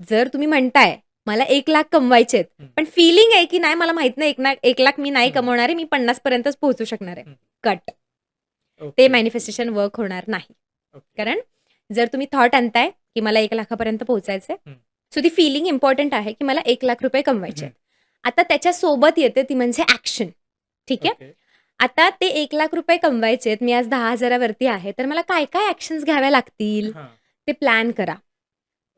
A: जर तुम्ही म्हणताय, मला 1,00,000 कमवायचे आहेत,
B: हं.
A: पण फीलिंग आहे, की नाही मला माहीत नाही 1,00,000 मी नाही
B: हं.
A: कमवणार आहे, मी 50 पर्यंतच पोहोचू शकणार आहे.
B: हं.
A: कट. ते
B: ओके.
A: मॅनिफेस्टेशन वर्क होणार नाही.
B: ओके.
A: कारण जर तुम्ही थॉट आणताय, की मला 1,00,000 पर्यंत पोहोचायचंय,
B: हं.
A: सो ती फीलिंग इम्पॉर्टंट आहे, की मला ₹1,00,000 कमवायचे आहेत. आता त्याच्यासोबत येते ती म्हणजे ॲक्शन. ठीक आहे.
B: ओके.
A: आता ते ₹1,00,000 कमवायचे आहेत, मी आज 10,000 वरती आहे, तर मला काय-काय ॲक्शन्स घ्याव्या लागतील?
B: हां.
A: ते प्लॅन करा.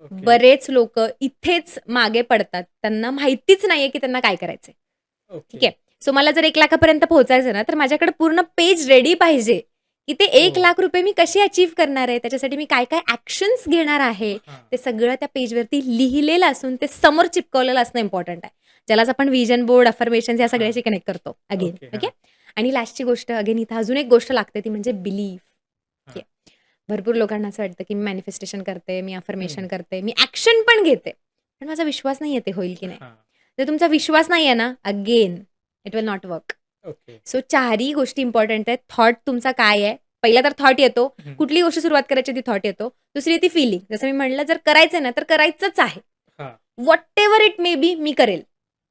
B: ओके.
A: बरेच लोकं इथेच मागे पडतात. त्यांना माहितीच नाहीये, की त्यांना काय करायचंय. ठीक
B: ओके.
A: आहे. सो मला जर 1,00,000 पर्यंत पोहोचायचं ना, तर माझ्याकडे पूर्ण पेज रेडी पाहिजे, की ते
B: हो.
A: ₹1,00,000 मी कसे अचीव्ह करणार आहे? त्याच्यासाठी मी काय-काय ॲक्शन्स घेणार आहे?
B: हां.
A: ते सगळं त्या पेजवरती लिहिलेलं असून ते समोर चिपकवलेलं असणं इम्पॉर्टंट आहे. ज्यालाच आपण व्हिजन बोर्ड, अफर्मेशन्स या
B: हां.
A: सगळ्याशी कनेक्ट करतो अगेन.
B: ओके.
A: ओके.
B: हां.
A: आणि लास्टची गोष्ट अगेन इथं अजून एक गोष्ट लागते ती म्हणजे बिलीफ.
B: हां.
A: भरपूर लोकांना असं वाटतं, की मी मॅनिफेस्टेशन करते, मी अफर्मेशन
B: हं.
A: करते, मी ॲक्शन पण घेते. पण माझा विश्वास नाहीये ते होईल की नाही.
B: हां.
A: जर तुमचा विश्वास नाहीये ना, again it will not work.
B: Okay.
A: So चारही गोष्टी इम्पॉर्टंट आहेत. थॉट तुमचा काय आहे? पहिला तर थॉट येतो.
B: हं.
A: कुठलीही गोष्ट सुरुवात करायची ती थॉट येतो. दुसरी ती फीलिंग. जसं मी म्हणलं जर करायचं ना, तर करायचंच आहे.
B: हां.
A: व्हॉटेव्हर इट मे बी मी करेल.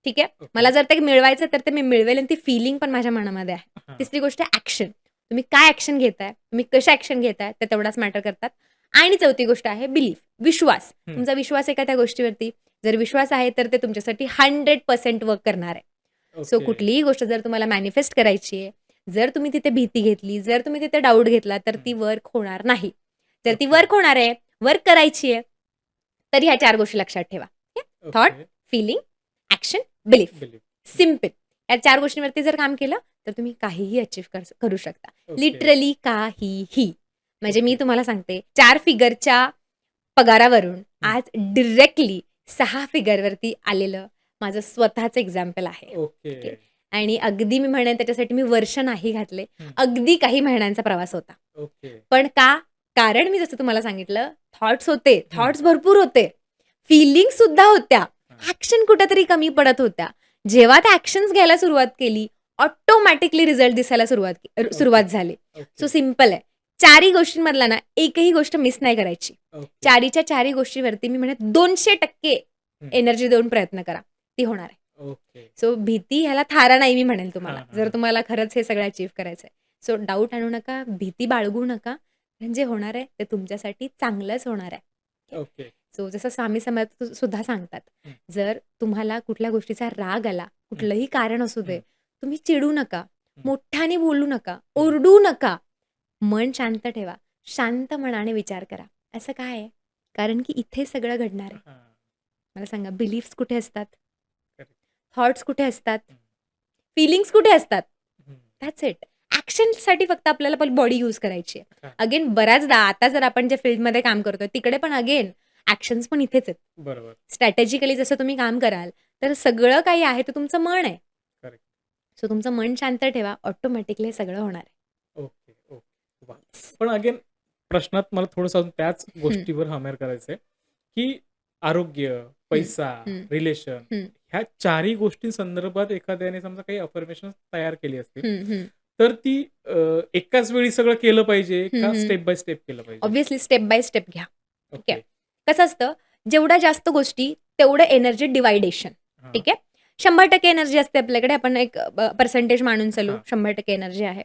A: ठीक आहे.
B: ओके.
A: मला जर ते मिळवायचं तर ते मी मिळवेल आणि ती फीलिंग पण माझ्या मनामध्ये आहे.
B: हां.
A: तिसरी गोष्ट ॲक्शन. तुम्ही काय ॲक्शन घेताय? तुम्ही कशा ॲक्शन घेताय? ते तेवढाच मॅटर करतात. आणि चौथी गोष्ट आहे बिलीफ. विश्वास.
B: हं.
A: तुमचा विश्वास आहे का त्या गोष्टीवरती? जर विश्वास आहे तर ते तुमच्यासाठी 100% वर्क करणार आहे. So
B: okay.
A: कुठलीही गोष्ट जर तुम्हाला मॅनिफेस्ट करायची आहे, जर तुम्ही तिथे भीती घेतली, जर तुम्ही तिथे डाऊट घेतला, तर ती वर्क होणार नाही. जर ती
B: ओके.
A: वर्क होणार आहे, वर्क करायची आहे, तर ह्या 4 गोष्टी लक्षात ठेवा. Thought,
B: okay.
A: Feeling, action, belief.
B: Belief.
A: Simple. या 4 गोष्टींवरती जर काम केलं, तर तुम्ही काहीही अचीव्ह करू शकता.
B: ओके.
A: लिटरली काहीही. म्हणजे मी
B: ओके.
A: तुम्हाला सांगते 4 फिगरच्या पगारावरून
B: हं.
A: आज डायरेक्टली 6 फिगरवरती आलेलं माझं स्वतःचं एक्झाम्पल आहे.
B: ओके.
A: ओके. आणि अगदी मी म्हणेन त्याच्यासाठी मी वर्ष नाही घातले.
B: हं.
A: अगदी काही महिन्यांचा प्रवास होता.
B: ओके.
A: पण का? कारण मी जसं तुम्हाला सांगितलं थॉट्स होते,
B: हं.
A: थॉट्स भरपूर होते. फीलिंग्स सुद्धा होत्या.
B: हां.
A: ॲक्शन कुठेतरी कमी पडत होत्या. जेव्हा त्या ॲक्शन्स घ्यायला सुरुवात केली, ऑटोमॅटिकली रिझल्ट दिसायला सुरुवात झाली. So
B: okay.
A: सिंपल आहे. चारही गोष्टींमधला ना एकही गोष्ट मिस नाही करायची.
B: ओके.
A: चारीच्या चारही गोष्टीवरती मी म्हणेन 200%
B: हं.
A: एनर्जी देऊन प्रयत्न करा. ती होणार आहे.
B: ओके.
A: सो भीती ह्याला थारा नाही मी म्हणेल तुम्हाला.
B: हां, हां,
A: जर
B: हां.
A: तुम्हाला खरंच हे सगळं अचीव्ह करायचं आहे. सो डाऊट आणू नका, भीती बाळगू नका. म्हणजे होणार आहे ते तुमच्यासाठी चांगलंच होणार आहे.
B: ओके.
A: सो जसं स्वामी समर्थ सुद्धा सांगतात,
B: हं.
A: जर तुम्हाला कुठल्या गोष्टीचा राग आला, कुठलंही कारण असू दे,
B: हं.
A: तुम्ही चिडू नका,
B: हं.
A: मोठ्याने बोलू नका, ओरडू नका. मन शांत ठेवा. शांत मनाने विचार करा. असं काय आहे? कारण की इथे सगळं घडणार आहे.
B: हां.
A: मला सांगा बिलीफ्स कुठे असतात?
B: करेक्ट.
A: थॉट्स कुठे असतात?
B: हं.
A: फीलिंग्स कुठे असतात?
B: हं.
A: That's it. ॲक्शनसाठी फक्त आपल्याला पण बॉडी यूज करायची आहे.
B: हां.
A: अगेन बऱ्याचदा आता जर आपण ज्या फील्डमध्ये काम करतोय तिकडे पण अगेन ॲक्शन्स पण इथेच आहेत.
B: बरोबर.
A: स्ट्रॅटेजिकली जसं तुम्ही काम कराल, तर सगळं काही आहे ते तुमचं मन आहे.
B: करेक्ट.
A: सो तुमचं मन शांत ठेवा. ऑटोमॅटिकली हे सगळं होणार आहे.
B: Okay, okay. वाह! पण अगेन प्रश्नात मला थोडंसं अजून त्याच
A: हं,
B: गोष्टीवर हॅमर करायचंय, की आरोग्य,
A: हं,
B: पैसा,
A: हं,
B: रिलेशन
A: हं,
B: ह्या चारही गोष्टींसंदर्भात एखाद्याने समजा काही अफर्मेशन्स तयार केली असतील,
A: हं, हं,
B: तर ती एकाच वेळी सगळं केलं पाहिजे
A: हं,
B: का
A: हं.
B: स्टेप बाय स्टेप केलं पाहिजे?
A: ऑब्व्हियसली स्टेप बाय स्टेप घ्या. ठीक आहे.
B: ओके.
A: कसं असतं, जेवढ्या जास्त गोष्टी तेवढं एनर्जी डिवायडेशन.
B: हां.
A: ठीक आहे. 100% एनर्जी असते आपल्याकडे. आपण एक पर्सेंटेज मानून चालू.
B: हां.
A: 100% एनर्जी आहे.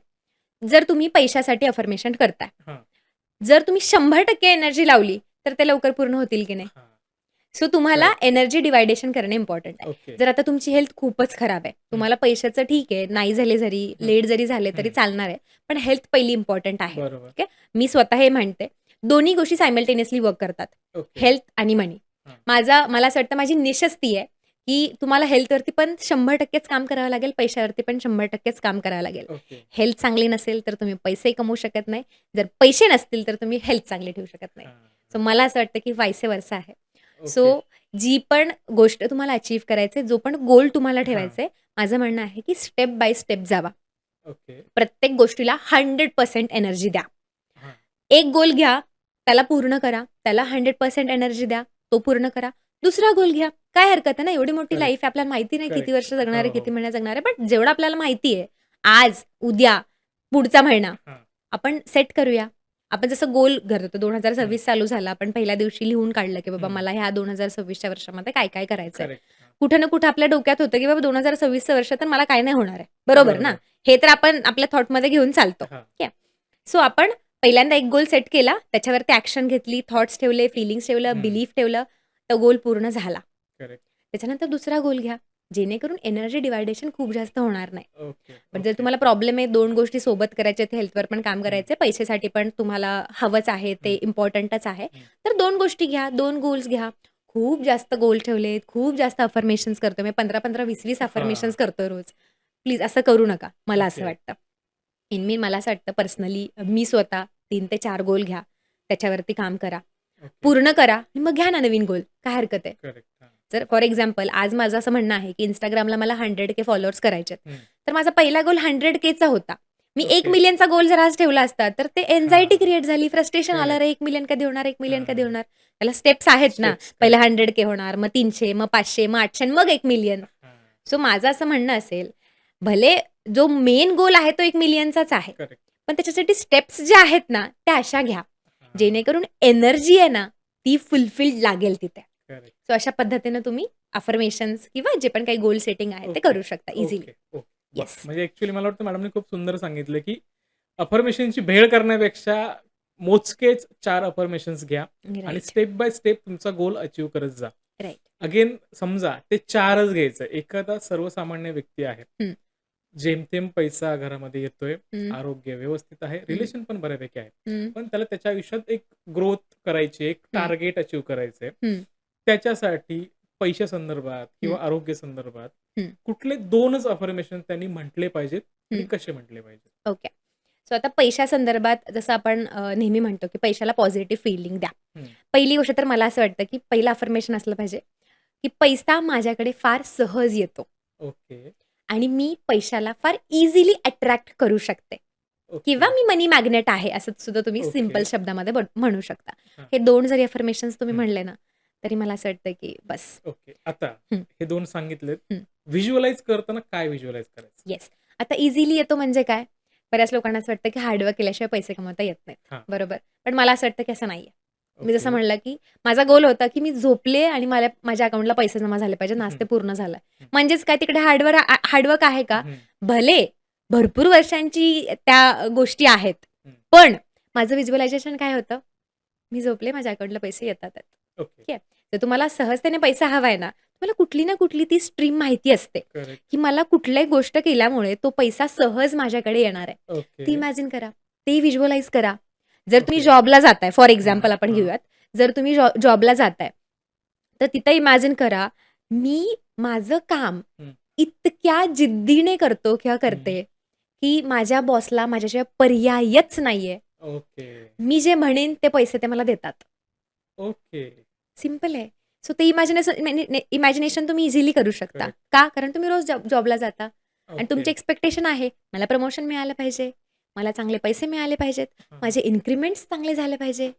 A: जर तुम्ही पैशासाठी अफर्मेशन करताय,
B: हां.
A: जर तुम्ही 100% एनर्जी लावली, तर ते लवकर पूर्ण होतील की नाही?
B: हां.
A: सो तुम्हाला
B: करेक्ट.
A: एनर्जी डिवायडेशन करणं इम्पॉर्टंट आहे.
B: ओके.
A: जर आता तुमची हेल्थ खूपच खराब आहे, तुम्हाला पैशाचं ठीक आहे, नाही झाले जरी,
B: हं.
A: लेट जरी झाले तरी
B: हं.
A: चालणार आहे. पण हेल्थ पहिली इम्पॉर्टंट आहे.
B: बरोबर.
A: ठीक आहे. मी स्वतः हे म्हणते. दोन्ही गोष्टी सायमल्टेनियसली वर्क करतात.
B: ओके.
A: हेल्थ आणि मनी.
B: हां.
A: मला असं वाटतं माझी निशच ती आहे, की तुम्हाला हेल्थवरती पण 100%च काम करावं लागेल, पैशावरती पण 100%च काम करावं लागेल.
B: ओके.
A: हेल्थ चांगली नसेल तर तुम्ही पैसेही कमवू शकत नाही. जर पैसे नसतील तर तुम्ही हेल्थ चांगली ठेवू शकत नाही.
B: हां.
A: सो मला असं वाटतं की व्हाईस वर्सा आहे.
B: ओके.
A: सो जी पण गोष्ट तुम्हाला अचीव्ह करायचं आहे, जो पण गोल तुम्हाला
B: हां.
A: ठेवायचा आहे, माझं म्हणणं आहे की step by step Java.
B: Okay.
A: प्रत्येक गोष्टीला 100% एनर्जी द्या.
B: हां.
A: एक गोल घ्या, त्याला पूर्ण करा. त्याला 100% एनर्जी द्या, तो पूर्ण करा. दुसरा गोल घ्या. काय हरकत आहे ना, एवढी मोठी
B: करेक्ट.
A: लाईफ आहे, आपल्याला माहिती नाही किती
B: करेक्ट.
A: वर्ष जगणार आहे,
B: हो,
A: किती
B: हो.
A: महिने जगणार आहे. बट जेवढं आपल्याला माहिती आहे, आज, उद्या, पुढचा महिना,
B: हां.
A: आपण सेट करूया. आपण जसं गोल करतो,
B: हं.
A: 2026 चालू झाला, आपण पहिल्या दिवशी लिहून काढलं, की बाबा
B: हं.
A: मला ह्या 2026च्या वर्षामध्ये काय-काय करायचंय.
B: करेक्ट. हां.
A: कुठे ना कुठे आपल्या डोक्यात होतं, की बाबा 2026चं वर्ष तर मला काय नाही होणार आहे. बरोबर ना?
B: बरोबर.
A: हे तर आपण आपल्या थॉटमध्ये घेऊन चालतो.
B: हां.
A: ठीक आहे. सो आपण पहिल्यांदा एक गोल सेट केला, त्याच्यावरती ॲक्शन घेतली, थॉट्स ठेवले, फीलिंग्स ठेवलं,
B: हं.
A: बिलीफ ठेवलं, तो गोल पूर्ण झाला.
B: करेक्ट.
A: त्याच्यानंतर दुसरा गोल घ्या, जेणेकरून एनर्जी डिवायडेशन खूप जास्त होणार नाही.
B: ओके.
A: पण जर
B: ओके.
A: तुम्हाला प्रॉब्लेम आहे, 2 गोष्टी सोबत करायच्या आहेत, हेल्थवर पण काम
B: हं.
A: करायचं आहे, पैशासाठी पण तुम्हाला हवंच आहे, ते
B: हं.
A: इम्पॉर्टंटच आहे.
B: हं.
A: तर 2 गोष्टी घ्या, 2 गोल्स घ्या. खूप जास्त गोल ठेवलेत, खूप जास्त अफर्मेशन्स करतोय. मी 15-15, 20-20
B: हां.
A: अफर्मेशन्स करतोय रोज. प्लीज असं करू नका, मला असं
B: ओके.
A: वाटतं. मला असं वाटतं पर्सनली मी स्वतः 3 ते 4 गोल घ्या, त्याच्यावरती काम करा,
B: ओके.
A: पूर्ण करा आणि मग घ्या ना नवीन गोल. काय हरकत आहे?
B: करेक्ट. हां.
A: जर फॉर एक्झाम्पल आज माझं असं म्हणणं आहे, की Instagramला मला 100K फॉलोअर्स करायचे आहेत.
B: हं.
A: तर माझा पहिला गोल 100Kचा होता. मी 1
B: ओके.
A: मिलियनचा गोल जर आज ठेवला असता, तर ते एन्झायटी
B: हां.
A: क्रिएट झाली, फ्रस्ट्रेशन आलं,
B: करेक्ट.
A: अरे 1 मिलियन कधी होणार, 1 मिलियन कधी
B: हां.
A: होणार? त्याला स्टेप्स आहेत ना.
B: स्टेप्स.
A: पहिला
B: करेक्ट.
A: 100K होणार, मग 300, मग 500, मग 800 आणि मग 1 मिलियन.
B: हां.
A: सो माझं असं म्हणणं असेल, भले जो मेन गोल आहे तो 1 मिलियनचाच आहे.
B: करेक्ट.
A: पण त्याच्यासाठी स्टेप्स ज्या आहेत ना, त्या अशा घ्या,
B: हां.
A: जेणेकरून एनर्जी आहे ना, ती फुलफिल्ड लागेल तिथे.
B: करेक्ट.
A: सो अशा पद्धतीने तुम्ही अफर्मेशन्स किंवा जे पण काही गोल सेटिंग आहे ते
B: ओके.
A: करू शकता इझिली.
B: ओके. ओके. वाह!
A: येस.
B: म्हणजे ॲक्चुअली मला वाटतं मॅडमने खूप सुंदर सांगितलं, की अफर्मेशनची भेळ करण्यापेक्षा मोजकेच 4 अफर्मेशन्स घ्या आणि
A: राइट,
B: स्टेप बाय स्टेप तुमचा गोल अचीव्ह करत जा.
A: राइट.
B: अगेन समजा ते 4च घ्यायचं. एखादा सर्वसामान्य व्यक्ती आहे.
A: हं.
B: जेमतेम पैसा घरामध्ये येतोय,
A: हं,
B: आरोग्य व्यवस्थित आहे, रिलेशन पण बऱ्यापैकी आहे.
A: हं,
B: पण त्याला त्याच्या आयुष्यात एक ग्रोथ करायची, एक
A: हं,
B: टार्गेट अचीव्ह करायचंय.
A: हं,
B: त्याच्यासाठी पैशासंदर्भात किंवा
A: हं,
B: आरोग्य संदर्भात
A: हं,
B: कुठले 2च अफर्मेशन त्यांनी म्हटले पाहिजेत आणि
A: हं.
B: कसे म्हटले पाहिजेत?
A: ओके. सो आता पैशासंदर्भात जसं आपण नेहमी म्हणतो, की पैशाला पॉझिटिव्ह फीलिंग द्या.
B: हं.
A: पहिली गोष्ट तर मला असं वाटतं, की पहिलं अफर्मेशन असलं पाहिजे, की पैसा माझ्याकडे फार सहज येतो.
B: ओके.
A: आणि मी पैशाला फार इझिली अट्रॅक्ट करू शकते किंवा
B: ओके.
A: मी मनी मॅग्नेट आहे असं सुद्धा तुम्ही सिंपल
B: ओके.
A: शब्दामध्ये म्हणू शकता.
B: हां.
A: हे 2 जरी अफर्मेशन्स तुम्ही
B: हं.
A: म्हणले ना, तरी मला असं वाटतं की बस.
B: ओके. आता
A: हं,
B: हे 2 सांगितलेत.
A: हं.
B: व्हिज्युअलाइज करताना काय व्हिज्युअलाइज करायचं?
A: येस. आता इझिली येतो म्हणजे काय? बऱ्याच लोकांना असं वाटतं की हार्डवर्क केल्याशिवाय पैसे कमवता येत नाहीत.
B: हां.
A: बरोबर. पण मला असं वाटतं की असं नाहीये. मी जसं
B: ओके.
A: म्हणलं की माझा गोल होता की मी झोपले आणि माझ्या अकाउंटला पैसे जमा झाले पाहिजे.
B: हं,
A: आज ते पूर्ण झालंय.
B: हं,
A: म्हणजेच काय तिकडे हार्डवर्क आहे का?
B: हं,
A: भले भरपूर वर्षांची त्या गोष्टी आहेत.
B: हं.
A: पण माझं व्हिज्युअलायझेशन काय होतं? मी झोपले, माझ्या अकाउंटला पैसे येतात आहेत.
B: ओके.
A: ठीक आहे. जर तुम्हाला सहजतेने पैसा हवा आहे ना, तुम्हाला कुठली ना कुठली ती स्ट्रीम माहिती असते,
B: करेक्ट.
A: की मला कुठल्याही गोष्ट केल्यामुळे तो पैसा सहज माझ्याकडे येणार आहे. ती
B: ओके.
A: इमॅजिन करा. ते व्हिज्युअलाइज करा. जर तुम्ही
B: ओके.
A: जॉबला जाताय, फॉर
B: हां,
A: एक्झाम्पल आपण
B: हां.
A: घेऊयात. जर तुम्ही जॉबला जाताय, तर तिथं इमॅजिन करा, मी माझं काम
B: हं,
A: इतक्या जिद्दीने करतो किंवा
B: हं.
A: करते, की माझ्या बॉसला माझ्याशिवाय पर्यायच नाहीये.
B: ओके.
A: मी जे म्हणेन ते पैसे ते मला देतात.
B: ओके.
A: सिंपल आहे. सो ते इमॅजिनेशन तुम्ही इझिली करू शकता.
B: करेक्ट.
A: का? कारण तुम्ही रोज जॉबला जाता आणि
B: ओके.
A: तुमची एक्स्पेक्टेशन आहे, मला प्रमोशन मिळालं पाहिजे, मला चांगले पैसे मिळाले पाहिजेत,
B: हां.
A: माझे इन्क्रिमेंट्स चांगले झाले पाहिजे.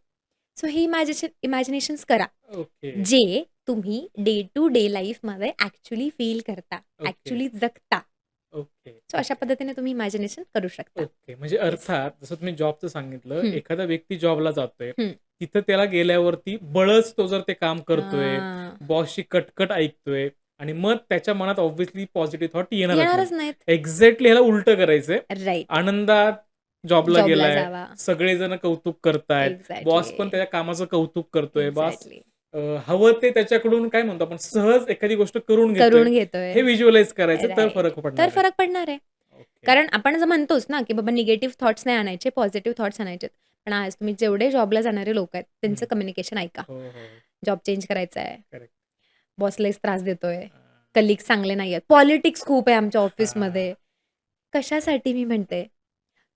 A: सो हे इमॅजिनेशन्स करा,
B: ओके.
A: जे तुम्ही डे टू डे लाईफमध्ये ॲक्चुअली फील करता,
B: ओके.
A: ॲक्चुअली जगता.
B: ओके.
A: सो अशा
B: ओके.
A: पद्धतीने तुम्ही इमॅजिनेशन करू शकता.
B: ओके. म्हणजे
A: येस.
B: अर्थात जसं तुम्ही जॉबचं सांगितलं,
A: हं,
B: एखादा व्यक्ती जॉबला जातोय.
A: हं.
B: तिथं त्याला गेल्यावरती बळच तो जर ते काम करतोय,
A: हां.
B: बॉसची कटकट ऐकतोय आणि मग त्याच्या मनात ऑब्व्हियसली पॉझिटिव्ह थॉट येणारच नाही.
A: येणारच नाहीत.
B: एक्झॅक्टली ह्याला उलटं करायचंय.
A: राइट.
B: आनंदात जॉबला
A: जॉबला
B: गेलाय,
A: जावा.
B: सगळेजण कौतुक करतायत, बॉस पण
A: एक्झॅक्टली.
B: त्याच्या कामाचं कौतुक करतोय.
A: एक्झॅक्टली.
B: हवं ते त्याच्याकडून काय म्हणतो आपण सहज एखादी गोष्ट करून घेतोय.
A: करून घेतोय.
B: हे व्हिज्युअलाइज करायचं तर
A: राइट.
B: फरक
A: तर
B: पडणार आहे.
A: फरक पडणार आहे.
B: ओके.
A: कारण आपण जर म्हणतोच ना, की बाबा निगेटिव्ह थॉट्स नाही आणायचे, पॉझिटिव्ह थॉट्स आणायचे. पण आज तुम्ही जेवढे जॉबला जाणारे लोक आहेत, त्यांचं
B: हं.
A: कम्युनिकेशन ऐका.
B: हो, हो.
A: जॉब चेंज करायचा आहे.
B: करेक्ट.
A: बॉस लयच त्रास देतोय.
B: हां.
A: कलीग्स चांगले नाही आहेत. पॉलिटिक्स खूप आहे आमच्या
B: हां.
A: ऑफिसमध्ये. कशासाठी मी म्हणते,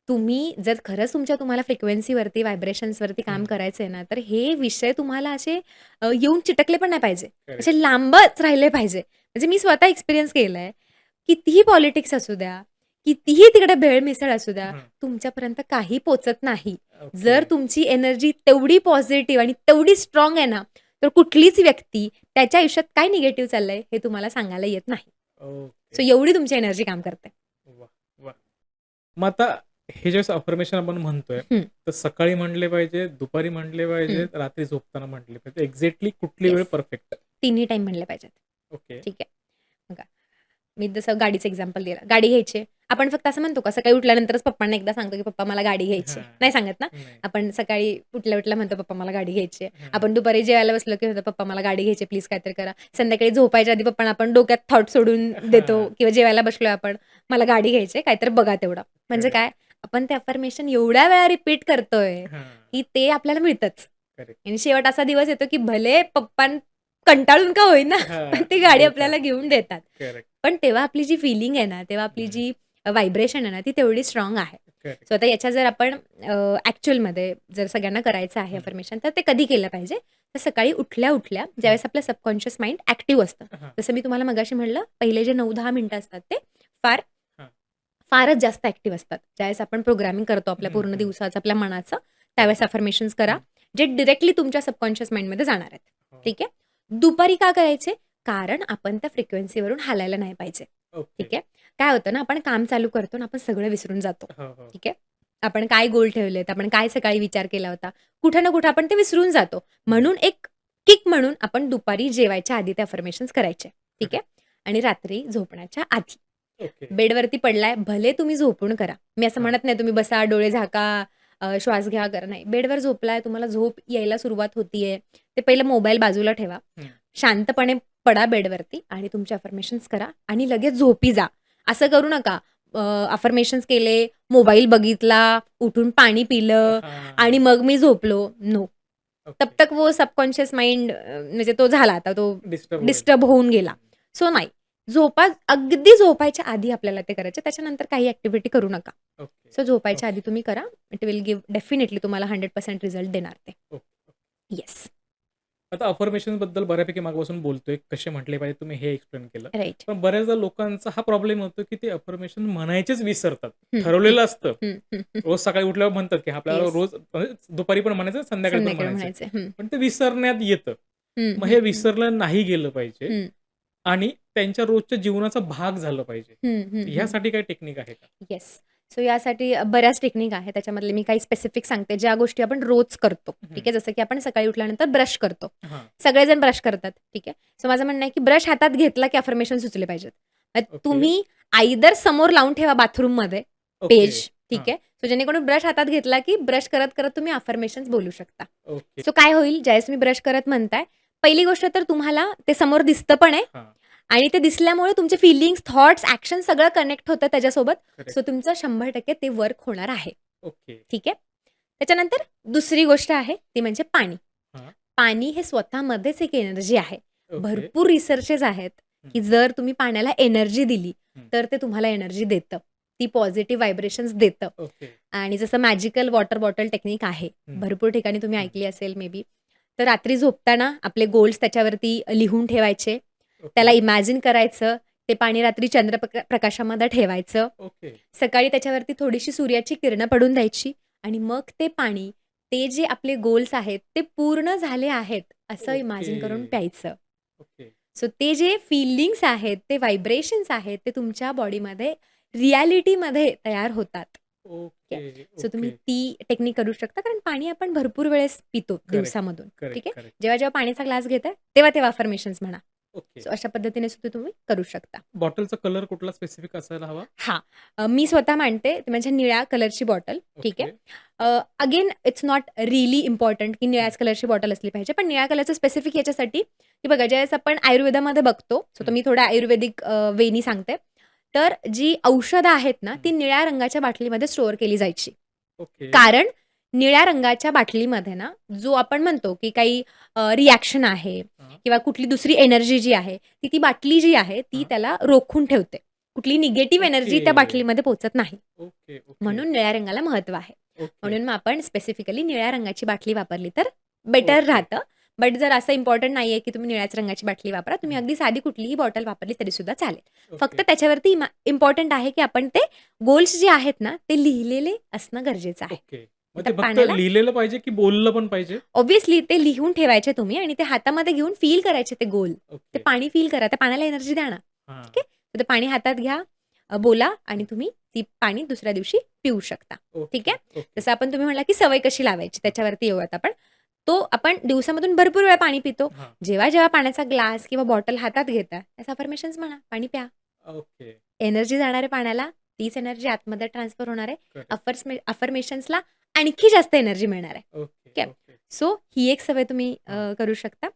A: तुम्ही जर खरंच तुम्हाला फ्रिक्वेन्सीवरती, व्हायब्रेशन्सवरती काम
B: हं.
A: करायचंय ना, तर हे विषय तुम्हाला असे येऊन चिटकले पण नाही पाहिजे.
B: करेक्ट.
A: असे लांबच राहिले पाहिजे. म्हणजे मी स्वतः एक्सपिरियन्स केलाय. कितीही पॉलिटिक्स असू द्या, कितीही तिकडे भेळ-मिसळ असू द्या,
B: हं.
A: तुमच्यापर्यंत काही पोहचत नाही.
B: ओके.
A: जर तुमची एनर्जी तेवढी पॉझिटिव्ह आणि तेवढी स्ट्राँग आहे ना, तर कुठलीच व्यक्ती त्याच्या आयुष्यात काय निगेटिव्ह चाललंय हे तुम्हाला सांगायला येत नाही. So
B: okay.
A: एवढी तुमची एनर्जी काम करते.
B: वाह! वाह! मग आता हे जे अफर्मेशन आपण म्हणतोय,
A: हं,
B: तर सकाळी म्हटले पाहिजे, दुपारी म्हटले
A: हं.
B: पाहिजेत, रात्री झोपताना म्हटले पाहिजे. एक्झॅक्टली कुठली वेळ
A: येस.
B: परफेक्ट?
A: तिन्ही टाईम म्हणले पाहिजेत.
B: ओके.
A: ठीक आहे. बघा, मी जसं गाडीचं एक्झाम्पल दिलं. गाडी घ्यायची आहे. आपण फक्त असं म्हणतो का सकाळी उठल्यानंतरच पप्पांना एकदा सांगतो, की "पप्पा मला गाडी घ्यायची आहे."
B: हां.
A: नाही सांगत ना?
B: नाही.
A: आपण सकाळी उठल्या-उठल्या म्हणतो, "पप्पा मला गाडी घ्यायची आहे."
B: हां.
A: आपण दुपारी जेवायला बसलो, की म्हणतो, "पप्पा मला गाडी घ्यायची आहे, प्लीज काहीतरी करा." संध्याकाळी झोपायच्या आधी पप्पांना आपण डोक्यात थॉट सोडून देतो
B: हां.
A: किंवा जेवायला बसलोय आपण, "मला गाडी घ्यायची आहे, काहीतरी बघा तेवढं." म्हणजे
B: करेक्ट.
A: काय? आपण ते अफर्मेशन एवढ्या वेळा रिपीट करतोय,
B: हां.
A: की ते आपल्याला मिळतंच.
B: करेक्ट.
A: आणि शेवट असा दिवस येतो, की भले कंटाळून का होईना,
B: हां.
A: पण ती गाडी
B: देतात.
A: आपल्याला घेऊन देतात.
B: करेक्ट.
A: पण तेव्हा आपली जी फीलिंग आहे ना, तेव्हा आपली
B: हं.
A: जी व्हायब्रेशन आहे ना, ती तेवढी स्ट्राँग आहे.
B: करेक्ट.
A: सो आता याच्या जर आपण ॲक्चुअलमध्ये जर सगळ्यांना करायचं आहे
B: हं.
A: अफर्मेशन, तर ते कधी केलं पाहिजे? तर सकाळी उठल्या-उठल्या ज्यावेळेस आपलं सबकॉन्शियस माइंड ॲक्टिव्ह असतं.
B: हां.
A: जसं मी तुम्हाला मगाशी म्हणलं, पहिले जे 9-10 मिनिटं असतात ते फार
B: हां.
A: फारच जास्त ॲक्टिव्ह असतात. ज्यावेळेस आपण प्रोग्रामिंग करतो आपल्या
B: हं,
A: पूर्ण
B: हं.
A: दिवसाचं, आपल्या मनाचं, त्यावेळेस
B: करेक्ट.
A: अफर्मेशन्स करा,
B: हं.
A: जे डायरेक्टली तुमच्या सबकॉन्शियस माइंडमध्ये जाणार आहेत.
B: हो.
A: ठीक आहे? दुपारी का करायचे? कारण आपण त्या फ्रिक्वेन्सीवरून हालायला नाही पाहिजे.
B: ओके.
A: ठीक आहे? काय होतं ना, आपण काम चालू करतो आणि आपण सगळं विसरून जातो.
B: हो, हो.
A: ठीक आहे? आपण काय गोल ठेवलेत, आपण काय सकाळी विचार केला होता, कुठे ना कुठे आपण ते विसरून जातो. म्हणून एक किक म्हणून आपण दुपारी जेवायच्या आधी ते अफर्मेशन्स करायचे. ठीक आहे? आणि रात्री झोपण्याच्या आधी.
B: ओके.
A: बेडवरती पडलाय, भले तुम्ही झोपून करा. मी असं
B: हां.
A: म्हणत नाही तुम्ही बसा, डोळे झाका, श्वास घ्या, करा. नाही. बेडवर झोपलाय, तुम्हाला झोप यायला सुरुवात होतीये, ते पहिलं मोबाईल बाजूला ठेवा.
B: हं.
A: शांतपणे पडा बेडवरती आणि तुमचे अफर्मेशन्स करा आणि लगेच झोपी जा. असं करू नका. अफर्मेशन्स केले, मोबाईल बघितला, उठून पाणी पिलं आणि
B: हां.
A: मग मी झोपलो. नो. तब
B: ओके.
A: तक वो सबकॉन्शियस माइंड म्हणजे तो झाला आता तो
B: डिस्टर्ब होईल.
A: डिस्टर्ब होऊन गेला. सो नाही. अगदी झोपायच्या आधी आपल्याला ते करायचं. त्याच्यानंतर काही ॲक्टिव्हिटी करू नका.
B: ओके.
A: सो झोपायच्या
B: ओके.
A: आधी तुम्ही करा. इट विल गिव्ह डेफिनिटली तुम्हाला 100% रिझल्ट देणार ते.
B: ओके.
A: येस.
B: आता अफर्मेशन बद्दल बऱ्यापैकी मागपासून बोलतोय. कसे म्हटले पाहिजे तुम्ही हे एक्सप्लेन केलं.
A: राइट.
B: पण बऱ्याचदा लोकांचा हा प्रॉब्लेम होतो, की ते अफर्मेशन म्हणायचेच विसरतात.
A: हं, हं,
B: ठरवलेलं असतं.
A: हं, हं, हं.
B: रोज सकाळी उठल्यावर म्हणतात, की आपल्याला
A: येस.
B: रोज म्हणजे दुपारी पण म्हणायचं, संध्याकाळी पण
A: संध्याकाळी
B: म्हणायचं.
A: म्हणायचे. हं,
B: पण ते विसरण्यात येतं.
A: हं,
B: मग
A: हं,
B: हे
A: हं,
B: विसरलं नाही गेलं पाहिजे
A: हं,
B: आणि त्यांच्या रोजच्या जीवनाचा भाग झालं पाहिजे.
A: हं,
B: तर
A: हं, हं.
B: ह्यासाठी काही टेक्निक आहे का?
A: येस. सो यासाठी बऱ्याच टेक्निक आहेत. त्याच्यामधले मी काही स्पेसिफिक सांगते, ज्या गोष्टी आपण रोज करतो.
B: हं.
A: ठीक आहे. जसं की आपण सकाळी उठल्यानंतर ब्रश करतो.
B: हां.
A: सगळेजण ब्रश करतात. ठीक आहे. सो माझं म्हणणं आहे, की ब्रश हातात घेतला की अफर्मेशन सुचले पाहिजेत.
B: ओके.
A: तुम्ही आयदर समोर लावून ठेवा बाथरूममध्ये
B: ओके.
A: पेज. ठीक
B: हां.
A: आहे. सो जेणेकरून ब्रश हातात घेतला की ब्रश करत तुम्ही अफर्मेशन्स बोलू शकता.
B: ओके.
A: सो काय होईल, ज्यावेळेस तुम्ही ब्रश करत म्हणताय, पहिली गोष्ट तर तुम्हाला ते समोर दिसतं पण आहे
B: हां.
A: आणि ते दिसल्यामुळे तुमचे फीलिंग्स, थॉट्स, ॲक्शन सगळं कनेक्ट होतं त्याच्यासोबत.
B: करेक्ट.
A: सो तुमचं 100% ते वर्क होणार आहे.
B: ओके.
A: ठीक आहे. त्याच्यानंतर दुसरी गोष्ट आहे ती म्हणजे पाणी.
B: हां.
A: पाणी हे स्वतःमध्येच एक एनर्जी आहे.
B: ओके.
A: भरपूर रिसर्चेस आहेत,
B: हं.
A: की जर तुम्ही पाण्याला एनर्जी दिली,
B: हं.
A: तर ते तुम्हाला एनर्जी देतं. ती पॉझिटिव्ह व्हायब्रेशन्स देतं.
B: ओके.
A: आणि जसं मॅजिकल वॉटर बॉटल टेक्निक आहे.
B: हं.
A: भरपूर ठिकाणी तुम्ही
B: हं.
A: ऐकली असेल मे बी. तर रात्री झोपताना आपले गोल्स त्याच्यावरती लिहून ठेवायचे. त्याला
B: ओके.
A: इमॅजिन करायचं. ते पाणी रात्री प्रकाशामध्ये ठेवायचं.
B: ओके.
A: सकाळी त्याच्यावरती थोडीशी सूर्याची किरणं पडून द्यायची आणि मग ते पाणी, ते जे आपले गोल्स आहेत, ते पूर्ण झाले आहेत, असं इमॅजिन करून
B: ओके.
A: प्यायचं.
B: ओके.
A: सो ते जे फीलिंग्स आहेत, ते व्हायब्रेशन्स आहेत, ते तुमच्या बॉडीमध्ये रिॲलिटीमध्ये तयार होतात. ठीक आहे.
B: ओके.
A: सो तुम्ही
B: ओके.
A: ती टेक्निक करू शकता. कारण पाणी आपण भरपूर वेळेस पितो
B: करेक्ट.
A: दिवसामधून. ठीक
B: करेक्ट.
A: आहे.
B: करेक्ट.
A: जेव्हा पाण्याचा ग्लास घेताय, तेव्हा अफर्मेशन्स म्हणा.
B: ओके.
A: सो अशा पद्धतीने सुद्धा तुम्ही करू शकता.
B: बॉटलचा कलर कुठला स्पेसिफिक असायला हवा?
A: हां. मी स्वतः मांडते ते म्हणजे निळ्या कलरची बॉटल. ठीक आहे.
B: Okay.
A: Again it's not really important की
B: हं.
A: निळ्याच कलरची बॉटल असली पाहिजे. पण निळ्या कलरचं स्पेसिफिक याच्यासाठी, की बघा ज्यावेळेस आपण आयुर्वेदामध्ये बघतो, सो तर
B: हं.
A: मी थोड्या आयुर्वेदिक वेनी सांगते. तर जी औषधं आहेत ना, ती
B: हं.
A: निळ्या रंगाच्या बाटलीमध्ये स्टोअर केली जायची.
B: ओके.
A: कारण निळ्या रंगाच्या बाटलीमध्ये ना, जो आपण म्हणतो की काही रिएक्शन आहे
B: हां.
A: किंवा कुठली दुसरी एनर्जी जी आहे, ती बाटली जी आहे, ती
B: हां.
A: त्याला रोखून ठेवते. कुठली निगेटिव्ह एनर्जी त्या
B: ओके.
A: बाटलीमध्ये पोहोचत नाही.
B: ओके. ओके.
A: म्हणून निळ्या रंगाला महत्त्व आहे.
B: ओके.
A: म्हणून मग आपण स्पेसिफिकली निळ्या रंगाची बाटली वापरली तर बेटर
B: ओके.
A: राहतं. बट जर असं इम्पॉर्टंट नाहीये, की तुम्ही निळ्याच रंगाची बाटली वापरा. तुम्ही
B: हं.
A: अगदी साधी कुठलीही बॉटल वापरली तरीसुद्धा चालेल. फक्त
B: ओके.
A: त्याच्यावरती इम्पॉर्टंट आहे, की आपण ते गोल्स जे आहेत ना, ते लिहिलेले असणं गरजेचं आहे.
B: ओके. मग
A: आता
B: ते फक्त
A: पाण्याला
B: लिहिलेलं पाहिजे की बोललं पण पाहिजे?
A: ऑब्व्हियसली ते लिहून ठेवायचे तुम्ही आणि ते हातामध्ये घेऊन फील करायचे ते गोल. ते
B: ओके.
A: पाणी फील करा. त्या पाण्याला एनर्जी द्या ना.
B: हां.
A: ठीक आहे. तर ते पाणी हातात घ्या, बोला आणि तुम्ही ती पाणी दुसऱ्या दिवशी पिऊ शकता. ठीक
B: ओके.
A: आहे.
B: ओके.
A: जसं आपण तुम्ही म्हणाला, की सवय कशी लावायची त्याच्यावरती येऊयात आपण. तो आपण दिवसामधून भरपूर वेळा पाणी पितो.
B: हां.
A: जेव्हा पाण्याचा ग्लास किंवा बॉटल हातात घेता, त्याचं अफर्मेशन्स म्हणा, पाणी प्या.
B: ओके.
A: एनर्जी जाणार आहे पाण्याला, तीच एनर्जी आतमध्ये ट्रान्सफर होणार आहे.
B: करेक्ट.
A: अफर्मेशन्सला आणखी जास्त एनर्जी मिळणार आहे.
B: ओके.
A: ठीक आहे.
B: ओके.
A: सो ही एक सवय तुम्ही
B: हां.
A: करू शकता.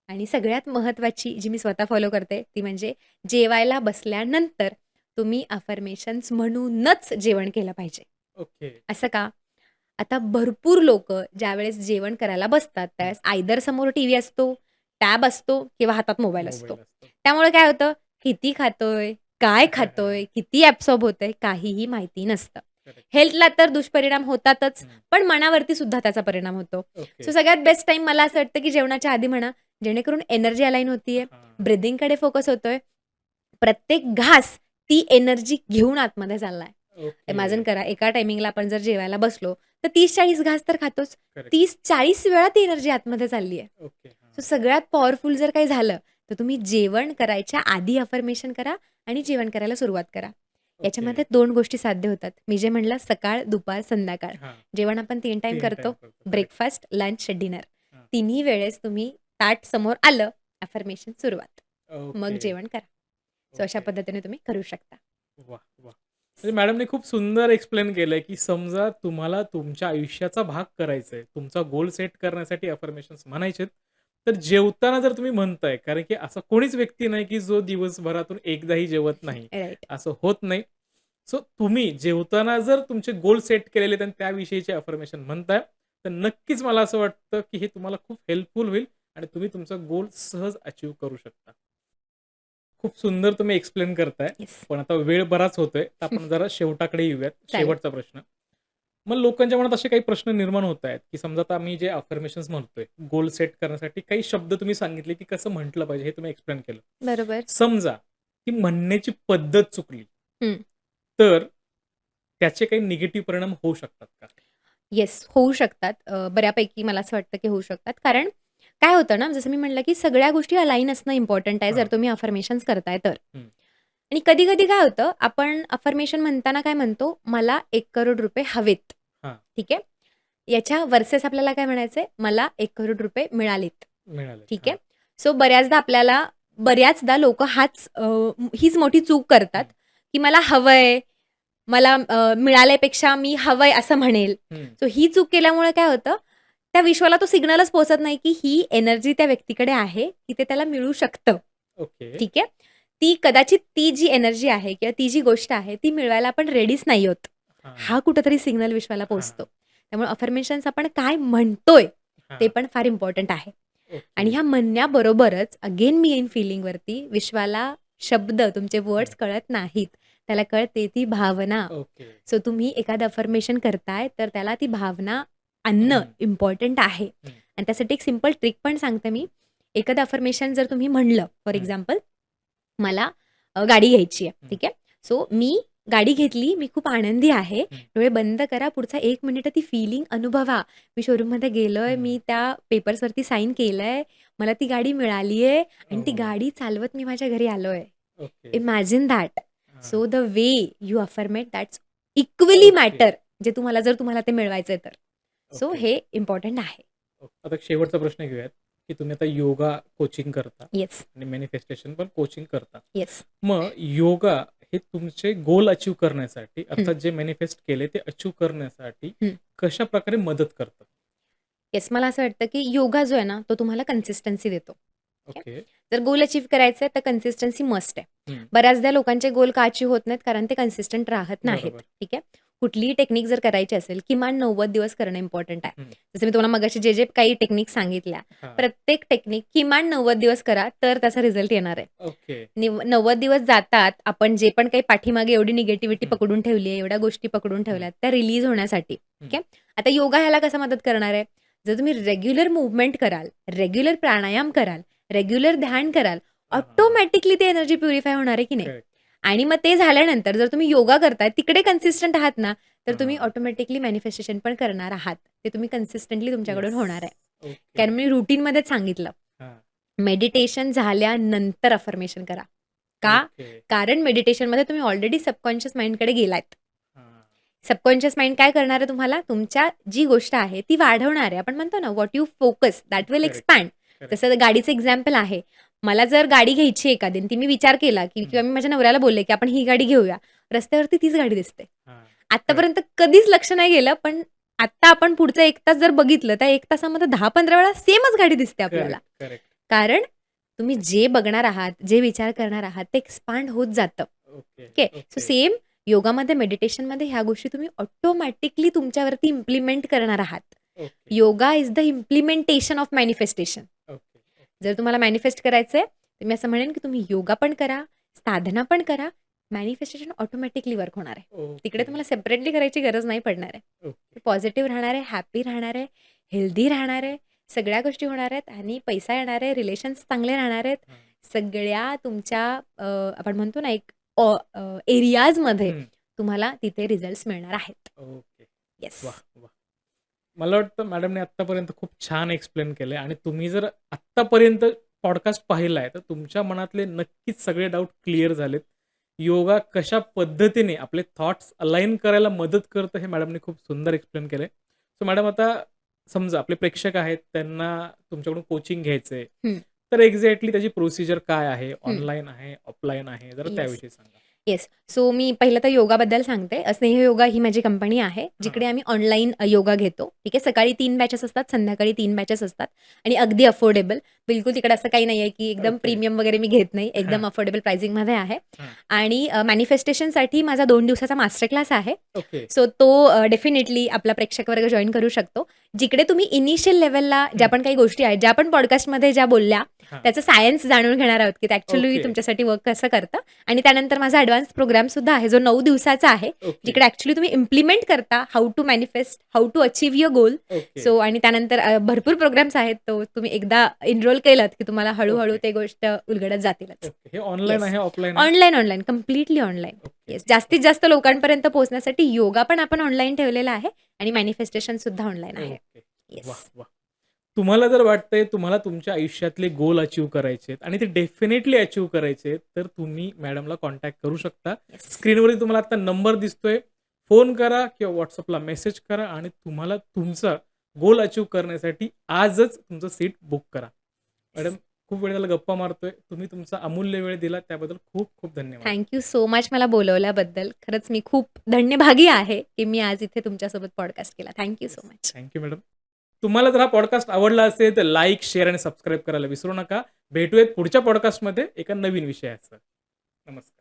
A: आणि सगळ्यात महत्त्वाची जी मी स्वतः फॉलो करते, ती म्हणजे जेवायला बसल्यानंतर तुम्ही अफर्मेशन्स म्हणूनच जेवण केलं पाहिजे.
B: ओके.
A: असं का? आता भरपूर लोकं ज्यावेळेस जेवण करायला बसतात,
B: हं.
A: त्यावेळेस आयदर समोर टीव्ही असतो, टॅब असतो किंवा हातात मोबाईल असतो.
B: मोबाईल असतो.
A: त्यामुळे काय होतं, किती खातोय, काय खातोय, किती ॲब्सॉर्ब होतंय, काहीही माहिती नसतं.
B: करेक्ट.
A: हेल्थला तर दुष्परिणाम होतातच,
B: हं.
A: पण मनावरती सुद्धा त्याचा परिणाम होतो.
B: ओके.
A: सो सगळ्यात बेस्ट टाईम मला असं वाटतं, की जेवणाच्या आधी म्हणा, जेणेकरून एनर्जी अलाईन होतीये,
B: हां.
A: ब्रीथिंगकडे फोकस होतोय. प्रत्येक घास ती एनर्जी घेऊन आतमध्ये चाललाय.
B: ओके.
A: इमॅजिन करा, एका टायमिंगला आपण जर जेवायला बसलो, तर 30-40 घास तर खातोच.
B: करेक्ट.
A: 30-40 वेळा ती एनर्जी आतमध्ये चालली आहे.
B: ओके. हां.
A: सो सगळ्यात पॉवरफुल जर काही झालं, तर तुम्ही जेवण करायच्या आधी अफर्मेशन करा आणि जेवण करायला सुरुवात करा.
B: ओके.
A: याच्यामध्ये 2 गोष्टी साध्य होतात. मी जे म्हटलं सकाळ, दुपार, संध्याकाळ.
B: हां.
A: जेवण आपण 3 टाईम
B: 3
A: करतो.
B: टाईम करतो. करेक्ट.
A: Breakfast, lunch, dinner.
B: हां.
A: तिन्ही वेळेस तुम्ही ताट समोर आलं, अफर्मेशन सुरुवात. मग
B: ओके.
A: जेवण करा. सो अशा
B: ओके.
A: पद्धतीने तुम्ही करू शकता.
B: वाह! वाह! म्हणजे मॅडमने खूप सुंदर एक्सप्लेन केलंय, की समजा तुम्हाला तुमच्या आयुष्याचा भाग करायचा आहे. तुमचा गोल सेट करण्यासाठी अफर्मेशन्स म्हणायचेत. तर जेवताना जर तुम्ही म्हणताय, कारण की असा कोणीच व्यक्ती नाही, की जो दिवसभरातून एकदाही जेवत नाही.
A: राइट.
B: असं होत नाही. सो तुम्ही जेवताना जर तुमचे गोल सेट केलेले आहेत आणि त्याविषयीचे अफर्मेशन म्हणताय, तर नक्कीच मला असं वाटतं, की हे तुम्हाला खूप हेल्पफुल होईल आणि तुम्ही तुमचा गोल सहज अचीव्ह करू शकता. खूप सुंदर तुम्ही एक्सप्लेन करताय.
A: येस.
B: पण आता वेळ बराच होतोय. तर आपण जरा शेवटाकडे येऊयात.
A: चालेल.
B: शेवटचा प्रश्न. मग लोकांच्या मनात असे काही प्रश्न निर्माण होत आहेत, की समजा आता आम्ही जे अफर्मेशन्स म्हणतोय, गोल सेट करण्यासाठी काही शब्द तुम्ही सांगितले, की कसं म्हटलं पाहिजे हे तुम्ही एक्सप्लेन केलं.
A: बरोबर.
B: समजा ती म्हणण्याची पद्धत चुकली,
A: हं.
B: तर त्याचे काही निगेटिव्ह परिणाम होऊ शकतात का?
A: येस, होऊ शकतात. बऱ्यापैकी मला असं वाटतं, की होऊ शकतात. कारण काय होतं ना, जसं मी म्हटलं, की सगळ्या गोष्टी अलाईन असणं इम्पॉर्टंट आहे, जर
B: हां.
A: तुम्ही अफर्मेशन्स करताय तर.
B: हं.
A: आणि कधी-कधी काय होतं, आपण अफर्मेशन म्हणताना काय म्हणतो, मला 1 करोड रुपये हवेत.
B: हां.
A: ठीक आहे. याच्या वर्सेस आपल्याला काय म्हणायचंय, मला 1 करोड रुपये मिळालेत.
B: मिळाले.
A: ठीक आहे. सो बऱ्याचदा लोकं हीच मोठी चूक करतात, की मला हवंय, मला मिळाल्यापेक्षा मी हवंय असं म्हणेल. सो ही चूक केल्यामुळे काय होतं, त्या विश्वाला तो सिग्नलच पोहोचत नाही, की ही एनर्जी त्या व्यक्तीकडे आहे, की ते त्याला मिळू शकतं.
B: ओके.
A: ठीक आहे. कदाचित ती जी एनर्जी आहे किंवा ती जी गोष्ट आहे, ती मिळवायला आपण रेडीच नाही आहोत.
B: हां.
A: हा कुठेतरी सिग्नल विश्वाला
B: हां.
A: पोहोचतो. त्यामुळे अफर्मेशन्स आपण काय म्हणतोय, ते
B: हां.
A: पण फार इम्पॉर्टंट आहे.
B: ओके.
A: आणि ह्या म्हणण्याबरोबरच अगेन मी येईन फीलिंगवरती, विश्वाला शब्द, तुमचे वर्ड्स कळत नाहीत. त्याला कळते ती भावना.
B: ओके.
A: सो तुम्ही एखादं अफर्मेशन करताय, तर त्याला ती भावना आणणं इम्पॉर्टंट आहे. आणि त्यासाठी एक सिंपल ट्रिक पण सांगते मी. एखादं अफर्मेशन जर तुम्ही म्हणलं, फॉर एक्झाम्पल, मला गाडी घ्यायची आहे. ठीक आहे. सो मी गाडी घेतली, मी खूप आनंदी आहे. डोळे बंद करा, पुढचा 1 मिनिट ती फीलिंग अनुभवा. मी शोरूममध्ये गेलोय, मी त्या पेपर्सवरती साइन केलंय, मला ती गाडी मिळाली आहे आणि ती गाडी चालवत मी माझ्या घरी आलोय.
B: Okay.
A: Imagine that. So the way you affirmate that's equally matter, जर तुम्हाला ते मिळवायचंय तर. So
B: okay.
A: हे इम्पॉर्टंट आहे.
B: आता एक शेवटचा प्रश्न घेऊयात, की तुम्ही आता योगा कोचिंग करता
A: येस,
B: आणि मॅनिफेस्टेशन पण कोचिंग करता.
A: येस.
B: मग योगा हे तुमचे गोल अचीव्ह करण्यासाठी अर्थात जे मॅनिफेस्ट केले ते अचीव्ह करण्यासाठी
A: हं.
B: कशा प्रकारे मदत करतं?
A: येस, मला असं वाटतं, की योगा जो आहे ना, तो तुम्हाला कन्सिस्टन्सी देतो.
B: ओके.
A: जर गोल अचीव्ह करायचं आहे, तर कन्सिस्टन्सी मस्ट आहे.
B: हं.
A: बऱ्याचदा लोकांचे गोल का अचीव्ह होत नाहीत, कारण ते कन्सिस्टंट राहत नाहीत.
B: बरोबर.
A: ठीक आहे. कुठलीही टेक्निक जर करायची असेल, किमान 90 दिवस करणं इम्पॉर्टंट आहे.
B: हं.
A: जसं मी तुम्हाला मगाशी जे काही टेक्निक सांगितल्या,
B: हां.
A: प्रत्येक टेक्निक किमान 90 दिवस करा, तर त्याचा रिझल्ट येणार आहे.
B: ओके.
A: 90 दिवस जातात, आपण जे पण काही पाठीमागे एवढी निगेटिव्हिटी
B: हं.
A: पकडून ठेवली आहे, एवढ्या गोष्टी पकडून ठेवल्यात, त्या रिलीज होण्यासाठी. ठीक
B: हं.
A: आहे. आता योगा ह्याला कसं मदत करणार आहे? जर तुम्ही रेग्युलर मूव्हमेंट कराल, रेग्युलर प्राणायाम कराल, रेग्युलर ध्यान कराल,
B: हां.
A: ऑटोमॅटिकली ती एनर्जी प्युरिफाय होणार आहे की नाही?
B: करेक्ट.
A: आणि मग ते झाल्यानंतर जर तुम्ही योगा करताय, तिकडे कन्सिस्टंट आहात ना, तर तुम्ही
B: हां.
A: ऑटोमॅटिकली मॅनिफेस्टेशन पण करणार आहात. ते तुम्ही कन्सिस्टंटली तुमच्याकडून होणार आहे.
B: ओके.
A: कारण मी रुटीनमध्येच सांगितलं.
B: हां.
A: मेडिटेशन झाल्यानंतर अफर्मेशन करा. का?
B: ओके.
A: कारण मेडिटेशनमध्ये तुम्ही ऑलरेडी सबकॉन्शियस माइंडकडे गेलात.
B: हां.
A: सबकॉन्शियस माइंड काय करणार आहे तुम्हाला? तुमच्या जी गोष्ट आहे ती वाढवणार आहे. आपण म्हणतो ना, what you focus that will
B: correct.
A: Expand.
B: Correct.
A: जसं गाडीचं एक्झाम्पल आहे. मला जर गाडी घ्यायची आहे एखादी आणि ती मी विचार केला, की किंवा मी माझ्या नवऱ्याला बोलले, की आपण ही गाडी घेऊया. रस्त्यावरती तीच गाडी दिसते.
B: हां.
A: आत्तापर्यंत कधीच लक्ष नाही गेलं, पण आत्ता आपण पुढचं 1 तास जर बघितलं, त्या 1 तासामध्ये 10-15 वेळा सेमच गाडी दिसते आपल्याला.
B: करेक्ट. करेक्ट.
A: कारण तुम्ही जे बघणार आहात, जे विचार करणार आहात, ते एक्सपांड होत जातं.
B: ओके.
A: ओके. सो सेम योगामध्ये, मेडिटेशनमध्ये ह्या गोष्टी तुम्ही ऑटोमॅटिकली तुमच्यावरती इम्प्लिमेंट करणार आहात.
B: Okay.
A: Yoga is the implementation of manifestation.
B: Okay.
A: जर तुम्हाला मॅनिफेस्ट करायचंय, तर मी असं म्हणेन, की तुम्ही योगा पण करा, साधना पण करा. मॅनिफेस्टेशन ऑटोमॅटिकली वर्क होणार आहे. तिकडे
B: ओके.
A: तुम्हाला सेपरेटली करायची गरज नाही पडणार आहे.
B: ओके.
A: पॉझिटिव्ह राहणार आहे, हॅपी राहणार आहे, हेल्दी राहणार आहे, सगळ्या गोष्टी होणार आहेत आणि पैसा येणार आहे, रिलेशन्स चांगले राहणार आहेत.
B: हां.
A: सगळ्या तुमच्या आपण म्हणतो ना, एक एरियाजमध्ये
B: हं.
A: तुम्हाला तिथे रिझल्ट्स मिळणार आहेत.
B: ओके.
A: येस.
B: वाह! वाह! मला वाटतं मॅडमने आत्तापर्यंत खूप छान एक्सप्लेन केलंय आणि तुम्ही जर आत्तापर्यंत पॉडकास्ट पाहिलाय, तर तुमच्या मनातले नक्कीच सगळे डाऊट क्लिअर झालेत. योगा कशा पद्धतीने आपले थॉट्स अलाइन करायला मदत करतं, हे मॅडमने खूप सुंदर एक्सप्लेन केलंय. सो मॅडम, आता समजा आपले प्रेक्षक आहेत, त्यांना तुमच्याकडून कोचिंग घ्यायचंय,
A: हं.
B: तर एक्झॅक्टली त्याची प्रोसिजर काय आहे? ऑनलाईन आहे, ऑफलाईन आहे? जरा
A: येस.
B: त्याविषयी सांगा.
A: येस. सो मी पहिलं तर योगाबद्दल सांगते. स्नेह योगा ही माझी कंपनी आहे, जिकडे आम्ही ऑनलाईन योगा घेतो. ठीक आहे. सकाळी 3 बॅचेस असतात, संध्याकाळी 3 बॅचेस असतात आणि अगदी अफोर्डेबल. बिलकुल तिकडे असं काही नाही आहे, की एकदम
B: ओके.
A: प्रीमियम वगैरे मी घेत नाही. एकदम
B: हां.
A: अफोर्डेबल प्राइसिंगमध्ये आहे.
B: हां.
A: आणि मॅनिफेस्टेशनसाठी माझा 2 दिवसाचा मास्टर क्लास आहे.
B: ओके.
A: सो तो डेफिनेटली आपला प्रेक्षक वर्ग जॉइन करू शकतो. जिकडे तुम्ही इनिशियल लेव्हलला ज्या पण काही गोष्टी आहेत, ज्या पण पॉडकास्टमध्ये ज्या बोलल्या,
B: हां.
A: त्याचं सायन्स जाणून घेणार आहोत, की ते ॲक्च्युअली
B: ओके.
A: तुमच्यासाठी वर्क कसं करतं. आणि त्यानंतर माझा ॲडव्हान्स प्रोग्रामसुद्धा आहे, जो 9 दिवसाचा आहे.
B: ओके.
A: जिकडे ॲक्च्युअली तुम्ही इम्प्लिमेंट करता, how to manifest, how to achieve your goal.
B: Okay.
A: So आणि त्यानंतर भरपूर प्रोग्राम्स आहेत. तो तुम्ही एकदा एनरोल केलात, की तुम्हाला हळू-हळू
B: ओके.
A: ते गोष्ट उलगडत जातीलच.
B: ओके. हे ऑनलाईन
A: येस.
B: आहे, ऑफलाईन आहे?
A: Online, completely online.
B: Okay.
A: Yes. जास्तीत जास्त लोकांपर्यंत पोहोचण्यासाठी योगा पण आपण ऑनलाईन ठेवलेला आहे आणि मॅनिफेस्टेशन सुद्धा ऑनलाईन आहे.
B: ओके.
A: येस.
B: वाह! वाह! तुम्हाला जर वाटतंय तुम्हाला तुमच्या आयुष्यातले गोल अचीव्ह करायचे आहेत आणि ते डेफिनेटली अचीव्ह करायचे आहेत, तर तुम्ही मॅडमला कॉन्टॅक्ट करू शकता.
A: येस.
B: स्क्रीनवरती तुम्हाला आता नंबर दिसतोय. फोन करा किंवा WhatsAppला मेसेज करा आणि तुम्हाला तुमचा गोल अचीव्ह करण्यासाठी आजच तुमचं सीट बुक करा. मॅडम, खूप वेळ झाला गप्पा मारतोय. तुम्ही तुमचा अमूल्य वेळ दिला त्याबद्दल खूप खूप धन्यवाद.
A: थँक यू सो मच मला बोलवल्याबद्दल. खरंच मी खूप धन्यभागी आहे, की मी आज इथे तुमच्यासोबत पॉडकास्ट केला. Thank you so much.
B: Thank you madam. तुम्हाला जर हा पॉडकास्ट आवडला असेल तर लाईक, शेअर आणि सबस्क्राईब करायला विसरू नका. भेटूयात पुढच्या पॉडकास्टमध्ये एका नवीन विषयासह. नमस्कार.